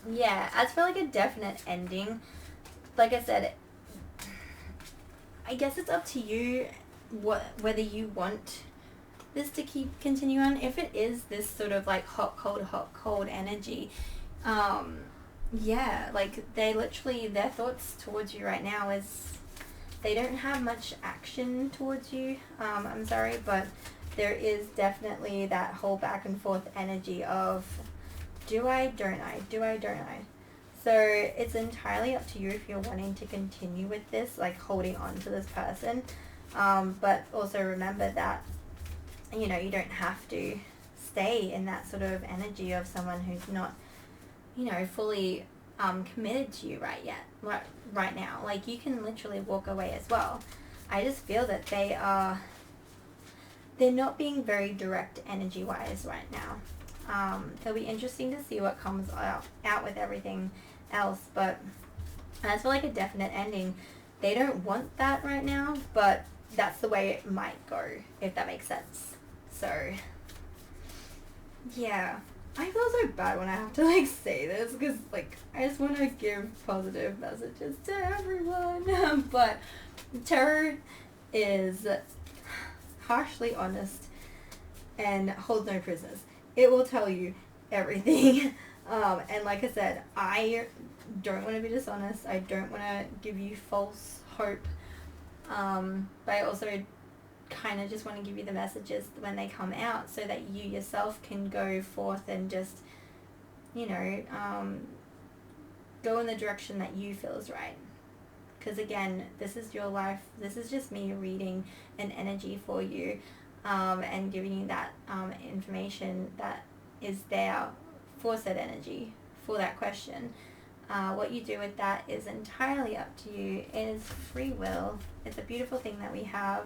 yeah, as for like a definite ending, like I said, I guess it's up to you whether you want this to continue on. If it is this sort of like hot, cold energy, yeah, like they literally, their thoughts towards you right now is they don't have much action towards you. I'm sorry, but there is definitely that whole back and forth energy of do I, don't I, do I, don't I. So it's entirely up to you if you're wanting to continue with this, like holding on to this person. But also remember that, you know, you don't have to stay in that sort of energy of someone who's not, you know, fully committed to you right now. Like, you can literally walk away as well. I just feel that they're not being very direct energy-wise right now. It'll be interesting to see what comes out with everything else, but as for like a definite ending, they don't want that right now, but that's the way it might go, if that makes sense. So, yeah. I feel so bad when I have to like say this because like I just want to give positive messages to everyone. But tarot is harshly honest and holds no prisoners. It will tell you everything. And like I said, I don't want to be dishonest. I don't want to give you false hope. But I also kind of just want to give you the messages when they come out so that you yourself can go forth and just, you know, go in the direction that you feel is right. Because again, this is your life. This is just me reading an energy for you, and giving you that information that is there for said energy, for that question. What you do with that is entirely up to you. It is free will. It's a beautiful thing that we have.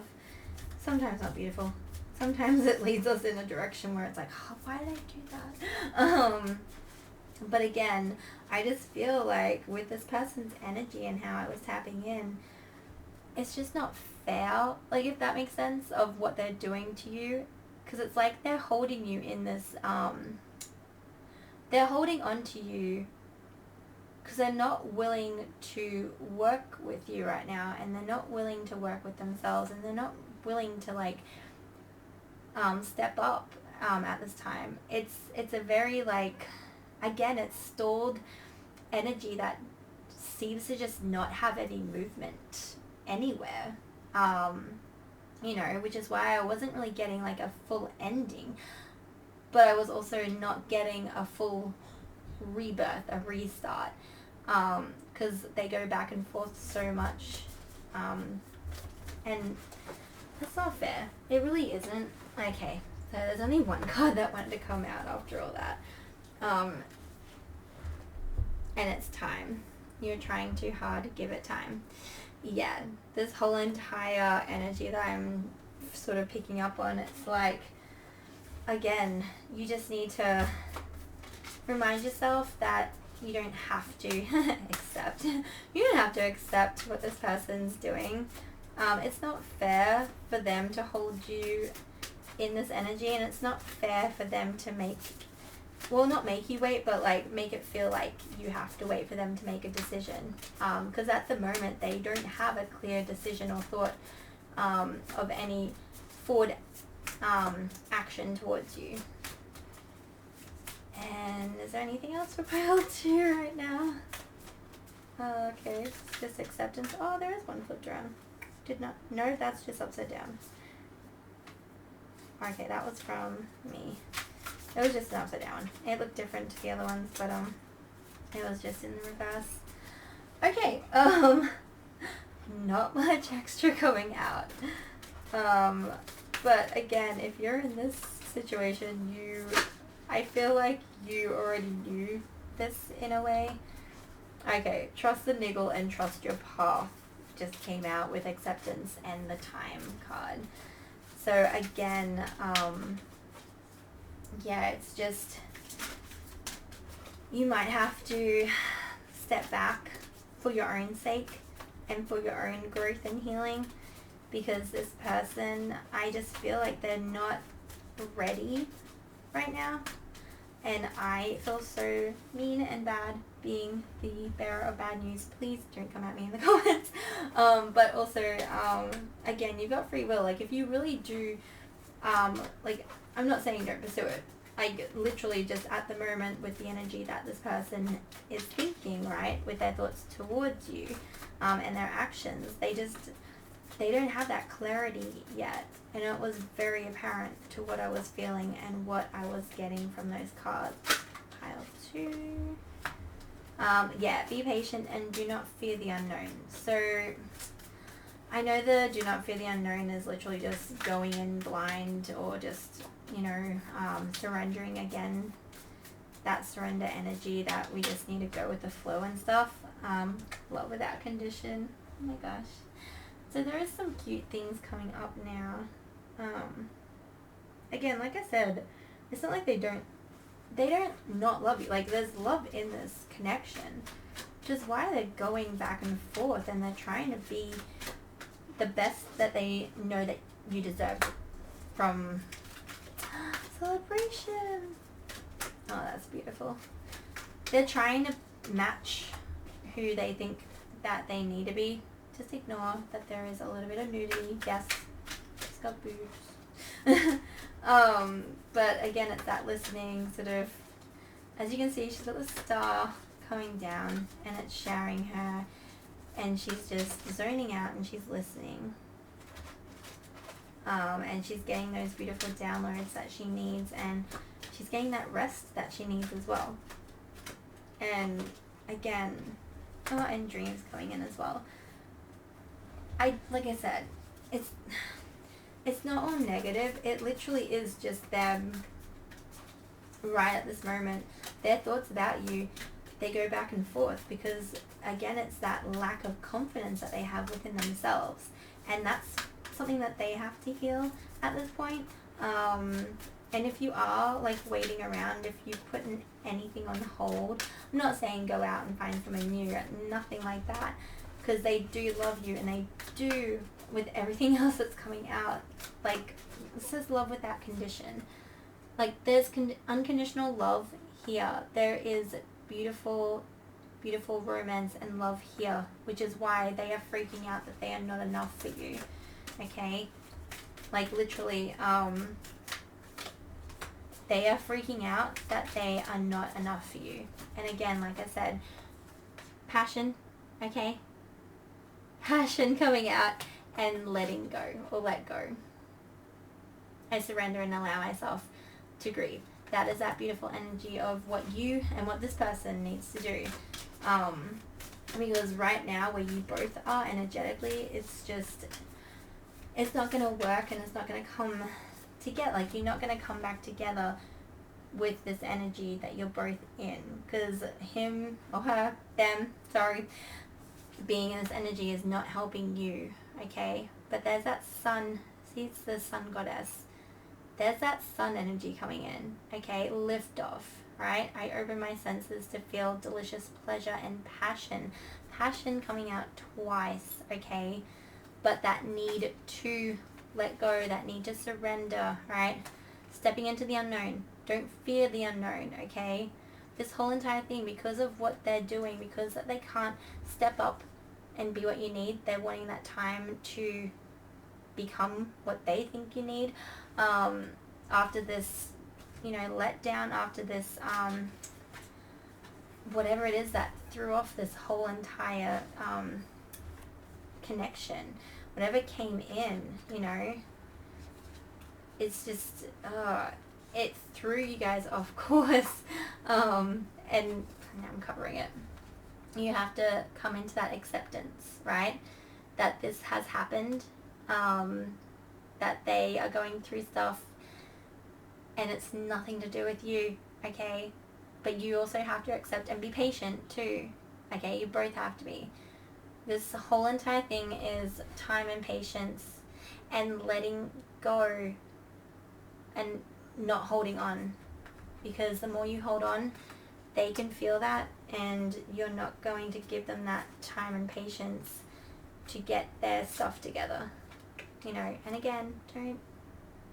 Sometimes not beautiful. Sometimes it leads us in a direction where it's like, oh, why did I do that? But again, I just feel like with this person's energy and how I was tapping in, it's just not fair, like if that makes sense, of what they're doing to you. Because it's like they're holding you in this, they're holding on to you because they're not willing to work with you right now, and they're not willing to work with themselves, and they're not willing to like step up at this time. It's a very like, again, it's stalled energy that seems to just not have any movement anywhere, you know, which is why I wasn't really getting like a full ending, but I was also not getting a full rebirth, a restart, because they go back and forth so much, and that's not fair. It really isn't. Okay, so there's only one card that wanted to come out after all that, and it's time. You're trying too hard, give it time. Yeah, this whole entire energy that I'm sort of picking up on, it's like, again, you just need to remind yourself that you don't have to accept. You don't have to accept what this person's doing. It's not fair for them to hold you in this energy, and it's not fair for them to not make you wait, but like make it feel like you have to wait for them to make a decision. Because at the moment they don't have a clear decision or thought of any forward action towards you. And is there anything else for pile 2 right now? Okay, it's just acceptance. Oh, there is one flipped around. No, that's just upside down. Okay, that was from me. It was just an upside down. It looked different to the other ones, but it was just in the reverse. Okay, not much extra coming out. But again, if you're in this situation, I feel like you already knew this in a way. Okay, trust the niggle and trust your path just came out with acceptance and the time card. So again, yeah, it's just, you might have to step back for your own sake and for your own growth and healing, because this person, I just feel like they're not ready right now, and I feel so mean and bad being the bearer of bad news. Please don't come at me in the comments. But also, again, you've got free will. Like, if you really do, like, I'm not saying don't pursue it. Like, literally just at the moment with the energy that this person is thinking, right, with their thoughts towards you, and their actions, they don't have that clarity yet. And it was very apparent to what I was feeling and what I was getting from those cards. Pile 2. Yeah, be patient and do not fear the unknown. So, I know the do not fear the unknown is literally just going in blind, or just, you know, surrendering again. That surrender energy that we just need to go with the flow and stuff. Love without condition. Oh my gosh. So there is some cute things coming up now. Again, like I said, it's not like they don't not love you. Like, there's love in this connection, which is why they're going back and forth, and they're trying to be the best that they know that you deserve from celebration. Oh, that's beautiful. They're trying to match who they think that they need to be. Just ignore that there is a little bit of nudity. Yes, it's got boobs. But again, it's that listening sort of, as you can see, she's got the star coming down and it's showering her, and she's just zoning out and she's listening. And she's getting those beautiful downloads that she needs, and she's getting that rest that she needs as well. And again, and dreams coming in as well. Like I said, it's not all negative. It literally is just them right at this moment. Their thoughts about you, they go back and forth because, again, it's that lack of confidence that they have within themselves. And that's something that they have to heal at this point. And if you are like waiting around, if you put anything on hold, I'm not saying go out and find someone new, nothing like that, because they do love you, and they do, with everything else that's coming out, like, this is love without condition. Like, there's unconditional love here. There is beautiful, beautiful romance and love here, which is why they are freaking out that they are not enough for you. Okay? Like, literally, they are freaking out that they are not enough for you. And again, like I said, passion, okay? Passion coming out and letting go, or let go. I surrender and allow myself to grieve. That is that beautiful energy of what you and what this person needs to do. Because right now, where you both are energetically, it's not going to work, and it's not going to come together. Like, you're not going to come back together with this energy that you're both in, because him or her, them, sorry, being in this energy is not helping you. Okay, but there's that sun. See, it's the sun goddess. There's that sun energy coming in. Okay, lift off, right? I open my senses to feel delicious pleasure and passion coming out twice. Okay, but that need to let go, that need to surrender, right? Stepping into the unknown. Don't fear the unknown, okay? This whole entire thing, because of what they're doing, because they can't step up and be what you need, they're wanting that time to become what they think you need. After this, letdown, after this, whatever it is that threw off this whole entire connection, whatever came in, it's just, it threw you guys off course, and now I'm covering it. You have to come into that acceptance, right? That this has happened, that they are going through stuff, and it's nothing to do with you, okay? But you also have to accept and be patient too, okay? You both have to be. This whole entire thing is time and patience and letting go and not holding on, because the more you hold on, they can feel that, and you're not going to give them that time and patience to get their stuff together, and again,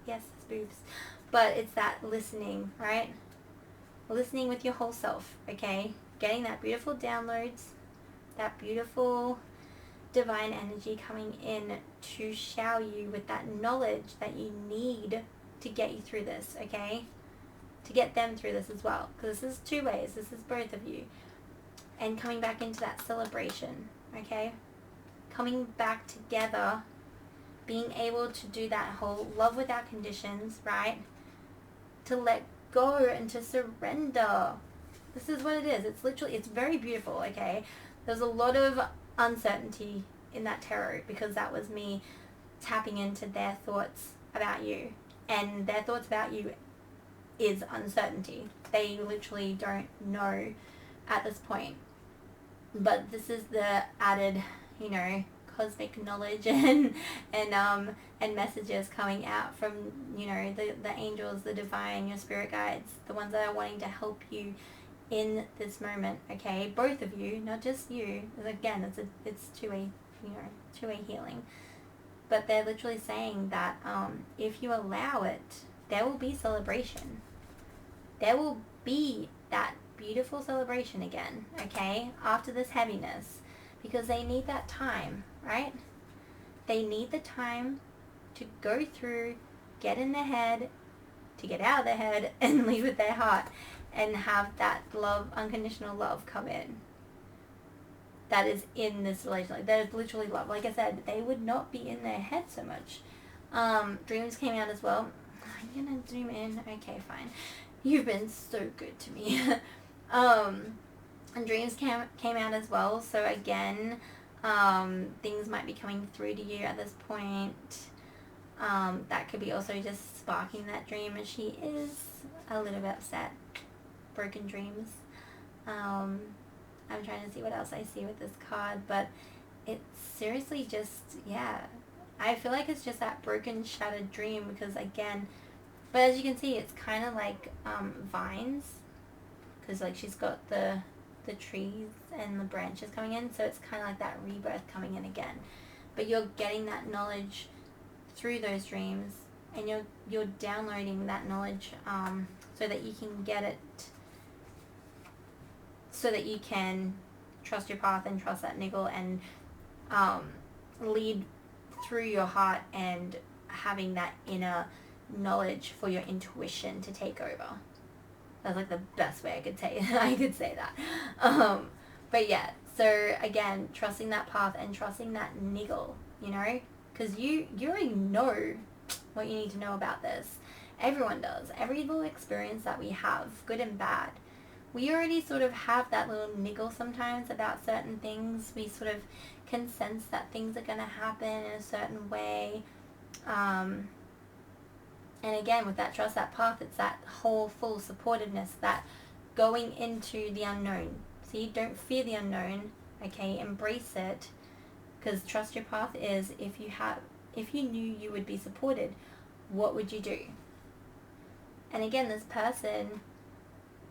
yes, it's boobs, but it's that listening, right? Listening with your whole self, okay? Getting that beautiful downloads, that beautiful divine energy coming in to shower you with that knowledge that you need to get you through this, okay? To get them through this as well, because this is two ways. This is both of you. And coming back into that celebration, okay? Coming back together, being able to do that whole love without conditions, right? To let go and to surrender. This is what it is. It's literally, it's very beautiful, okay? There's a lot of uncertainty in that tarot, because that was me tapping into their thoughts about you. And their thoughts about you is uncertainty. They literally don't know at this point. But this is the added, cosmic knowledge and messages coming out from, the angels, the divine, your spirit guides, the ones that are wanting to help you in this moment, okay? Both of you, not just you. Again, it's two-way, two-way healing. But they're literally saying that if you allow it, there will be celebration. There will be that beautiful celebration again, okay, after this heaviness, because they need that time, right? They need the time to go through, get in their head, to get out of their head, and lead with their heart, and have that love, unconditional love come in. That is in this relationship. That is literally love. Like I said, they would not be in their head so much. Dreams came out as well. I'm gonna zoom in. Okay, fine. You've been so good to me. And dreams came out as well. So again, things might be coming through to you at this point. That could be also just sparking that dream, and she is a little bit upset. Broken dreams. I'm trying to see what else I see with this card, but it's seriously just, yeah, I feel like it's just that broken, shattered dream, because again, but as you can see, it's kind of like vines, because like she's got the trees and the branches coming in, so it's kind of like that rebirth coming in again. But you're getting that knowledge through those dreams, and you're downloading that knowledge so that you can get it, so that you can trust your path and trust that niggle, and lead through your heart, and having that inner knowledge for your intuition to take over. That's like the best way I could say that. But yeah, so again, trusting that path and trusting that niggle, you know, because you already know what you need to know about this. Everyone does. Every little experience that we have, good and bad, we already sort of have that little niggle sometimes about certain things. We sort of can sense that things are going to happen in a certain way. And again, with that trust, that path, it's that whole full supportiveness, that going into the unknown. See, don't fear the unknown, okay? Embrace it, because trust your path is, if you knew you would be supported, what would you do? And again, this person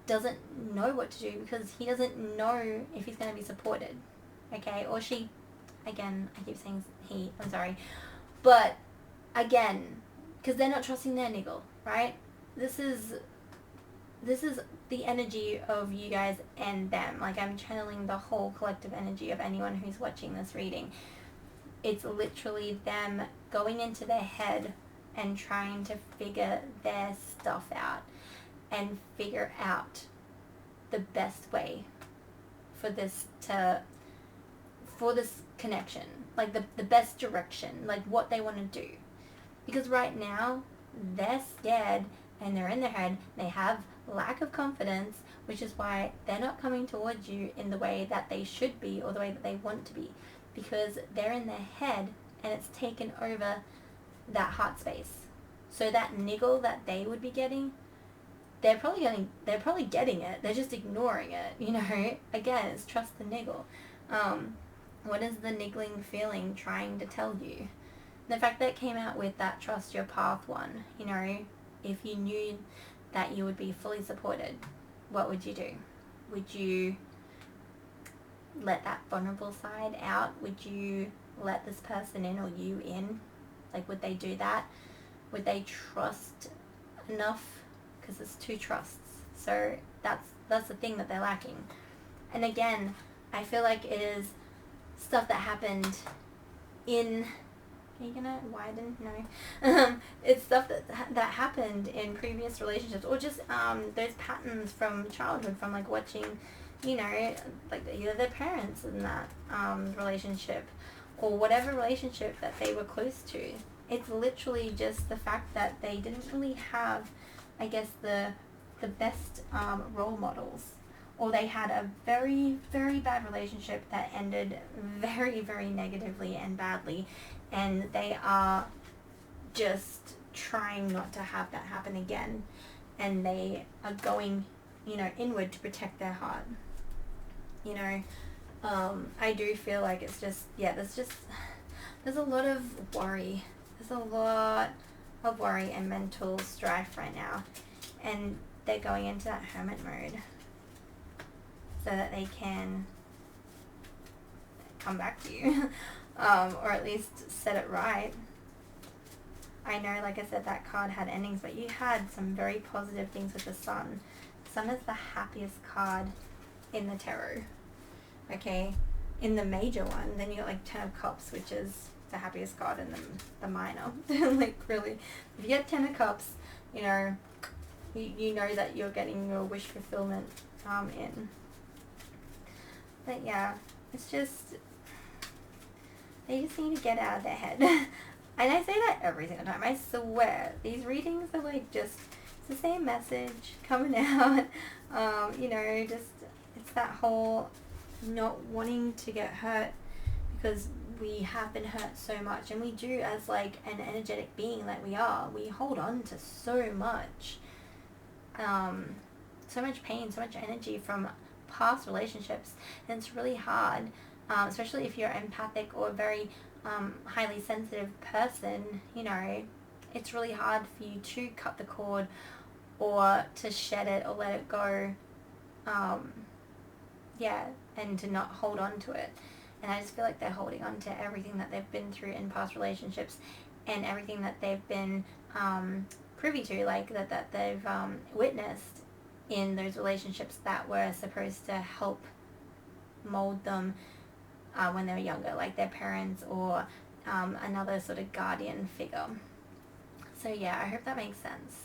doesn't know what to do, because he doesn't know if he's going to be supported, okay? Or she, again, I keep saying he, I'm sorry. But again, because they're not trusting their niggle, right? This is the energy of you guys and them. Like, I'm channeling the whole collective energy of anyone who's watching this reading. It's literally them going into their head and trying to figure their stuff out and figure out the best way for this connection, like the best direction, like what they want to do. Because right now, they're scared and they're in their head. They have lack of confidence, which is why they're not coming towards you in the way that they should be, or the way that they want to be, because they're in their head and it's taken over that heart space. So that niggle that they would be getting, they're probably getting it. They're just ignoring it, you know. Again, it's trust the niggle. What is the niggling feeling trying to tell you? The fact that it came out with that trust your path one, you know, if you knew that you would be fully supported, what would you do? Would you let that vulnerable side out? Would you let this person in, or you in? Like, would they do that? Would they trust enough? Because it's two trusts. So that's the thing that they're lacking. And again, I feel like it is stuff that happened in... Are you gonna widen? No. It's stuff that happened in previous relationships, or just those patterns from childhood, from like watching, you know, like either their parents in that relationship, or whatever relationship that they were close to. It's literally just the fact that they didn't really have, I guess, the best role models, or they had a very, very bad relationship that ended very, very negatively and badly, and they are just trying not to have that happen again, and they are going, you know, inward to protect their heart, you know. I do feel like it's just, yeah, there's a lot of worry. There's a lot of worry and mental strife right now, and they're going into that hermit mode so that they can come back to you, or at least set it right. I know, like I said, that card had endings, but you had some very positive things with the sun. Sun is the happiest card in the tarot. Okay, in the major one, then you got like 10 of Cups, which is the happiest card in the minor. Like really, if you get 10 of Cups, you know, you know that you're getting your wish fulfillment in. But yeah, it's just, they just need to get out of their head. And I say that every single time. I swear, these readings are like just, it's the same message coming out. You know, just, it's that whole not wanting to get hurt because we have been hurt so much, and we do, as like an energetic being that we are, we hold on to so much pain, so much energy from past relationships, and it's really hard, especially if you're empathic or a very highly sensitive person. You know, it's really hard for you to cut the cord or to shed it or let it go, yeah, and to not hold on to it. And I just feel like they're holding on to everything that they've been through in past relationships and everything that they've been privy to, like that they've witnessed in those relationships that were supposed to help mold them when they were younger, like their parents or another sort of guardian figure. So yeah, I hope that makes sense.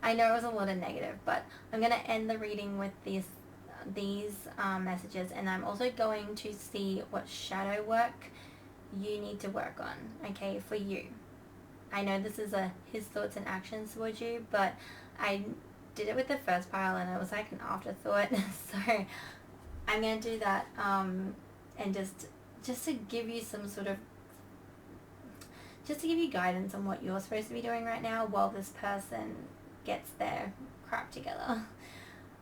I know it was a lot of negative, but I'm going to end the reading with these messages, and I'm also going to see what shadow work you need to work on, okay, for you. I know this is his thoughts and actions towards you, but I did it with the first pile and it was like an afterthought. So I'm going to do that and just to give you some sort of, just to give you guidance on what you're supposed to be doing right now while this person gets their crap together.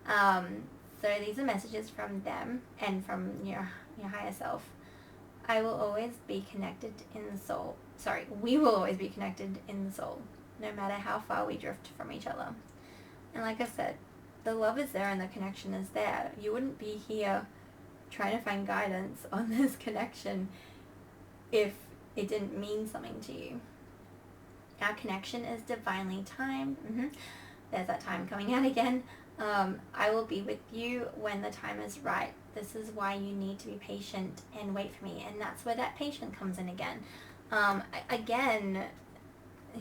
So these are messages from them and from your higher self. I will always be connected in the soul. Sorry, we will always be connected in the soul, no matter how far we drift from each other. And like I said, the love is there and the connection is there. You wouldn't be here trying to find guidance on this connection if it didn't mean something to you. Our connection is divinely timed. There's that time coming out again. I will be with you when the time is right. This is why you need to be patient and wait for me. And that's where that patient comes in again. Again,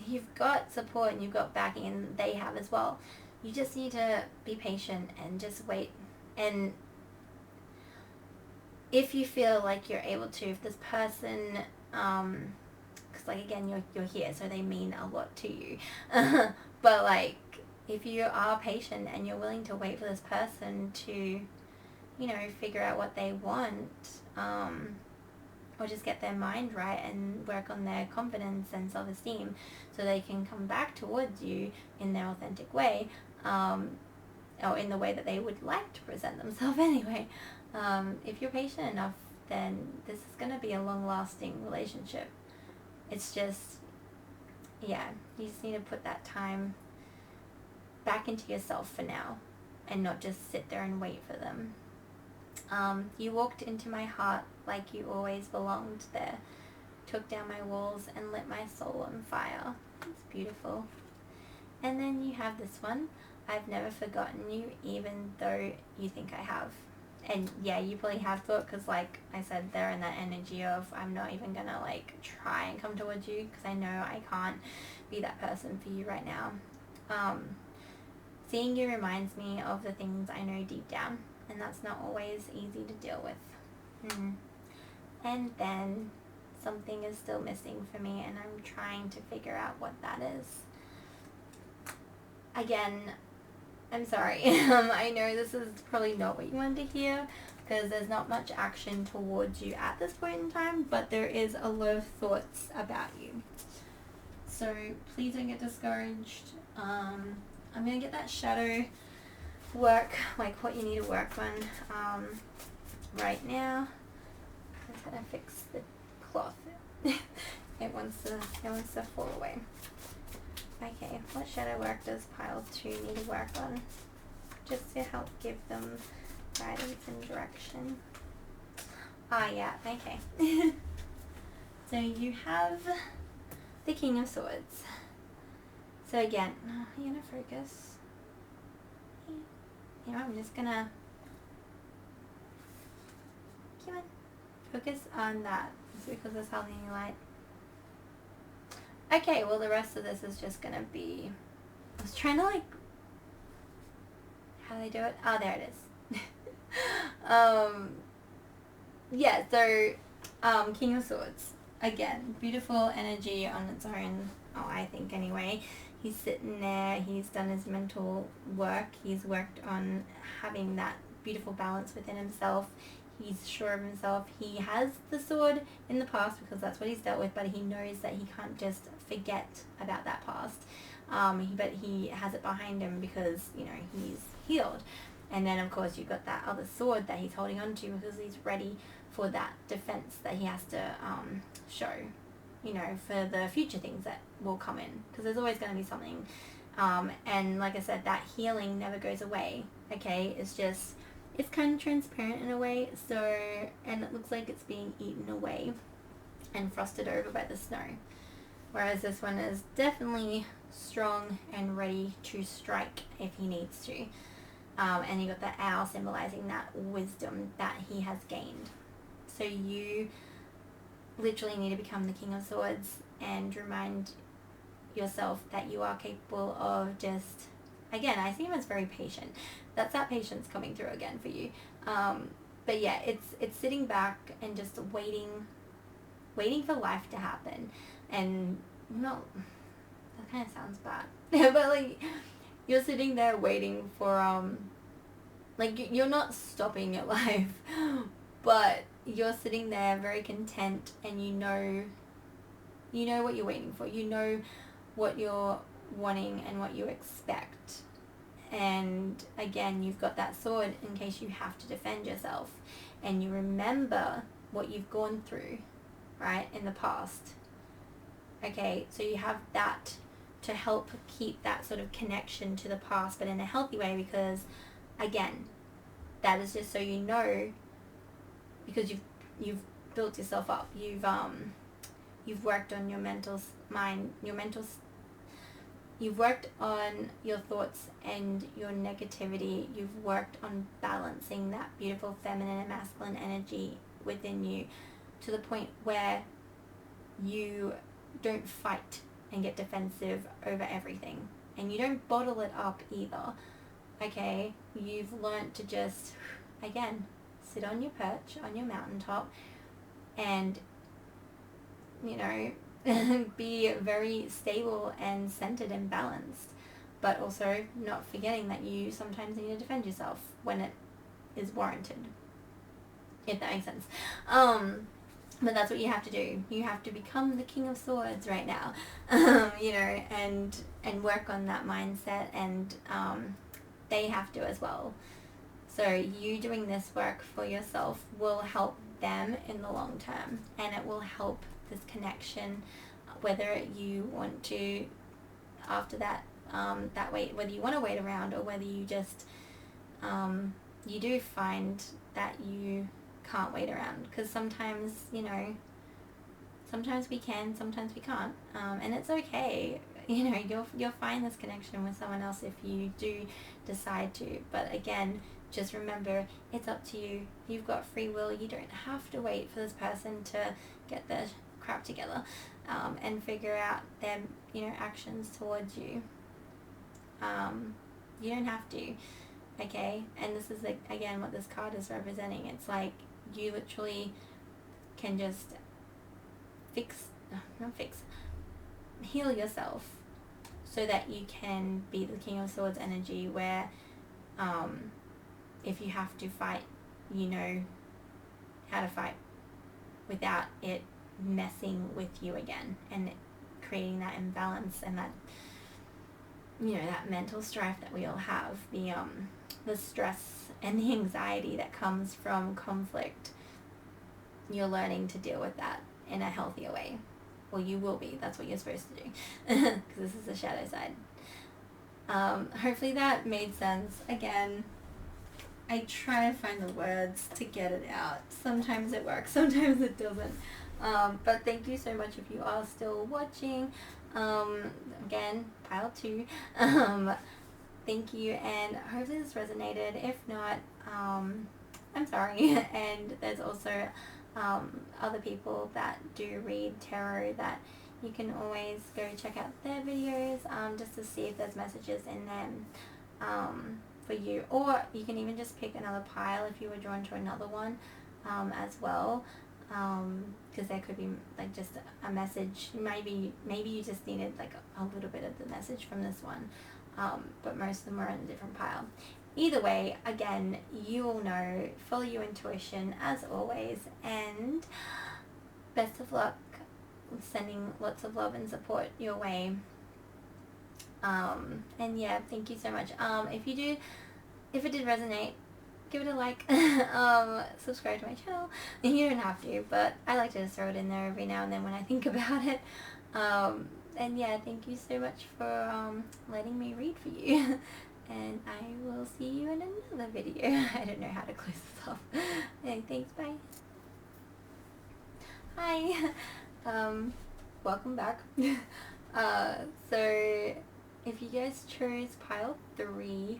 you've got support and you've got backing, and they have as well. You just need to be patient and just wait. And if you feel like you're able to, if this person, because like again, you're here, so they mean a lot to you. But like, if you are patient and you're willing to wait for this person to, you know, figure out what they want, or just get their mind right and work on their confidence and self-esteem so they can come back towards you in their authentic way, or in the way that they would like to present themselves anyway. If you're patient enough, then this is going to be a long-lasting relationship. It's just, yeah, you just need to put that time back into yourself for now and not just sit there and wait for them. You walked into my heart like you always belonged there, took down my walls and lit my soul on fire. It's beautiful. And then you have this one, I've never forgotten you even though you think I have. And yeah, you probably have thought, because like I said, they're in that energy of I'm not even gonna like try and come towards you because I know I can't be that person for you right now. Seeing you reminds me of the things I know deep down, and that's not always easy to deal with. And then something is still missing for me, and I'm trying to figure out what that is. Again, I'm sorry. I know this is probably not what you wanted to hear, because there's not much action towards you at this point in time, but there is a lot of thoughts about you. So please don't get discouraged. I'm going to get that shadow work, like what you need to work on right now. I'm just going to fix the cloth. It wants to fall away. Okay, what shadow work does pile 2 need to work on? Just to help give them guidance and direction. Yeah, okay. So you have the King of Swords. So again, are you going to focus? you know, I'm just gonna, come on, focus on that. It's because it's holding you light. Okay, well the rest of this is just gonna be, I was trying to like, how do they do it? Oh, there it is. Yeah, so, King of Swords. Again, beautiful energy on its own, oh, I think anyway. He's sitting there, he's done his mental work, he's worked on having that beautiful balance within himself. He's sure of himself. He has the sword in the past because that's what he's dealt with, but he knows that he can't just forget about that past. But he has it behind him because, you know, he's healed. And then, of course, you've got that other sword that he's holding on to because he's ready for that defense that he has to show, you know, for the future things that will come in. Because there's always going to be something. And like I said, that healing never goes away, okay? It's just, it's kind of transparent in a way. So, and it looks like it's being eaten away and frosted over by the snow. Whereas this one is definitely strong and ready to strike if he needs to. And you got the owl symbolizing that wisdom that he has gained. So you literally need to become the King of Swords and remind yourself that you are capable of just, again, I see him as very patient. That's that patience coming through again for you. But yeah, it's sitting back and just waiting for life to happen. And not, that kind of sounds bad. But like, you're sitting there waiting for, like, you're not stopping your life, but you're sitting there very content, and you know what you're waiting for. You know what you're wanting and what you expect. And again, you've got that sword in case you have to defend yourself. And you remember what you've gone through, right, in the past. Okay, so you have that to help keep that sort of connection to the past, but in a healthy way, because again, that is just so you know, because you've built yourself up, you've worked on your mental mind, you've worked on your thoughts and your negativity. You've worked on balancing that beautiful feminine and masculine energy within you to the point where you don't fight and get defensive over everything, and you don't bottle it up either. Okay, you've learnt to just, again, sit on your perch on your mountaintop and, you know, be very stable and centered and balanced, but also not forgetting that you sometimes need to defend yourself when it is warranted, if that makes sense. But that's what you have to do. You have to become the King of Swords right now, you know, and work on that mindset, and they have to as well. So you doing this work for yourself will help them in the long term, and it will help this connection, whether you want to, after that, that wait, whether you want to wait around, or whether you just, you do find that you can't wait around, because sometimes, you know, sometimes we can, sometimes we can't, and it's okay. You know, you'll find this connection with someone else if you do decide to. But again, just remember, it's up to you. You've got free will. You don't have to wait for this person to get their crap together, and figure out their, you know, actions towards you. You don't have to. Okay, and this is, like, again, what this card is representing. It's like you literally can just heal yourself so that you can be the King of Swords energy, where if you have to fight, you know how to fight without it messing with you again and creating that imbalance and that, you know, that mental strife that we all have, the stress and the anxiety that comes from conflict. You're learning to deal with that in a healthier way. Well, you will be. That's what you're supposed to do, because this is the shadow side. Hopefully that made sense. Again, I try to find the words to get it out. Sometimes it works, sometimes it doesn't. But thank you so much if you are still watching. Again, pile 2. thank you, and hopefully this resonated. If not, I'm sorry. And there's also other people that do read tarot that you can always go check out their videos just to see if there's messages in them for you. Or you can even just pick another pile if you were drawn to another one as well. Because there could be like just a message. Maybe you just needed like a little bit of the message from this one. But most of them are in a different pile. Either way, again, you will know, follow your intuition as always, and best of luck, sending lots of love and support your way. And yeah, thank you so much. If it did resonate, give it a like, subscribe to my channel. You don't have to, but I like to just throw it in there every now and then when I think about it. And yeah, thank you so much for letting me read for you. And I will see you in another video. I don't know how to close this off. Okay, thanks, bye. Hi. Welcome back. So if you guys chose pile 3,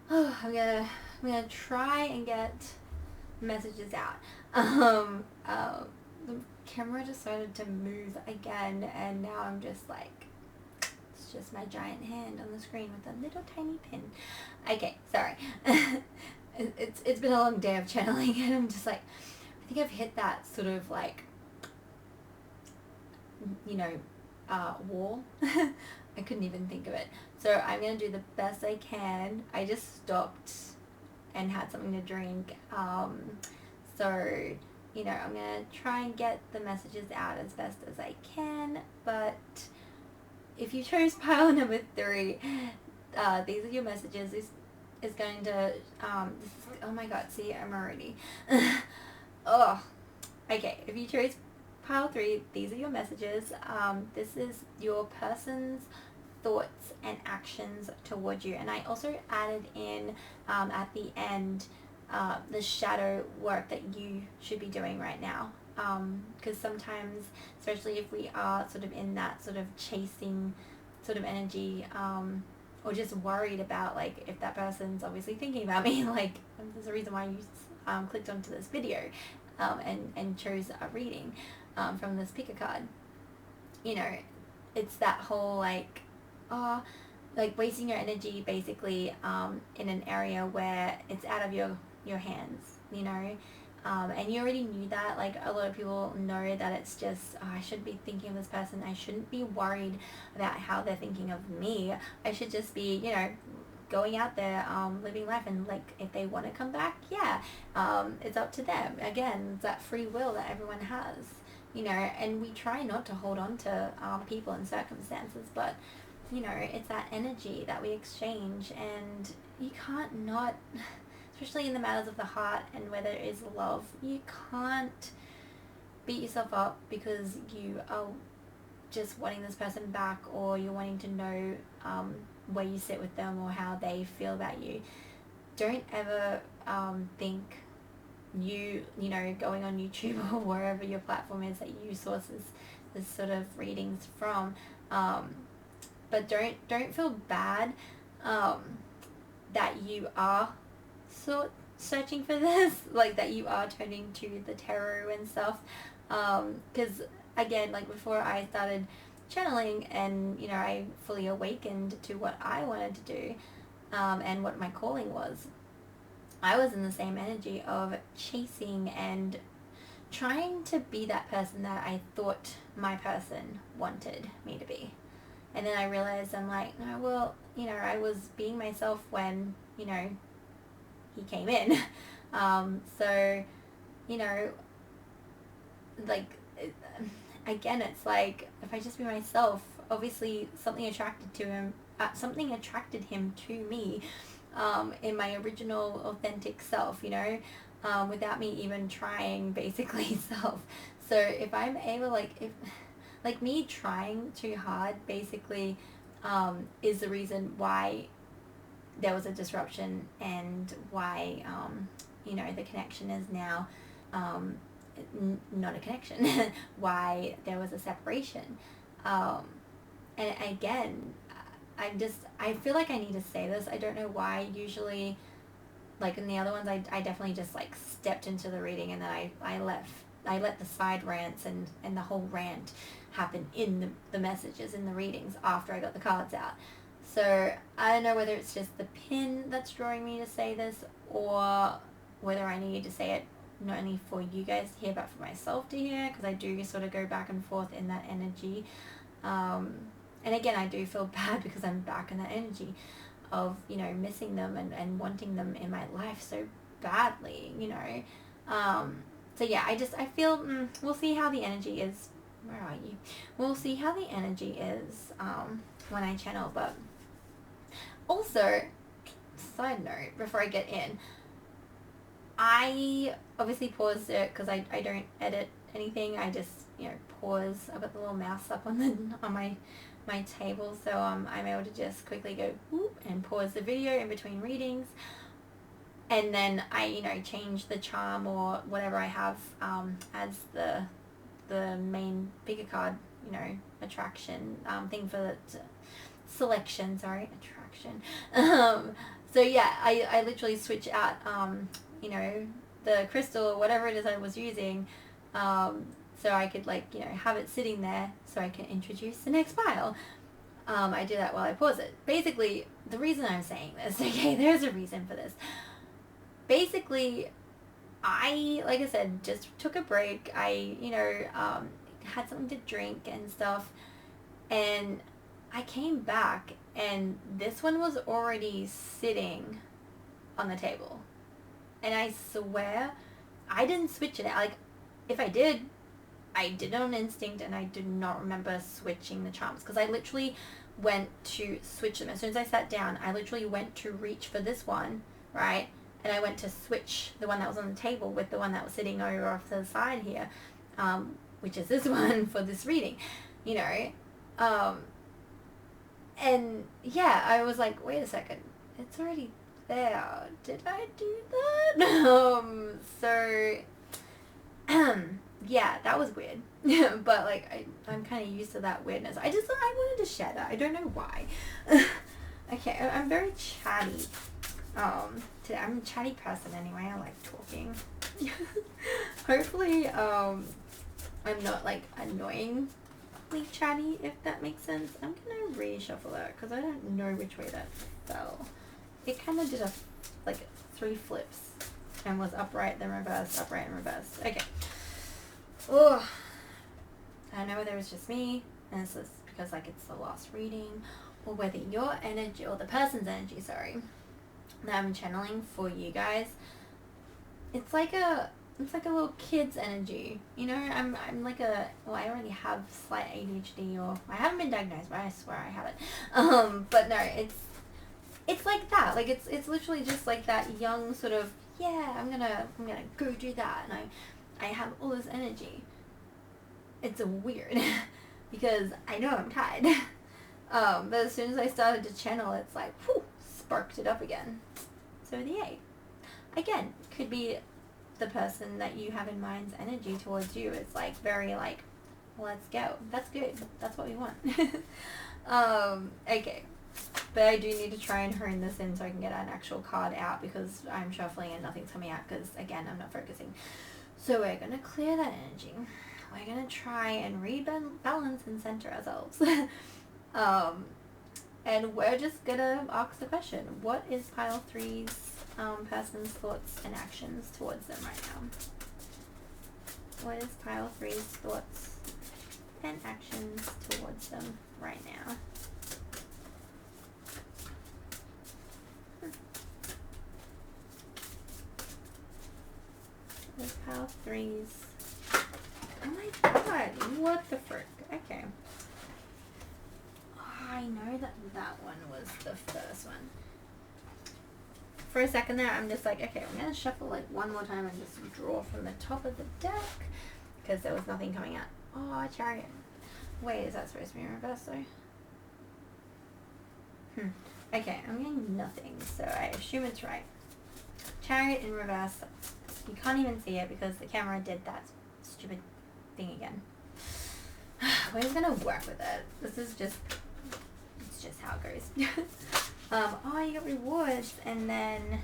I'm gonna try and get messages out. The camera decided to move again, and now I'm just like, it's just my giant hand on the screen with a little tiny pin. Okay, sorry. It's been a long day of channeling, and I'm just like, I think I've hit that sort of like, you know, wall. I couldn't even think of it. So I'm going to do the best I can. I just stopped and had something to drink. So, you know, I'm going to try and get the messages out as best as I can. But if you chose pile number 3, these are your messages. This is going to, oh my god, see, I'm already. Oh, okay, if you chose pile 3, these are your messages. This is your person's thoughts and actions towards you, and I also added in at the end the shadow work that you should be doing right now, because sometimes, especially if we are sort of in that sort of chasing sort of energy, or just worried about like if that person's obviously thinking about me, like there's a reason why you clicked onto this video and chose a reading from this pick a card. You know, it's that whole like, like wasting your energy basically in an area where it's out of your hands, you know, and you already knew that. Like a lot of people know that it's just, I shouldn't be thinking of this person, I shouldn't be worried about how they're thinking of me, I should just be, you know, going out there living life, and like if they want to come back, yeah, it's up to them. Again, it's that free will that everyone has, you know, and we try not to hold on to people and circumstances, but you know, it's that energy that we exchange, and you can't not, especially in the matters of the heart and where there is love, you can't beat yourself up because you are just wanting this person back, or you're wanting to know where you sit with them or how they feel about you. Don't ever think you know, going on YouTube or wherever your platform is that you source this sort of readings from, but don't feel bad that you are searching for this, like that you are turning to the tarot and stuff, because again, like before I started channeling and, you know, I fully awakened to what I wanted to do and what my calling was, I was in the same energy of chasing and trying to be that person that I thought my person wanted me to be. And then I realized, I'm like, no, well, you know, I was being myself when, you know, he came in. So, you know, like, again, it's like, if I just be myself, obviously something attracted him to me, in my original authentic self, you know, without me even trying, basically, self. So if I'm able, like me trying too hard basically is the reason why there was a disruption, and why you know, the connection is now not a connection. Why there was a separation, and again, I feel like I need to say this. I don't know why. Usually, like in the other ones, I definitely just like stepped into the reading, and then I let the side rants and the whole rant happen in the messages, in the readings, after I got the cards out. So I don't know whether it's just the pin that's drawing me to say this, or whether I need to say it not only for you guys to hear, but for myself to hear, because I do sort of go back and forth in that energy. And again, I do feel bad because I'm back in that energy of, you know, missing them and wanting them in my life so badly, you know. So yeah, I feel, we'll see how the energy is. Where are you? We'll see how the energy is when I channel. But also, side note, before I get in, I obviously paused it because I don't edit anything. I just, you know, pause. I've got the little mouse up on my table, so I'm able to just quickly go whoop and pause the video in between readings, and then I, you know, change the charm or whatever I have as the main pick a card, you know, attraction thing for the selection. Sorry, attraction. So yeah, I literally switch out you know, the crystal or whatever it is I was using, so I could, like, you know, have it sitting there so I can introduce the next pile. I do that while I pause it. Basically, the reason I'm saying this, okay, there's a reason for this. Basically, I, like I said, just took a break. I, you know, had something to drink and stuff, and I came back, and this one was already sitting on the table. And I swear, I didn't switch it out. Like, if I did it on instinct, and I did not remember switching the charms. Because I literally went to switch them. As soon as I sat down, I literally went to reach for this one, right? And I went to switch the one that was on the table with the one that was sitting over off to the side here, which is this one for this reading, you know. And yeah, I was like, wait a second, it's already there. Did I do that? So yeah, that was weird. But like I'm kind of used to that weirdness. I wanted to share that. I don't know why. Okay, I'm very chatty. Today I'm a chatty person anyway. I like talking. Hopefully I'm not like annoyingly chatty, if that makes sense. I'm gonna reshuffle that because I don't know which way that fell. It kind of did like 3 flips and was upright, then reversed, upright, and reversed. Okay. Oh, I don't know whether it's just me, and it's just because like it's the last reading, or whether your energy, or the person's energy, sorry, that I'm channeling for you guys, it's like a little kid's energy, you know. I'm like I already have slight ADHD, or I haven't been diagnosed, but I swear I have it. But no, it's like that. Like it's literally just like that young sort of, yeah, I'm gonna go do that, and I have all this energy. It's weird because I know I'm tired. But as soon as I started to channel, it's like, whew, sparked it up again. So the 8. Again, could be the person that you have in mind's energy towards you. It's like very like, let's go. That's good. That's what we want. Okay. But I do need to try and hone this in so I can get an actual card out, because I'm shuffling and nothing's coming out because, again, I'm not focusing. So we're going to clear that energy. We're going to try and rebalance and center ourselves. And we're just going to ask the question, what is pile 3's person's thoughts and actions towards them right now? What is pile 3's thoughts and actions towards them right now? With pile 3's. Oh my god, what the frick? Okay. Oh, I know that one was the first one. For a second there, I'm just like, okay, I'm going to shuffle like one more time and just draw from the top of the deck, because there was nothing coming out. Oh, Chariot. Wait, is that supposed to be in reverse though? Okay, I'm getting nothing, so I assume it's right. Chariot in reverse. You can't even see it because the camera did that stupid thing again. We're just gonna work with it. This is just that's just how it goes. Oh, you got rewards, and then,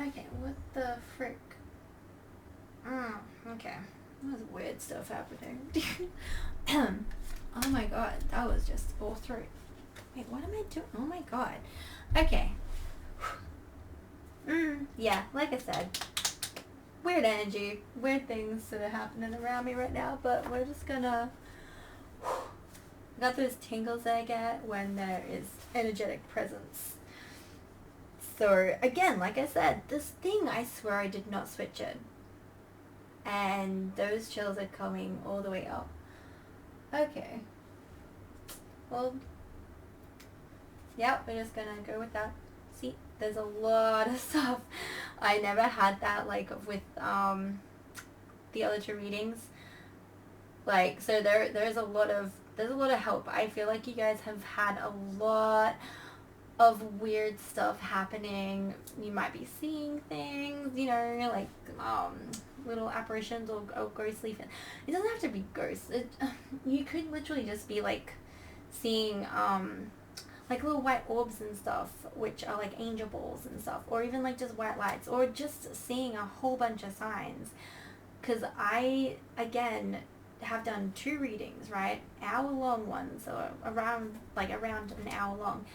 okay, what the frick? Okay, there's weird stuff happening. Oh my god, that was just all through. Wait, what am I doing? Oh my god. Okay. Yeah, like I said, weird energy, weird things that are happening around me right now, but we're just gonna... Got those tingles that I get when there is energetic presence. So, again, like I said, this thing, I swear I did not switch it. And those chills are coming all the way up. Okay. Well, yeah, we're just gonna go with that. See, there's a lot of stuff. I never had that, like, with the other two readings. Like, so there's a lot of help. I feel like you guys have had a lot of weird stuff happening. You might be seeing things, you know, like little apparitions or ghostly. It doesn't have to be ghosts. You could literally just be like seeing like little white orbs and stuff, which are like angel balls and stuff, or even like just white lights, or just seeing a whole bunch of signs. Because I, again, have done 2 readings, right? Hour-long ones, or around an hour long.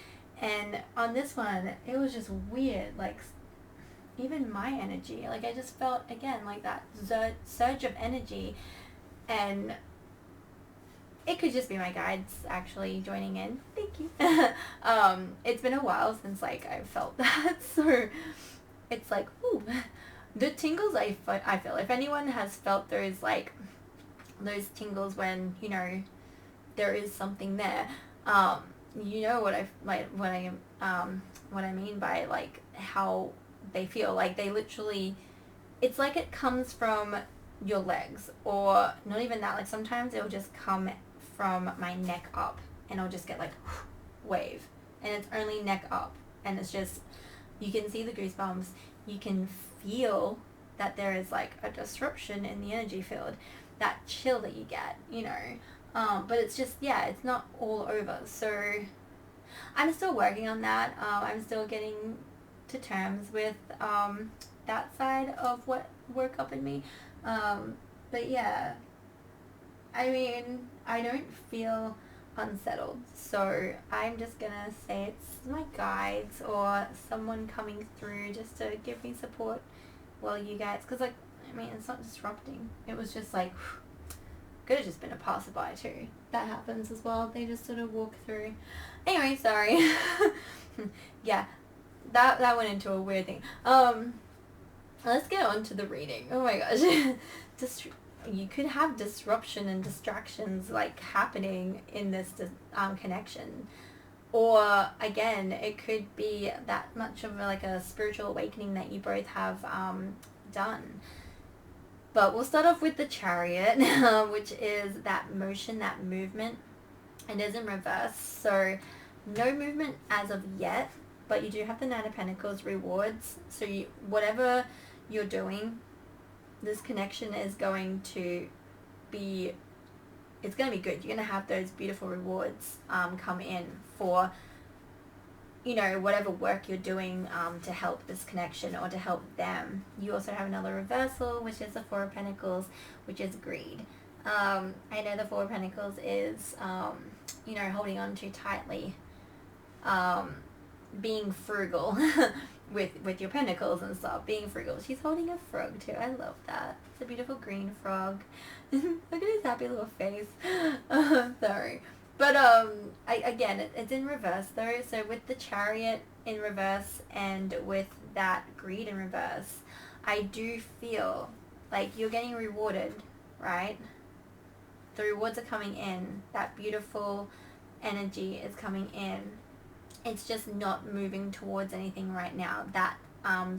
And on this one, it was just weird, like, even my energy, like, I just felt, again, like that surge of energy, and it could just be my guides actually joining in. Thank you. It's been a while since, like, I've felt that, so it's like, ooh, the tingles I feel, if anyone has felt those, like, those tingles when, you know, there is something there, you know what I mean by, like, how they feel. Like, they literally, it's like it comes from your legs, or not even that, like, sometimes it'll just come from my neck up, and I'll just get, like, wave, and it's only neck up, and it's just, you can see the goosebumps, you can feel that there is, like, a disruption in the energy field, that chill that you get, you know, but it's just, yeah, it's not all over. So I'm still working on that. I'm still getting to terms with that side of what woke up in me, but yeah, I mean, I don't feel unsettled, so I'm just gonna say it's my guides or someone coming through just to give me support while you guys, because, like, I mean, it's not disrupting. It was just like, could have just been a passerby too. That happens as well. They just sort of walk through. Anyway, sorry. Yeah, that went into a weird thing. Let's get on to the reading. Oh my gosh. You could have disruption and distractions, like, happening in this connection. Or, again, it could be that much of like a spiritual awakening that you both have done. But we'll start off with the Chariot, which is that motion, that movement. It is in reverse, so no movement as of yet, but you do have the Knight of Pentacles rewards. So whatever you're doing, this connection is going to be, it's going to be good. You're going to have those beautiful rewards come in for, you know, whatever work you're doing to help this connection or to help them. You also have another reversal, which is the Four of Pentacles, which is greed. I know the Four of Pentacles is, you know, holding on too tightly, being frugal with your pentacles and stuff, being frugal. She's holding a frog too. I love that. It's a beautiful green frog. Look at his happy little face. Sorry. But again, it's in reverse though. So with the Chariot in reverse and with that greed in reverse, I do feel like you're getting rewarded, right? The rewards are coming in. That beautiful energy is coming in. It's just not moving towards anything right now. That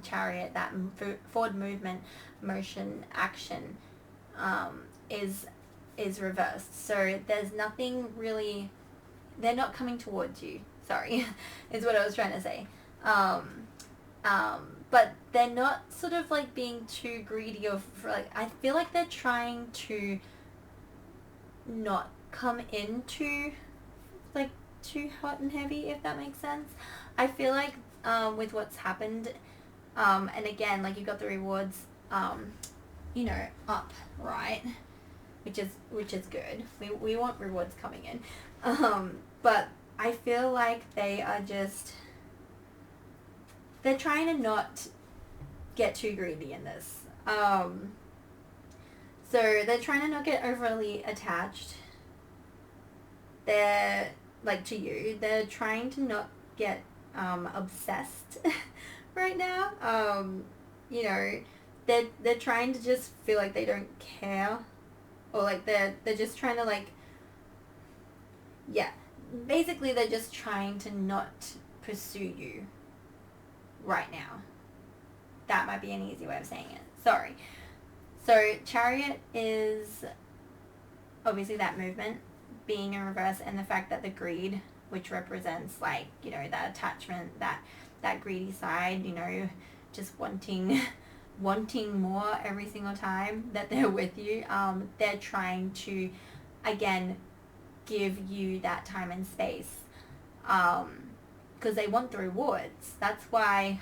Chariot, that forward movement, motion, action is reversed. So there's nothing really, they're not coming towards you. Sorry, is what I was trying to say. But they're not sort of like being too greedy or like, I feel like they're trying to not come into like too hot and heavy, if that makes sense. I feel like with what's happened, and again, like you got the rewards, you know, up, right? Which is good. We want rewards coming in. But I feel like they are just, they're trying to not get too greedy in this. So they're trying to not get overly attached. They're, like, to you, they're trying to not get obsessed right now. You know, they're trying to just feel like they don't care, or like they're just trying to, like, yeah, basically they're just trying to not pursue you right now. That might be an easy way of saying it. Sorry. So Chariot is obviously that movement being in reverse, and the fact that the greed, which represents, like, you know, that attachment, that greedy side, you know, just wanting more every single time that they're with you. They're trying to, again, give you that time and space, because they want the rewards. That's why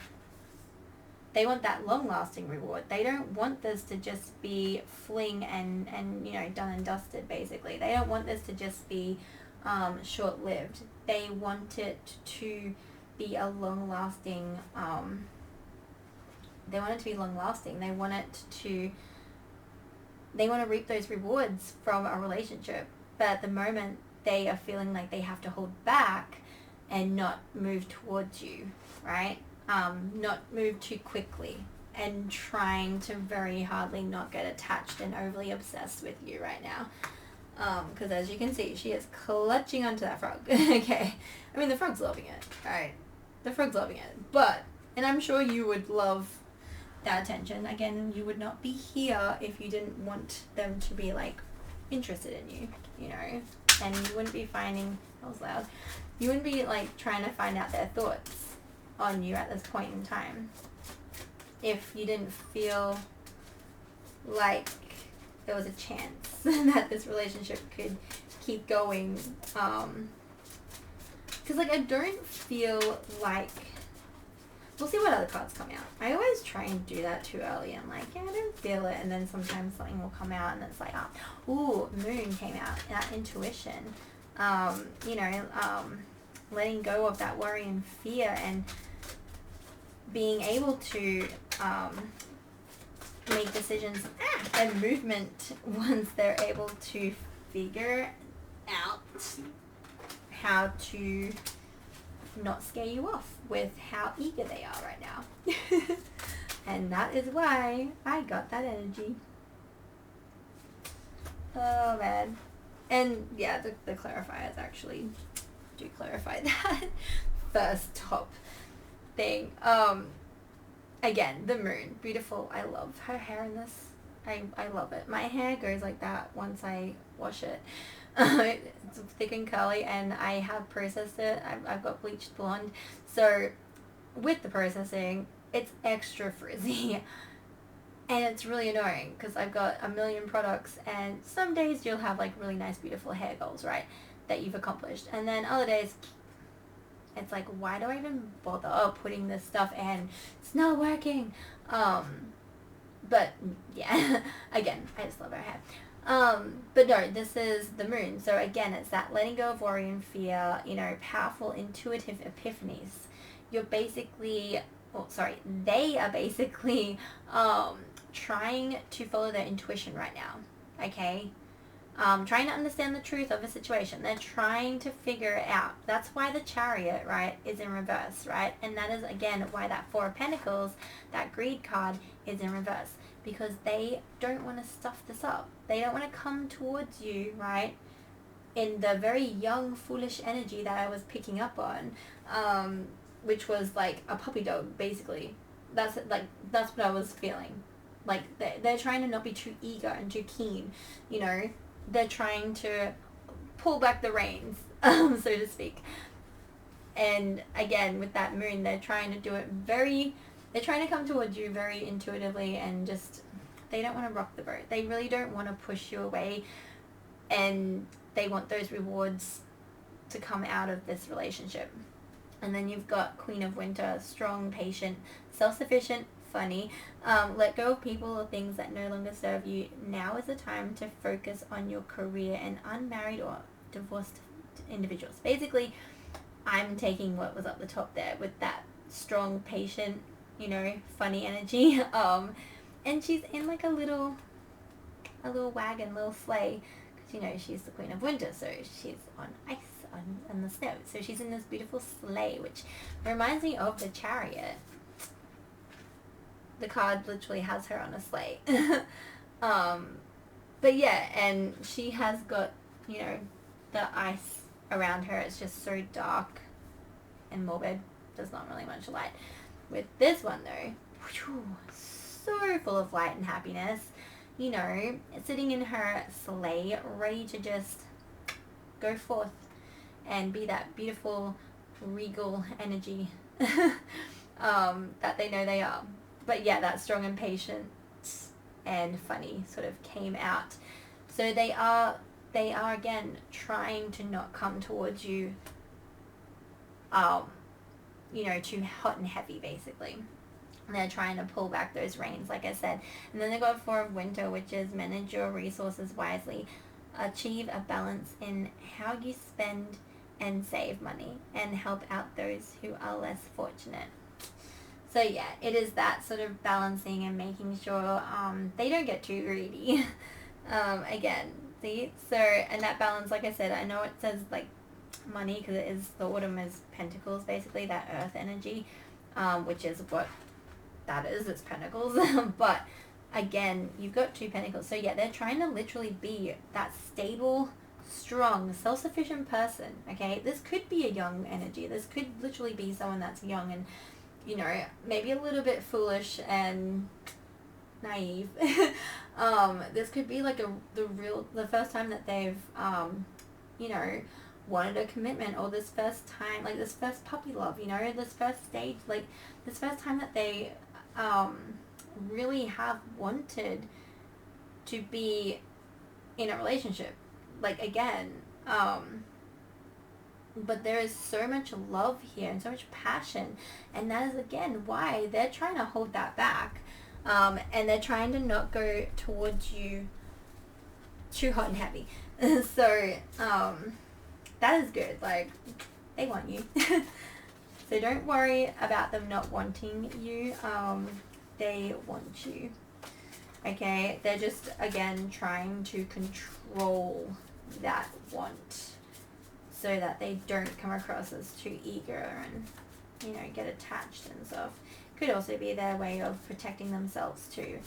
they want that long-lasting reward. They don't want this to just be fling and you know, done and dusted, basically. They don't want this to just be short-lived. They want it to be a long-lasting, they want it to be long-lasting. They want to reap those rewards from a relationship. But at the moment, they are feeling like they have to hold back and not move towards you, right? Not move too quickly, and trying to very hardly not get attached and overly obsessed with you right now. Because as you can see, she is clutching onto that frog. Okay. I mean, the frog's loving it, right? The frog's loving it. But, and I'm sure you would love that attention. Again, you would not be here if you didn't want them to be, like, interested in you, you know? And you wouldn't be finding, that was loud, you wouldn't be, like, trying to find out their thoughts on you at this point in time if you didn't feel like there was a chance that this relationship could keep going. Because, like, I don't feel like, we'll see what other cards come out. I always try and do that too early. I'm like, yeah, I don't feel it, and then sometimes something will come out and it's like, ooh, Moon came out, that intuition. You know, letting go of that worry and fear, and being able to make decisions and movement once they're able to figure out how to not scare you off with how eager they are right now. And that is why I got that energy. Oh man. And yeah, the clarifiers actually do clarify that first top thing. Again, the Moon, beautiful. I love her hair in this. I love it. My hair goes like that once I wash it. It's thick and curly, and I have processed it. I've got bleached blonde, so with the processing, it's extra frizzy. And it's really annoying because I've got a million products, and some days you'll have, like, really nice beautiful hair goals, right, that you've accomplished, and then other days it's like, why do I even bother putting this stuff in? It's not working. But yeah, again, I just love her hair. But no, this is the Moon. So again, it's that letting go of worry and fear, you know, powerful intuitive epiphanies. You're basically, they are basically trying to follow their intuition right now, okay? Trying to understand the truth of a situation. They're trying to figure it out. That's why the Chariot, right, is in reverse, right? And that is, again, why that Four of Pentacles, that greed card, is in reverse. Because they don't want to stuff this up. They don't want to come towards you, right, in the very young, foolish energy that I was picking up on, which was like a puppy dog, basically. That's what I was feeling. Like, they're trying to not be too eager and too keen, you know. They're trying to pull back the reins, so to speak. And again, with that Moon, they're trying to do it they're trying to come towards you very intuitively, and just, they don't want to rock the boat. They really don't want to push you away, and they want those rewards to come out of this relationship. And then you've got Queen of Winter, strong, patient, self-sufficient, funny. Let go of people or things that no longer serve you. Now is the time to focus on your career and unmarried or divorced individuals. Basically, I'm taking what was up the top there with that strong, patient, you know, funny energy. And she's in like a little wagon, little sleigh, because, you know, she's the Queen of Winter, so she's on ice, on the snow. So she's in this beautiful sleigh, which reminds me of the Chariot. The card literally has her on a sleigh. But yeah, and she has got, you know, the ice around her. It's just so dark and morbid. There's not really much light. With this one though, so full of light and happiness. You know, sitting in her sleigh, ready to just go forth and be that beautiful, regal energy that they know they are. But yeah, that strong and patient and funny sort of came out. So they are again trying to not come towards you, you know, too hot and heavy, basically. And they're trying to pull back those reins, like I said. And then they got Four of Winter, which is manage your resources wisely, achieve a balance in how you spend and save money, and help out those who are less fortunate. So yeah, it is that sort of balancing and making sure they don't get too greedy. Again, see? So, and that balance, like I said, I know it says like money because it is, the autumn is pentacles, basically, that earth energy, which is what that is, it's pentacles. But again, you've got two pentacles. So yeah, they're trying to literally be that stable, strong, self-sufficient person, okay? This could be a young energy. This could literally be someone that's young and, you know, maybe a little bit foolish and naive. This could be like the first time that they've, you know, wanted a commitment, or this first time, like this first puppy love, you know, this first stage, like this first time that they really have wanted to be in a relationship. Like, again, but there is so much love here and so much passion, and that is again why they're trying to hold that back, and they're trying to not go towards you too hot and heavy. So that is good. Like, they want you. So don't worry about them not wanting you. They want you. Okay, they're just again trying to control that want, so that they don't come across as too eager and, you know, get attached and stuff. Could also be their way of protecting themselves too.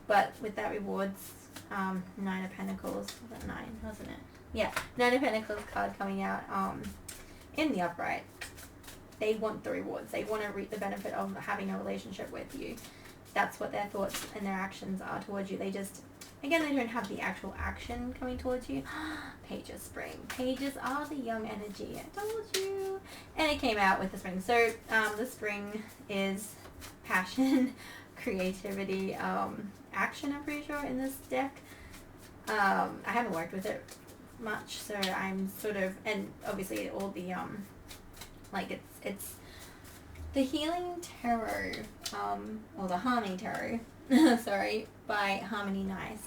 But with that rewards, Nine of Pentacles, was that 9, wasn't it? Yeah, Nine of Pentacles card coming out in the upright. They want the rewards. They want to reap the benefit of having a relationship with you. That's what their thoughts and their actions are towards you. They just, again, they don't have the actual action coming towards you. Page of Spring. Pages are the young energy. I told you. And it came out with the spring. So the spring is passion, creativity, action, I'm pretty sure, in this deck. I haven't worked with it much, so I'm sort of, and obviously all the, like it's the Healing Tarot, or the Harmony Tarot, sorry, by Harmony Nice.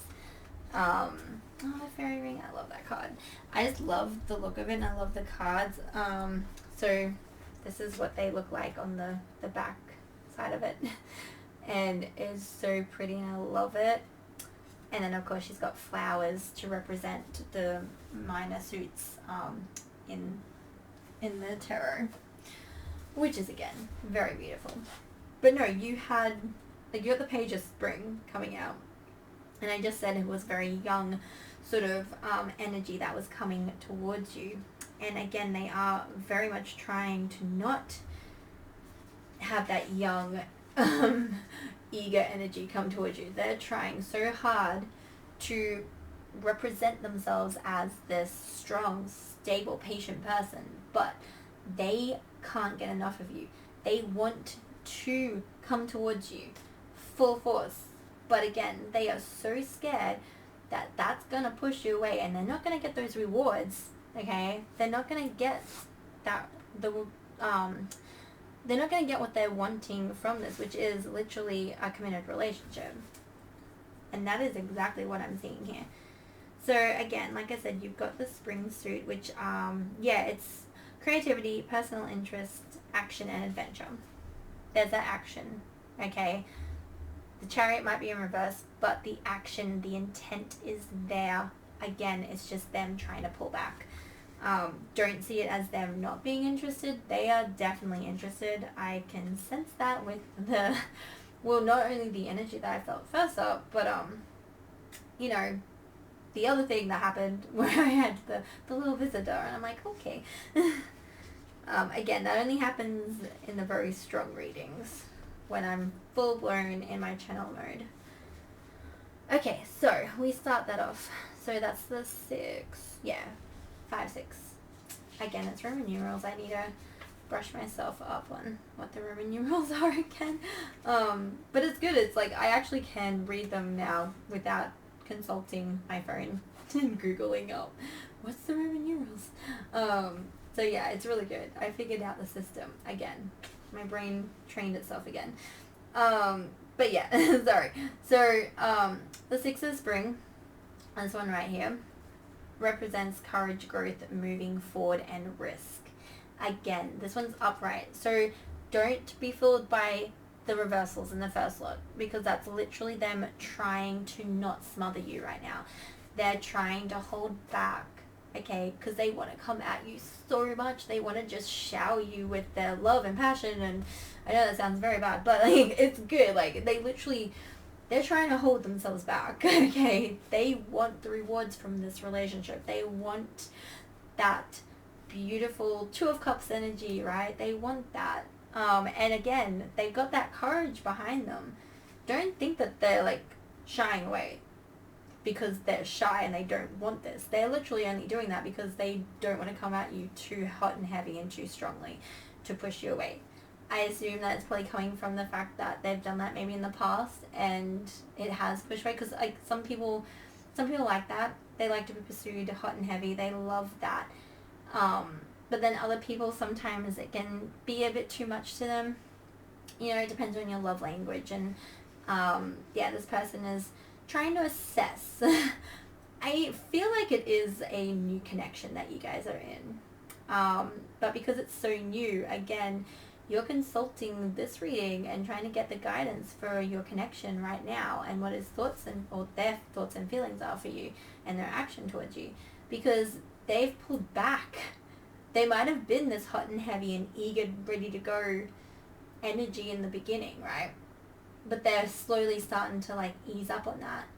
Oh, the fairy ring, I love that card. I just love the look of it, and I love the cards. So this is what they look like on the back side of it. And it's so pretty, and I love it. And then of course she's got flowers to represent the minor suits in the tarot, which is again very beautiful. But no, you got the Page of Spring coming out, and I just said it was very young sort of energy that was coming towards you. And again, they are very much trying to not have that young eager energy come towards you. They're trying so hard to represent themselves as this strong, stable, patient person, but they can't get enough of you. They want to come towards you full force, but again, they are so scared that that's going to push you away, and they're not going to get those rewards okay? They're not going to get that, they're not going to get what they're wanting from this, which is literally a committed relationship. And that is exactly what I'm seeing here. So again, like I said, you've got the spring suit, which, yeah, it's creativity, personal interest, action, and adventure. There's that action, okay? The Chariot might be in reverse, but the action, the intent is there. Again, it's just them trying to pull back. Don't see it as them not being interested. They are definitely interested. I can sense that with the, well, not only the energy that I felt first up, but, you know, the other thing that happened where I had the little visitor, and I'm like, okay. Again, that only happens in the very strong readings, when I'm full blown in my channel mode. Okay, so we start that off. So that's the 6, yeah, 5, 6. Again, it's Roman numerals. I need to brush myself up on what the Roman numerals are again. But it's good. It's like I actually can read them now without consulting my phone and Googling up what's the Roman numerals. So yeah, it's really good. I figured out the system again. My brain trained itself again. But yeah, sorry. So the 6 of spring, this one right here, represents courage, growth, moving forward, and risk. Again, this one's upright. So don't be fooled by the reversals in the first lot, because that's literally them trying to not smother you right now. They're trying to hold back, okay, because they want to come at you so much. They want to just shower you with their love and passion, and I know that sounds very bad, but like it's good. Like they're trying to hold themselves back, okay? They want the rewards from this relationship. They want that beautiful 2 of Cups energy, right? They want that. And again, they've got that courage behind them. Don't think that they're like shying away because they're shy and they don't want this. They're literally only doing that because they don't want to come at you too hot and heavy and too strongly to push you away. I assume that it's probably coming from the fact that they've done that maybe in the past and it has pushed away, because like some people like that. They like to be pursued hot and heavy. They love that. But then other people, sometimes it can be a bit too much to them. You know, it depends on your love language. And yeah, this person is trying to assess. I feel like it is a new connection that you guys are in. But because it's so new, again, you're consulting this reading and trying to get the guidance for your connection right now and what his thoughts or their thoughts and feelings are for you and their action towards you, because they've pulled back. They might have been this hot and heavy and eager, ready to go energy in the beginning, right? But they're slowly starting to like ease up on that.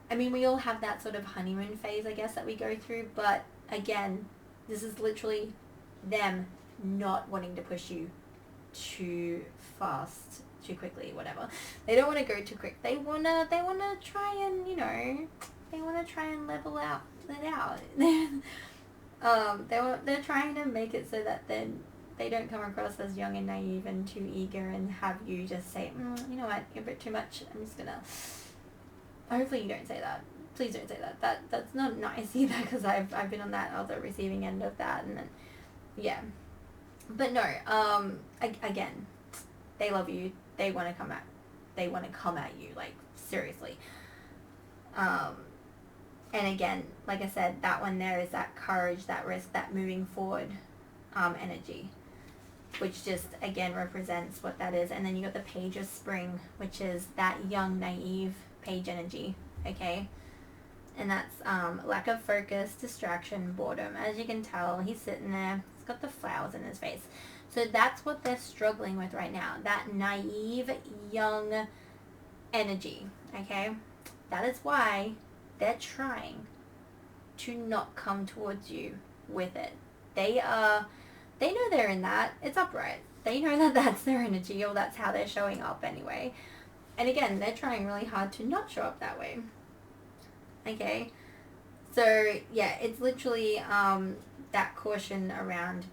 I mean, we all have that sort of honeymoon phase, I guess, that we go through, but again, this is literally them not wanting to push you too fast, too quickly, whatever. They don't want to go too quick. They wanna try and, you know, they wanna try and level it out. They're trying to make it so that then they don't come across as young and naive and too eager and have you just say, you know what, you're a bit too much. I'm just gonna. Hopefully you don't say that. Please don't say that. That's not nice either, because I've been on that other receiving end of that, and then yeah. But no, again, they love you. They want to come at you, like, seriously. And again, like I said, that one there is that courage, that risk, that moving forward energy, which just, again, represents what that is. And then you got the Page of Spring, which is that young, naive page energy, okay? And that's lack of focus, distraction, boredom. As you can tell, he's sitting there. He's got the flowers in his face. So that's what they're struggling with right now. That naive, young energy, okay? That is why they're trying to not come towards you with it. They know they're in that. It's upright. They know that that's their energy, or that's how they're showing up anyway. And again, they're trying really hard to not show up that way. Okay, so yeah, it's literally that caution around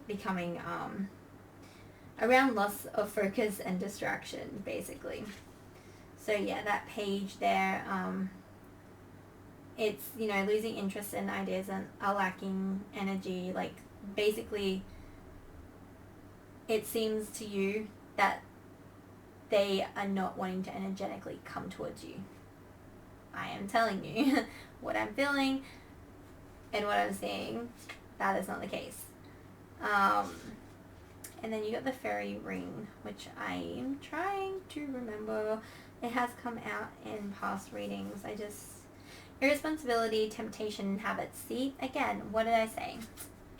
becoming around loss of focus and distraction, basically. So yeah, that page there, it's, you know, losing interest in ideas and are lacking energy. Like, basically, it seems to you that they are not wanting to energetically come towards you. I am telling you what I'm feeling and what I'm seeing. That is not the case. And then you got the fairy ring, which I am trying to remember. It has come out in past readings. Irresponsibility, temptation, habits. See, again, what did I say?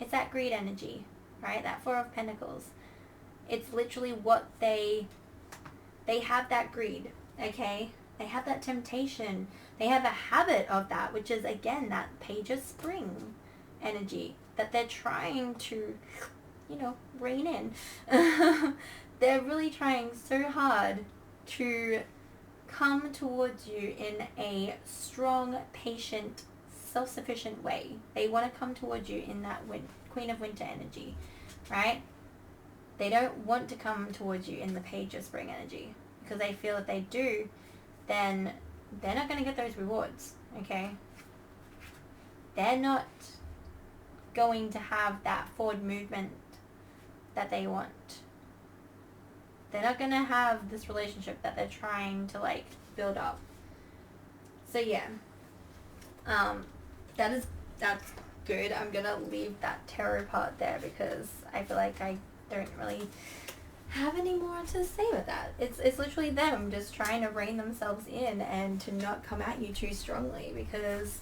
It's that greed energy, right? That Four of Pentacles. It's literally what they have, that greed, okay? They have that temptation. They have a habit of that, which is, again, that Page of Spring energy that they're trying to, you know, rein in. They're really trying so hard to come towards you in a strong, patient, self-sufficient way. They want to come towards you in that Queen of Winter energy, right? They don't want to come towards you in the Page of Spring energy, because they feel if they do, then they're not going to get those rewards, okay? They're not going to have that forward movement that they want. They're not going to have this relationship that they're trying to, like, build up. So, yeah. That's good. I'm going to leave that tarot part there because I feel like I don't really have any more to say with that. It's literally them just trying to rein themselves in and to not come at you too strongly, because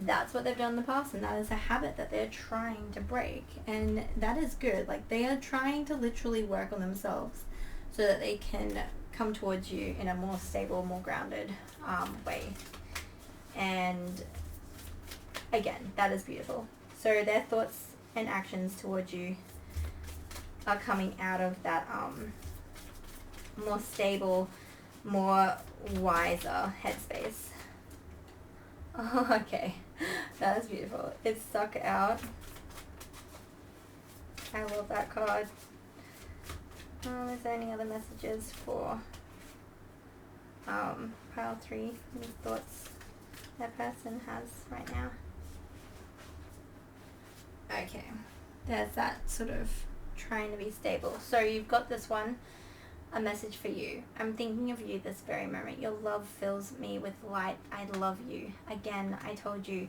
that's what they've done in the past, and that is a habit that they're trying to break. And that is good. Like, they are trying to literally work on themselves so that they can come towards you in a more stable, more grounded way. And again, that is beautiful. So their thoughts and actions towards you are coming out of that more stable, more wiser headspace. Oh, okay. That is beautiful. It's Suck Out. I love that card. Is there any other messages for pile 3? Any thoughts that person has right now? Okay. There's that sort of trying to be stable. So you've got this one, a message for you. I'm thinking of you this very moment. Your love fills me with light. I love you. Again, I told you,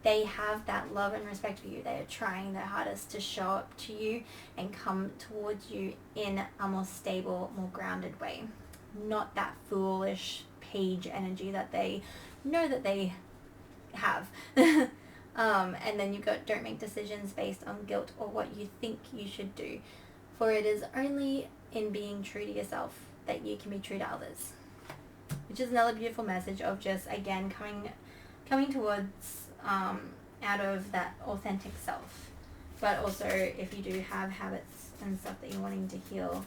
they have that love and respect for you. They are trying their hardest to show up to you and come towards you in a more stable, more grounded way. Not that foolish page energy that they know that they have. And then you've got, don't make decisions based on guilt or what you think you should do. For it is only in being true to yourself that you can be true to others. Which is another beautiful message of just, again, coming towards out of that authentic self. But also, if you do have habits and stuff that you're wanting to heal,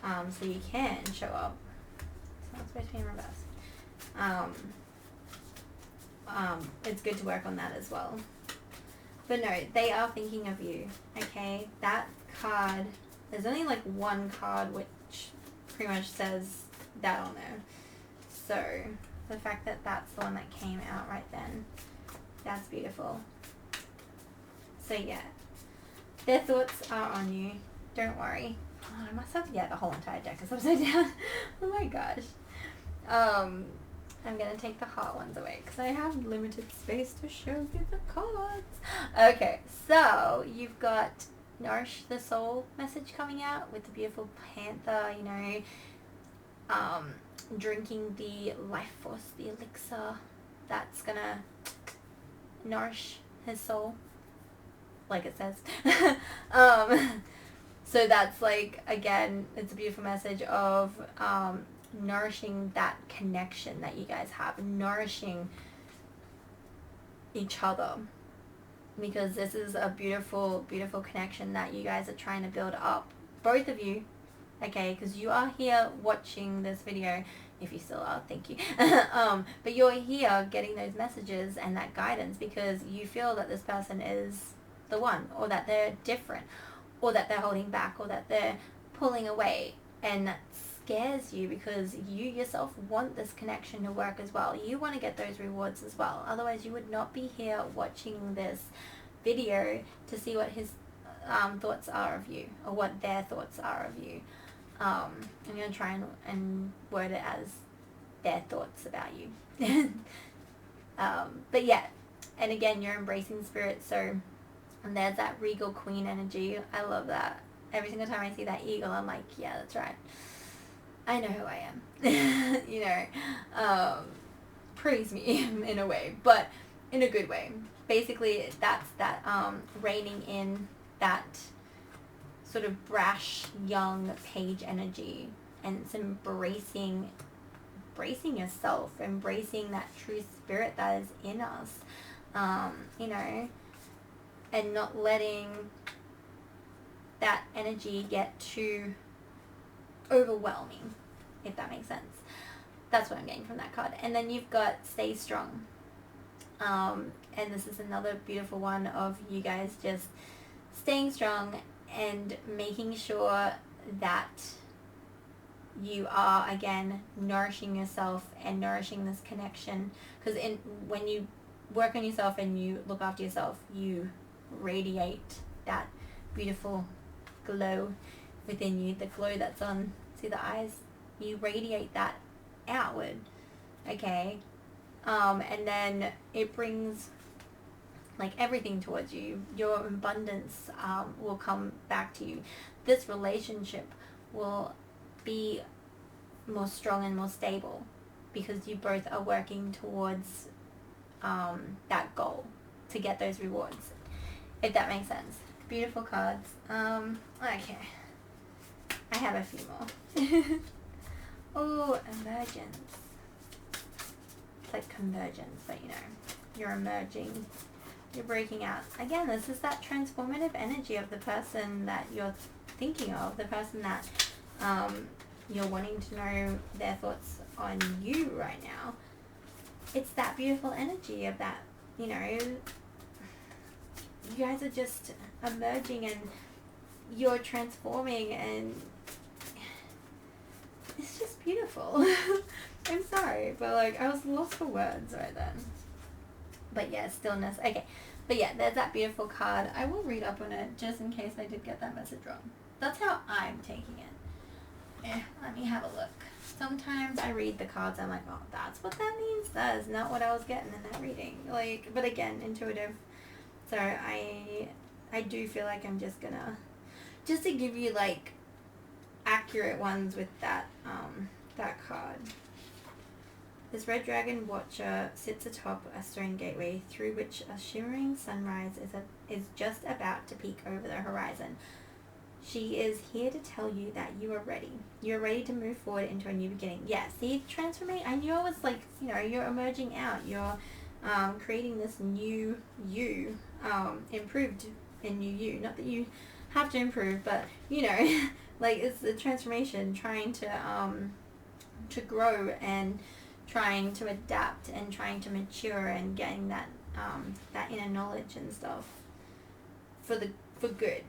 so you can show up. So it's supposed to be in reverse. It's good to work on that as well. But no, they are thinking of you, okay? That card, there's only like one card which pretty much says that on there. So the fact that that's the one that came out right then, that's beautiful. So yeah, their thoughts are on you. Don't worry. Oh, I must have, yeah, the whole entire deck is upside down. Oh my gosh. I'm going to take the heart ones away because I have limited space to show you the cards. Okay, so you've got Nourish the Soul message coming out with the beautiful panther, you know, drinking the life force, the elixir that's going to nourish his soul, like it says. So that's like, again, it's a beautiful message of nourishing that connection that you guys have, nourishing each other, because this is a beautiful, beautiful connection that you guys are trying to build up, both of you, okay, because you are here watching this video, if you still are, thank you. But you're here getting those messages and that guidance because you feel that this person is the one, or that they're different, or that they're holding back, or that they're pulling away, and that's scares you because you yourself want this connection to work as well. You want to get those rewards as well. Otherwise, you would not be here watching this video to see what his thoughts are of you, or what their thoughts are of you. I'm going to try and word it as their thoughts about you. But yeah, and again, you're embracing spirit, so and there's that regal queen energy. I love that. Every single time I see that eagle, I'm like, yeah, that's right. I know who I am. You know, praise me in a way, but in a good way. Basically, that's that reining in that sort of brash, young page energy, and it's embracing yourself, embracing that true spirit that is in us, you know, and not letting that energy get too overwhelming, if that makes sense. That's what I'm getting from that card. And then you've got stay strong. And this is another beautiful one of you guys just staying strong and making sure that you are, again, nourishing yourself and nourishing this connection. Because when you work on yourself and you look after yourself, you radiate that beautiful glow within you, the glow that's on, see the eyes? You radiate that outward, okay? And then it brings like everything towards you. Your abundance will come back to you. This relationship will be more strong and more stable because you both are working towards that goal to get those rewards, if that makes sense. Beautiful cards. Okay, I have a few more. Oh, emergence. It's like convergence, but you know, you're emerging, you're breaking out. Again, this is that transformative energy of the person that you're thinking of, the person that you're wanting to know their thoughts on you right now. It's that beautiful energy of that, you know, you guys are just emerging and you're transforming, and it's just beautiful. I'm sorry, but like I was lost for words right then. But yeah, stillness. Okay, but yeah, there's that beautiful card. I will read up on it just in case I did get that message wrong. That's how I'm taking it. Let me have a look. Sometimes I read the cards, I'm like, oh, that's what that means. That is not what I was getting in that reading. Like, but again, intuitive. So I do feel like I'm just gonna, just to give you like accurate ones with that that card. This red dragon watcher sits atop a stone gateway through which a shimmering sunrise is just about to peek over the horizon. She is here to tell you that you are ready. You're ready to move forward into a new beginning. Yeah, see, transformation. I knew it was like, you know, you're emerging out. You're creating this new you, improved and new you. Not that you have to improve, but, you know, like it's the transformation, trying to grow and trying to adapt and trying to mature and getting that that inner knowledge and stuff for good.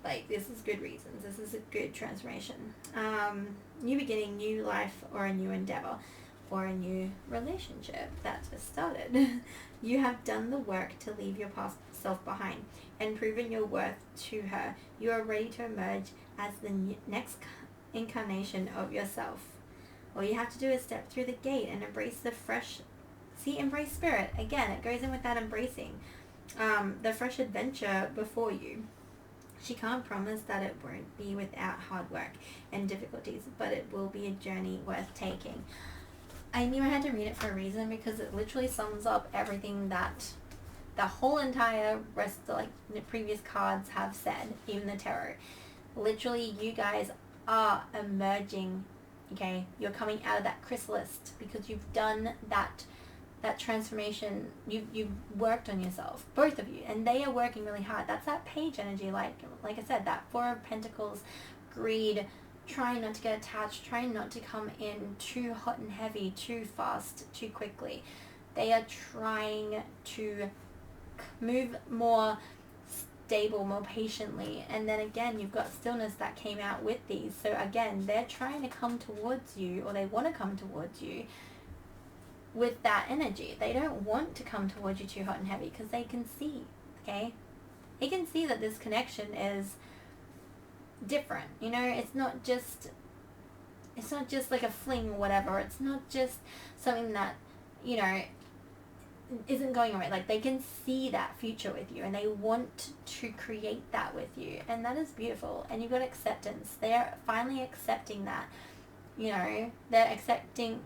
Like, this is good reasons. This is a good transformation. New beginning, new life, or a new endeavor, or a new relationship that just started. You have done the work to leave your past self behind and proven your worth to her. You are ready to emerge as the next incarnation of yourself. All you have to do is step through the gate and embrace the fresh... See, embrace spirit. Again, it goes in with that embracing. The fresh adventure before you. She can't promise that it won't be without hard work and difficulties, but it will be a journey worth taking. I knew I had to read it for a reason because it literally sums up everything that the whole entire rest of, like, the previous cards have said, even the tarot. Literally, you guys are emerging, okay? You're coming out of that chrysalis because you've done that transformation. You've worked on yourself, both of you, and they are working really hard. That's that page energy, like I said, that Four of Pentacles, greed, trying not to get attached, trying not to come in too hot and heavy, too fast, too quickly. They are trying to move more stable more patiently. And then again, you've got stillness that came out with these. So again, they're trying to come towards you, or they want to come towards you with that energy. They don't want to come towards you too hot and heavy, because they can see, okay? They can see that this connection is different. You know, it's not just like a fling or whatever. It's not just something that, you know, isn't going right. Like, they can see that future with you, and they want to create that with you, and that is beautiful. And you've got acceptance. They're finally accepting that, you know, they're accepting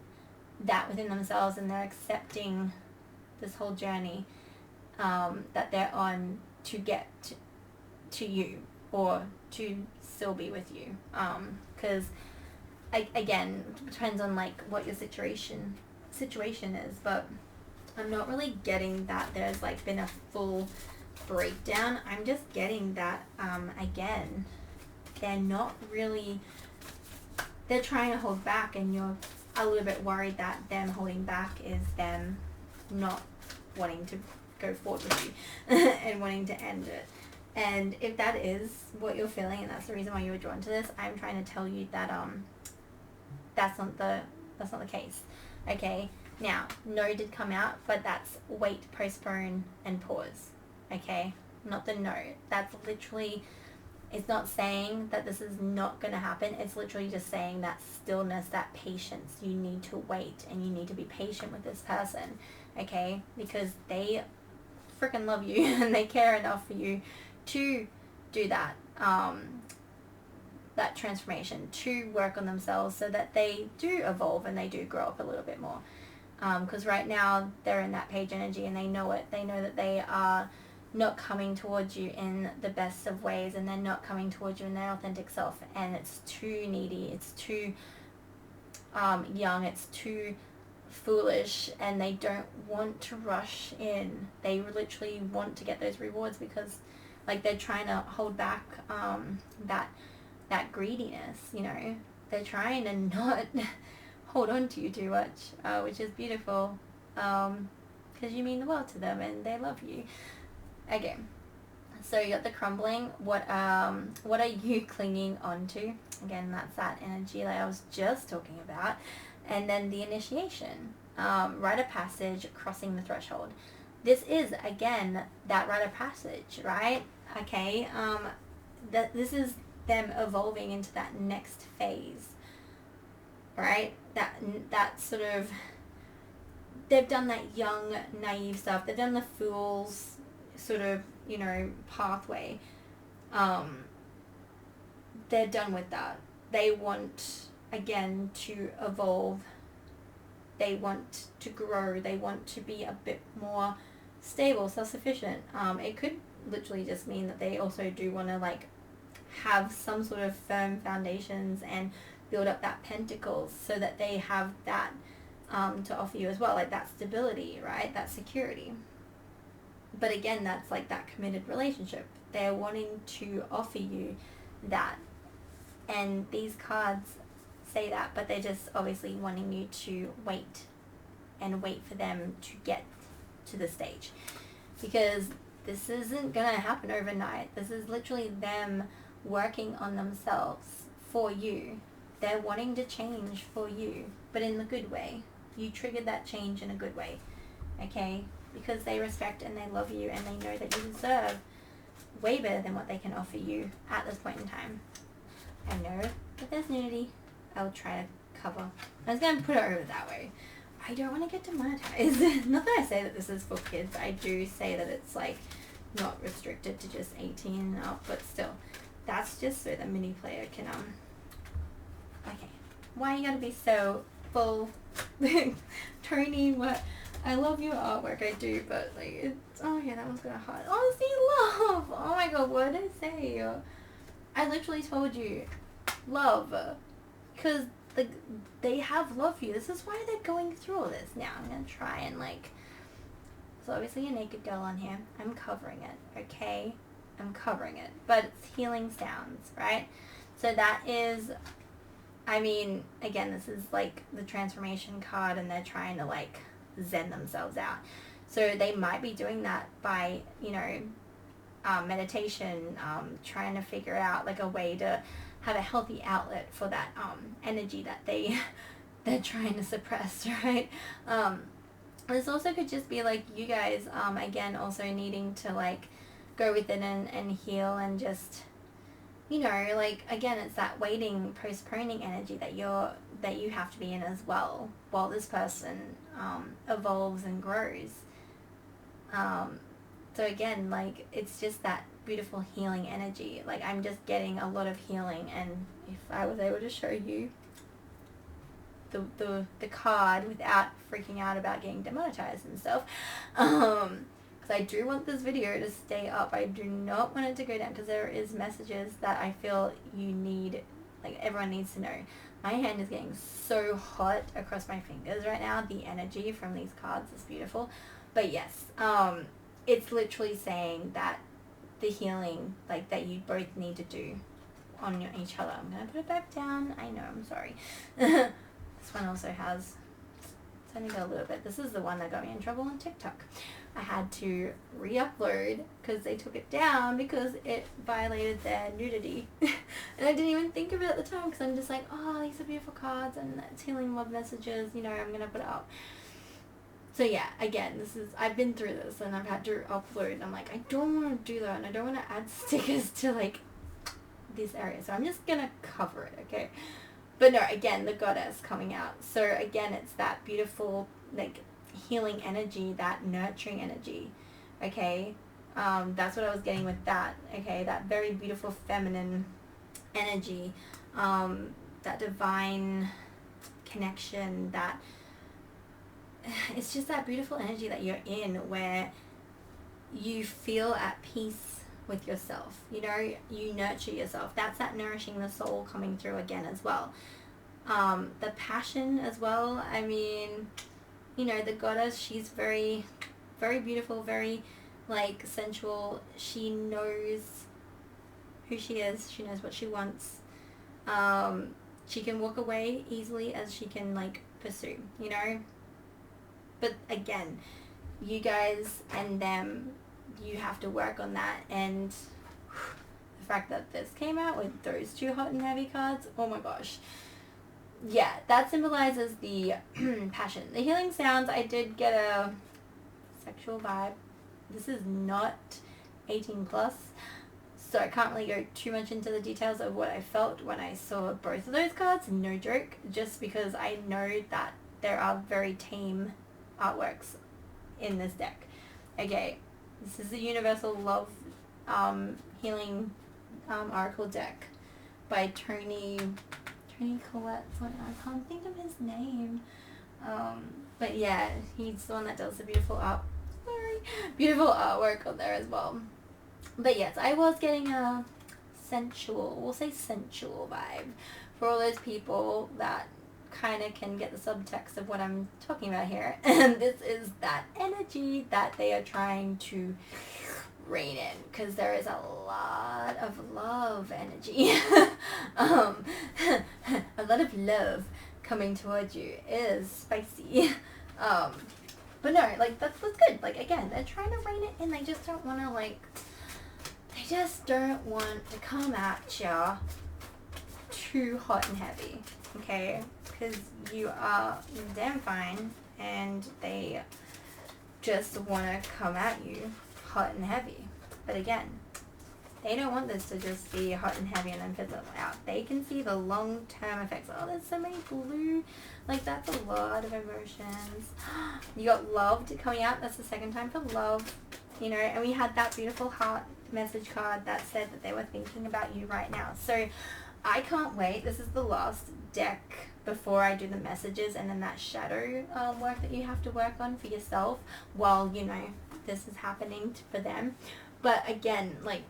that within themselves, and they're accepting this whole journey that they're on to get to you, or to still be with you, because again, it depends on like what your situation is, but I'm not really getting that there's like been a full breakdown. I'm just getting that again, they're not really, they're trying to hold back, and you're a little bit worried that them holding back is them not wanting to go forward with you and wanting to end it. And if that is what you're feeling, and that's the reason why you were drawn to this, I'm trying to tell you that that's not the case. Okay, now no did come out, but that's wait, postpone, and pause. Okay, not the no. That's literally, it's not saying that this is not going to happen. It's literally just saying that stillness, that patience. You need to wait, and you need to be patient with this person, okay? Because they freaking love you, and they care enough for you to do that, that transformation, to work on themselves so that they do evolve and they do grow up a little bit more. Because right now they're in that page energy, and they know it. They know that they are not coming towards you in the best of ways, and they're not coming towards you in their authentic self, and it's too needy, it's too young, it's too foolish, and they don't want to rush in. They literally want to get those rewards, because like they're trying to hold back that greediness, you know. They're trying to not hold on to you too much, which is beautiful, because you mean the world to them, and they love you. Okay, so you got the crumbling. What are you clinging on to? Again, that's that energy that I was just talking about. And then the initiation, rite of passage, crossing the threshold. This is, again, that rite of passage, right? Okay, this is them evolving into that next phase, right? That sort of, they've done that young, naive stuff. They've done the fool's sort of, you know, pathway. They're done with that. They want, again, to evolve. They want to grow. They want to be a bit more stable, self-sufficient. It could literally just mean that they also do want to like have some sort of firm foundations and build up that pentacles, so that they have that to offer you as well, like that stability, right? That security. But again, that's like that committed relationship. They're wanting to offer you that. And these cards say that, but they're just obviously wanting you to wait, and wait for them to get to the stage. Because this isn't going to happen overnight. This is literally them working on themselves for you. They're wanting to change for you, but in the good way. You triggered that change in a good way, okay? Because they respect and they love you, and they know that you deserve way better than what they can offer you at this point in time. I know that there's nudity. I'll try to cover. I was going to put it over that way. I don't want to get demonetized. Not that I say that this is for kids. I do say that it's like not restricted to just 18 and up, but still. That's just so the mini player can, okay. Why you gotta be so full? Toni, what? I love your artwork, I do, but like, it's, oh yeah, that one's gonna hurt. Oh, see, love! Oh my god, what did I say? I literally told you, love. Because they have love for you. This is why they're going through all this. Now, I'm gonna try and like, so obviously a naked girl on here. I'm covering it, okay? I'm covering it. But it's healing sounds, right? So that is, I mean, again, this is like the transformation card, and they're trying to like zen themselves out. So they might be doing that by, you know, meditation, trying to figure out like a way to have a healthy outlet for that energy that they're trying to suppress, right? This also could just be like you guys, again, also needing to like go within and heal, and just, you know, like, again, it's that waiting, postponing energy that you have to be in as well, while this person evolves and grows. So again, like, it's just that beautiful healing energy. Like, I'm just getting a lot of healing, and if I was able to show you the card without freaking out about getting demonetized and stuff, because I do want this video to stay up. I do not want it to go down, because there is messages that I feel you need, like, everyone needs to know. My hand is getting so hot across my fingers right now. The energy from these cards is beautiful. But yes, it's literally saying that the healing, like, that you both need to do on each other. I'm going to put it back down. I know, I'm sorry. This one also has, it's only got a little bit. This is the one that got me in trouble on TikTok. I had to re-upload because they took it down because it violated their nudity. And I didn't even think of it at the time, because I'm just like, oh, these are beautiful cards and it's healing love messages, you know, I'm going to put it up. So yeah, again, I've been through this, and I've had to upload, and I'm like, I don't want to do that, and I don't want to add stickers to like this area, so I'm just going to cover it, okay? But no, again, the goddess coming out. So again, it's that beautiful, like, healing energy, that nurturing energy, okay? That's what I was getting with that, okay? That very beautiful feminine energy, that divine connection, that it's just that beautiful energy that you're in, where you feel at peace with yourself, you know, you nurture yourself. That's that nourishing the soul coming through again as well. The passion as well. I mean, you know, the goddess, she's very, very beautiful, very, like, sensual. She knows who she is. She knows what she wants. She can walk away easily as she can, like, pursue, you know. But again, you guys and them, you have to work on that. And the fact that this came out with those two hot and heavy cards, oh my gosh. Yeah, that symbolizes the passion. The healing sounds, I did get a sexual vibe. This is not 18 plus, so I can't really go too much into the details of what I felt when I saw both of those cards, no joke, just because I know that there are very tame artworks in this deck. Okay, this is the Universal Love Healing Oracle deck by Toni Collette. I can't think of his name. But yeah, he's the one that does the beautiful beautiful artwork on there as well. But yes, I was getting a sensual, we'll say sensual vibe for all those people that kind of can get the subtext of what I'm talking about here. And this is that energy that they are trying to rein in, because there is a lot of love energy. A lot of love coming towards you. It is spicy. But no, like, that's what's good. Like, again, they're trying to rein it in. They just don't want to, like, they just don't want to come at you too hot and heavy, okay? Because you are damn fine, and they just want to come at you hot and heavy. But again, they don't want this to just be hot and heavy and then fizzle out. They can see the long-term effects. Oh, there's so many blue. Like, that's a lot of emotions. You got loved coming out. That's the second time for love. You know, and we had that beautiful heart message card that said that they were thinking about you right now. So I can't wait. This is the last deck before I do the messages, and then that shadow work that you have to work on for yourself while, you know, this is happening for them. But again, like,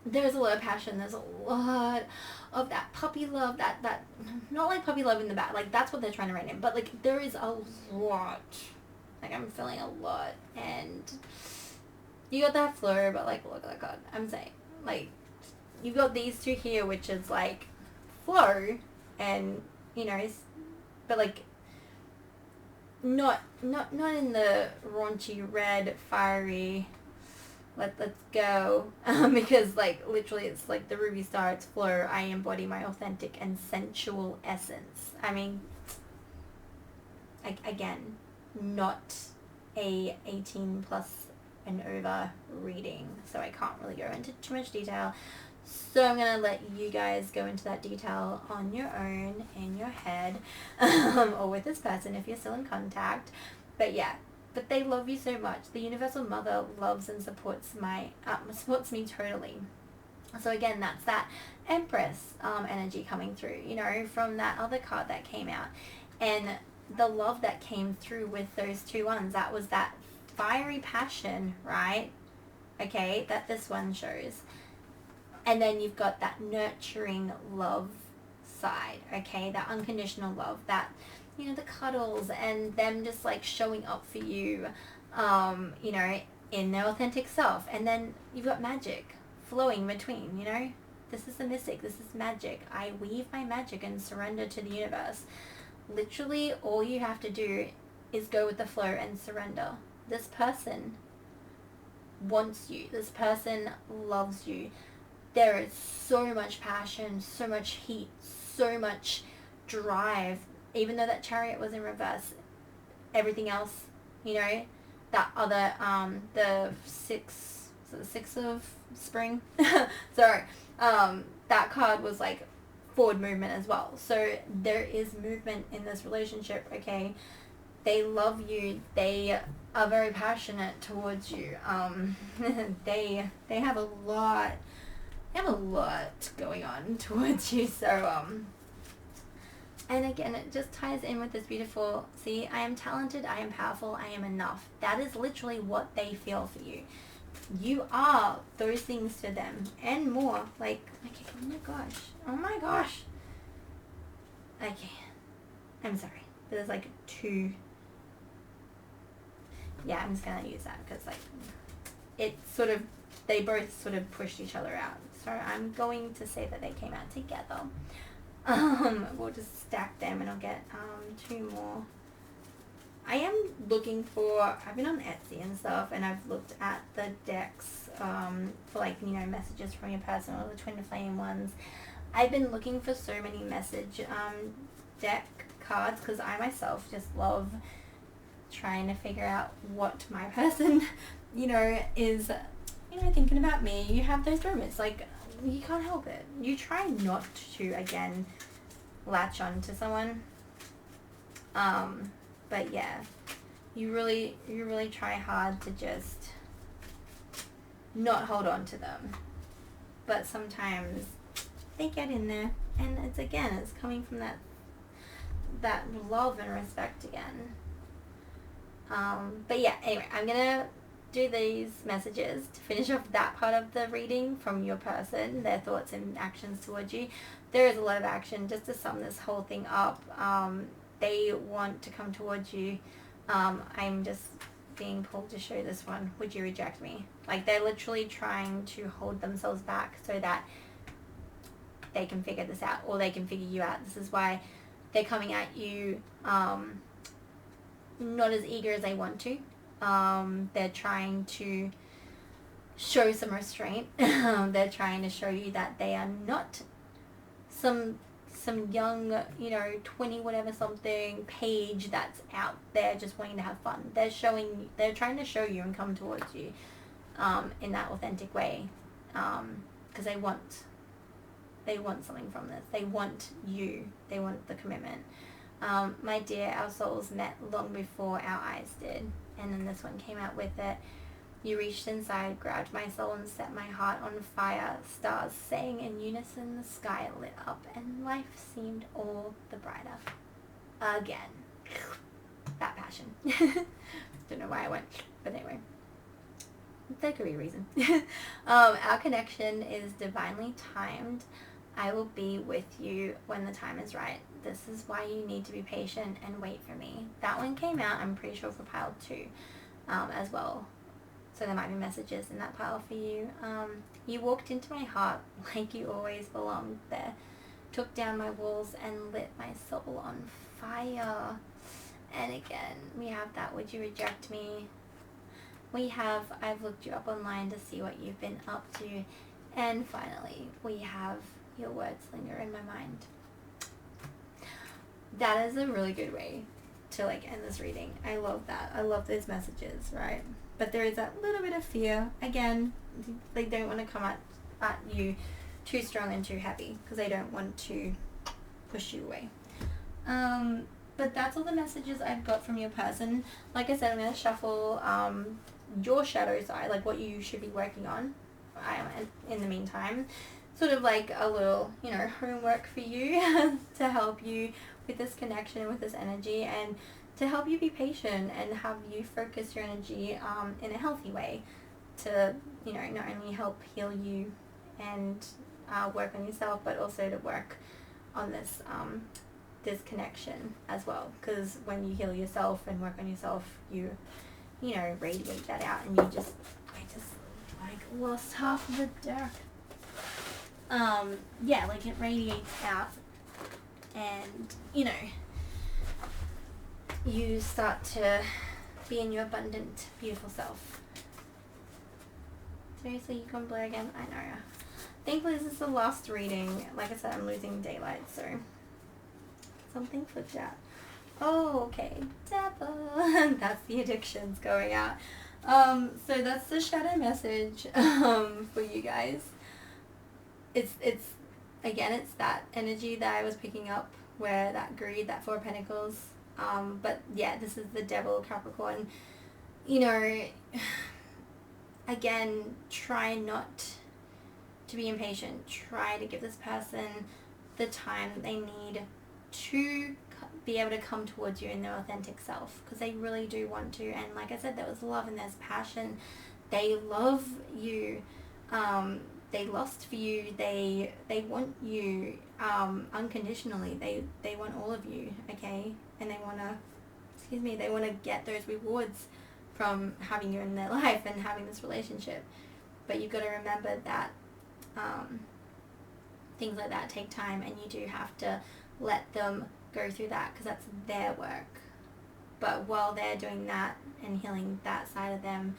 there's a lot of passion. There's a lot of that puppy love, that not like puppy love in the back, like, that's what they're trying to write in, but like, there is a lot. Like, I'm feeling a lot, and you got that flow, but like, look at that card. I'm saying, like, you've got these two here, which is like flow, and, you know, but like, not in the raunchy, red, fiery, let's go. Because like literally it's like the ruby star, it's flow. I embody my authentic and sensual essence. I mean, again, not a 18 plus and over reading, so I can't really go into too much detail. So I'm going to let you guys go into that detail on your own, in your head, or with this person if you're still in contact. But yeah, but they love you so much. The Universal Mother loves and supports me totally. So again, that's that Empress energy coming through, you know, from that other card that came out. And the love that came through with those two ones, that was that fiery passion, right? Okay, that this one shows. And then you've got that nurturing love side, okay? That unconditional love, that, you know, the cuddles and them just like showing up for you, you know, in their authentic self. And then you've got magic flowing between, you know? This is the mystic, this is magic. I weave my magic and surrender to the universe. Literally, all you have to do is go with the flow and surrender. This person wants you. This person loves you. There is so much passion, so much heat, so much drive. Even though that Chariot was in reverse, everything else, you know, that other, the six of spring, sorry, that card was like forward movement as well. So there is movement in this relationship, okay? They love you. They are very passionate towards you. They have a lot going on towards you. So and again, it just ties in with this beautiful, see, I am talented, I am powerful, I am enough. That is literally what they feel for you. You are those things to them and more. Like, okay, oh my gosh. Okay, I'm sorry. There's like two. Yeah, I'm just gonna use that because like it sort of, they both sort of pushed each other out. So I'm going to say that they came out together. We'll just stack them and I'll get two more. I am looking for, I've been on Etsy and stuff and I've looked at the decks for like, you know, messages from your person or the twin flame ones. I've been looking for so many message deck cards because I myself just love trying to figure out what my person, you know, is, you know, thinking about me. You have those moments, like, you can't help it. You try not to, again, latch on to someone. But yeah, you really try hard to just not hold on to them. But sometimes they get in there, and it's coming from that love and respect again. But yeah, anyway, I'm gonna do these messages to finish off that part of the reading from your person, their thoughts and actions towards you. There is a lot of action. Just to sum this whole thing up, they want to come towards you. I'm just being pulled to show this one. Would you reject me? Like, they're literally trying to hold themselves back so that they can figure this out, or they can figure you out. This is why they're coming at you not as eager as they want to. They're trying to show some restraint. They're trying to show you that they are not some young, you know, 20 whatever something page that's out there just wanting to have fun. They're trying to show you and come towards you in that authentic way, because they want something from this. They want you. They want the commitment. My dear, our souls met long before our eyes did. And then this one came out with it. You reached inside, grabbed my soul and set my heart on fire. Stars sang in unison, the sky lit up, and life seemed all the brighter. Again. That passion. Don't know why I went, but anyway. There could be a reason. Our connection is divinely timed. I will be with you when the time is right. This is why you need to be patient and wait for me. That one came out, I'm pretty sure, for pile 2 as well. So there might be messages in that pile for you. You walked into my heart like you always belonged there. Took down my walls and lit my soul on fire. And again, we have that, would you reject me? I've looked you up online to see what you've been up to, and finally we have your words linger in my mind. That is a really good way to like end this reading. I love that. I love those messages, right? But there is that little bit of fear. Again, they don't want to come at you too strong and too heavy because they don't want to push you away. But that's all the messages I've got from your person. Like I said, I'm going to shuffle your shadow side, like what you should be working on in the meantime. Sort of like a little, homework for you to help you with this connection, with this energy, and to help you be patient and have you focus your energy in a healthy way to, not only help heal you and work on yourself, but also to work on this this connection as well, because when you heal yourself and work on yourself, you radiate that out, and I just like lost half of the deck. Like it radiates out, and you start to be in your abundant, beautiful self. Seriously, you can blur again? I know. Thankfully, this is the last reading. Like I said, I'm losing daylight, so something flipped out. Oh, okay. Devil. That's the addictions going out. So that's the shadow message for you guys. It's that energy that I was picking up, where that greed, that Four of Pentacles. But yeah, this is the Devil, Capricorn. Again, try not to be impatient. Try to give this person the time that they need to be able to come towards you in their authentic self, because they really do want to. And like I said, there was love and there's passion. They love you. They lust for you. They want you unconditionally. They want all of you, okay? And they want to get those rewards from having you in their life and having this relationship. But you've got to remember that things like that take time, and you do have to let them go through that, because that's their work. But while they're doing that and healing that side of them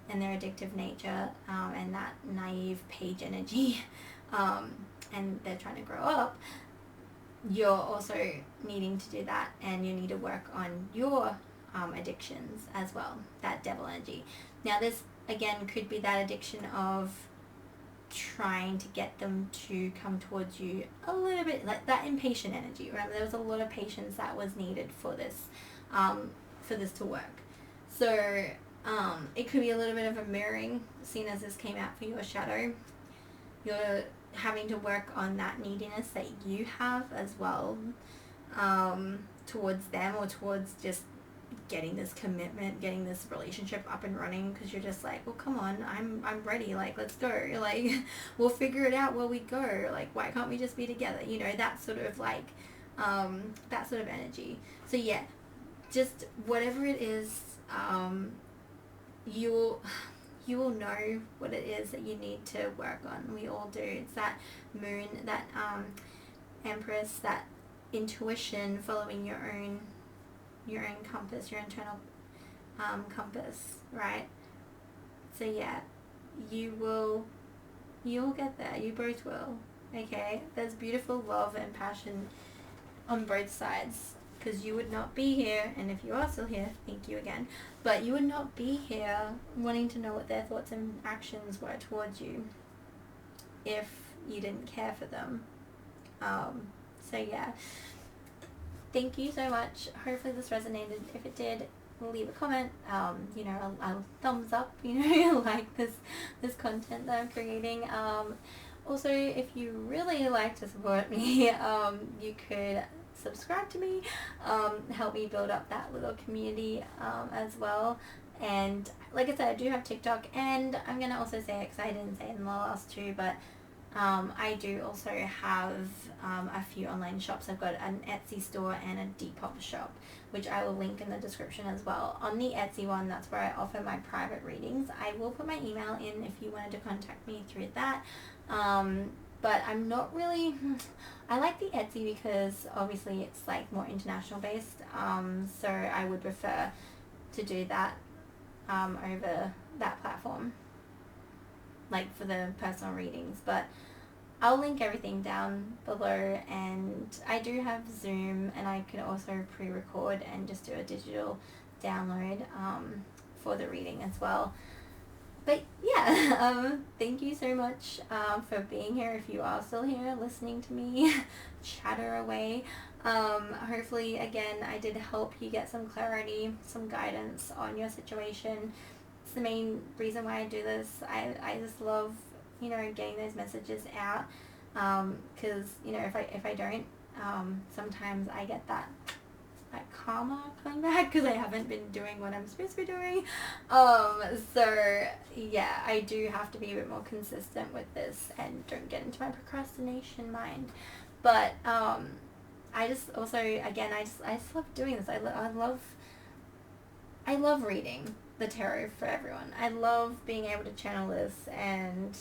and their addictive nature and that naive page energy, and they're trying to grow up, you're also needing to do that, and you need to work on your addictions as well, that devil energy. Now this again could be that addiction of trying to get them to come towards you a little bit, like that impatient energy. Remember, there was a lot of patience that was needed for this to work. So it could be a little bit of a mirroring, seeing as this came out for your shadow. You're having to work on that neediness that you have as well, towards them, or towards just getting this commitment, getting this relationship up and running, because you're just like, well, come on, I'm ready, like, let's go, like, we'll figure it out while we go, like, why can't we just be together, that sort of like that sort of energy. So yeah, just whatever it is, you will know what it is that you need to work on. We all do. It's that moon, that Empress, that intuition, following your own compass, your internal compass, right? So yeah, you'll get there. You both will. Okay, there's beautiful love and passion on both sides, because you would not be here, and if you are still here, thank you again, but you would not be here wanting to know what their thoughts and actions were towards you if you didn't care for them. So yeah, thank you so much. Hopefully this resonated. If it did, leave a comment, a thumbs up, like this content that I'm creating. Also, if you really like to support me, you could subscribe to me, help me build up that little community as well. And like I said, I do have TikTok, and I'm going to also say it because I didn't say it in the last two, but I do also have a few online shops. I've got an Etsy store and a Depop shop, which I will link in the description as well. On the Etsy one, that's where I offer my private readings. I will put my email in if you wanted to contact me through that. But I'm not really... I like the Etsy because obviously it's like more international based. So I would prefer to do that over that platform, like for the personal readings, but I'll link everything down below, and I do have Zoom, and I can also pre-record and just do a digital download for the reading as well. But yeah, thank you so much for being here. If you are still here listening to me chatter away, hopefully again I did help you get some clarity, some guidance on your situation. It's the main reason why I do this. I just love, you know, getting those messages out, because you know, if I don't, sometimes I get that karma coming back because I haven't been doing what I'm supposed to be doing. So yeah, I do have to be a bit more consistent with this and don't get into my procrastination mind. But I just also, again, I just love doing this. I love reading the tarot for everyone. I love being able to channel this, and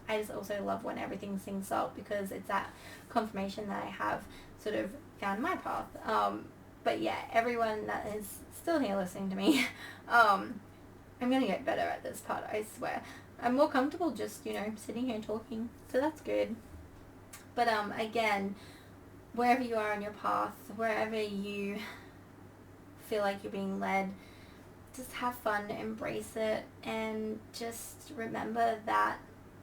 I just also love when everything syncs up, because it's that confirmation that I have sort of found my path. But yeah, everyone that is still here listening to me, I'm going to get better at this part, I swear. I'm more comfortable just, you know, sitting here talking, so that's good. But again, wherever you are on your path, wherever you feel like you're being led, just have fun, embrace it, and just remember that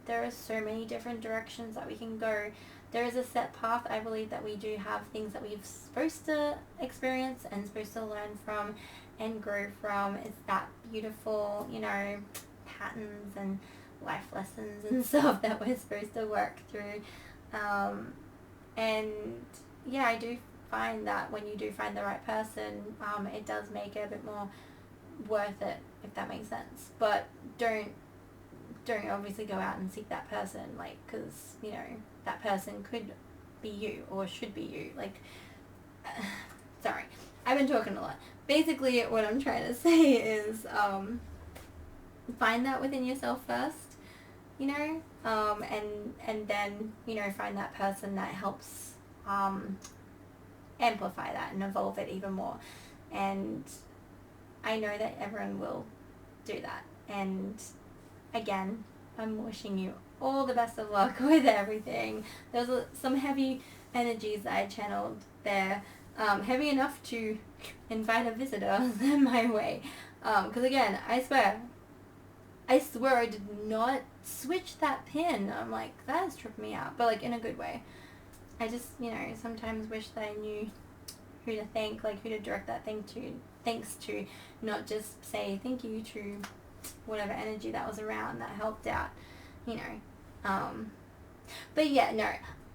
there are so many different directions that we can go. There is a set path. I believe that we do have things that we're supposed to experience and supposed to learn from and grow from. It's that beautiful, you know, patterns and life lessons and stuff that we're supposed to work through. And yeah, I do find that when you do find the right person, it does make it a bit more worth it, if that makes sense. But don't obviously go out and seek that person, like, because, you know, that person could be you or should be you. Like, sorry, I've been talking a lot. Basically, what I'm trying to say is find that within yourself first, you know, and then, you know, find that person that helps amplify that and evolve it even more. And I know that everyone will do that. And again, I'm wishing you all the best of luck with everything. There's some heavy energies that I channeled there, heavy enough to invite a visitor my way. Because again, I swear I did not switch that pin. I'm like, that has tripped me out, but like in a good way. I just, you know, sometimes wish that I knew who to thank, like who to direct that thanks to, not just say thank you to whatever energy that was around that helped out, you know. But yeah, no,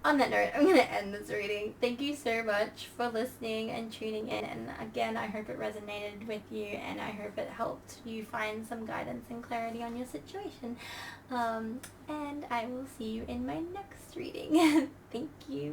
on that note, I'm going to end this reading. Thank you so much for listening and tuning in, and again, I hope it resonated with you, and I hope it helped you find some guidance and clarity on your situation. And I will see you in my next reading. Thank you.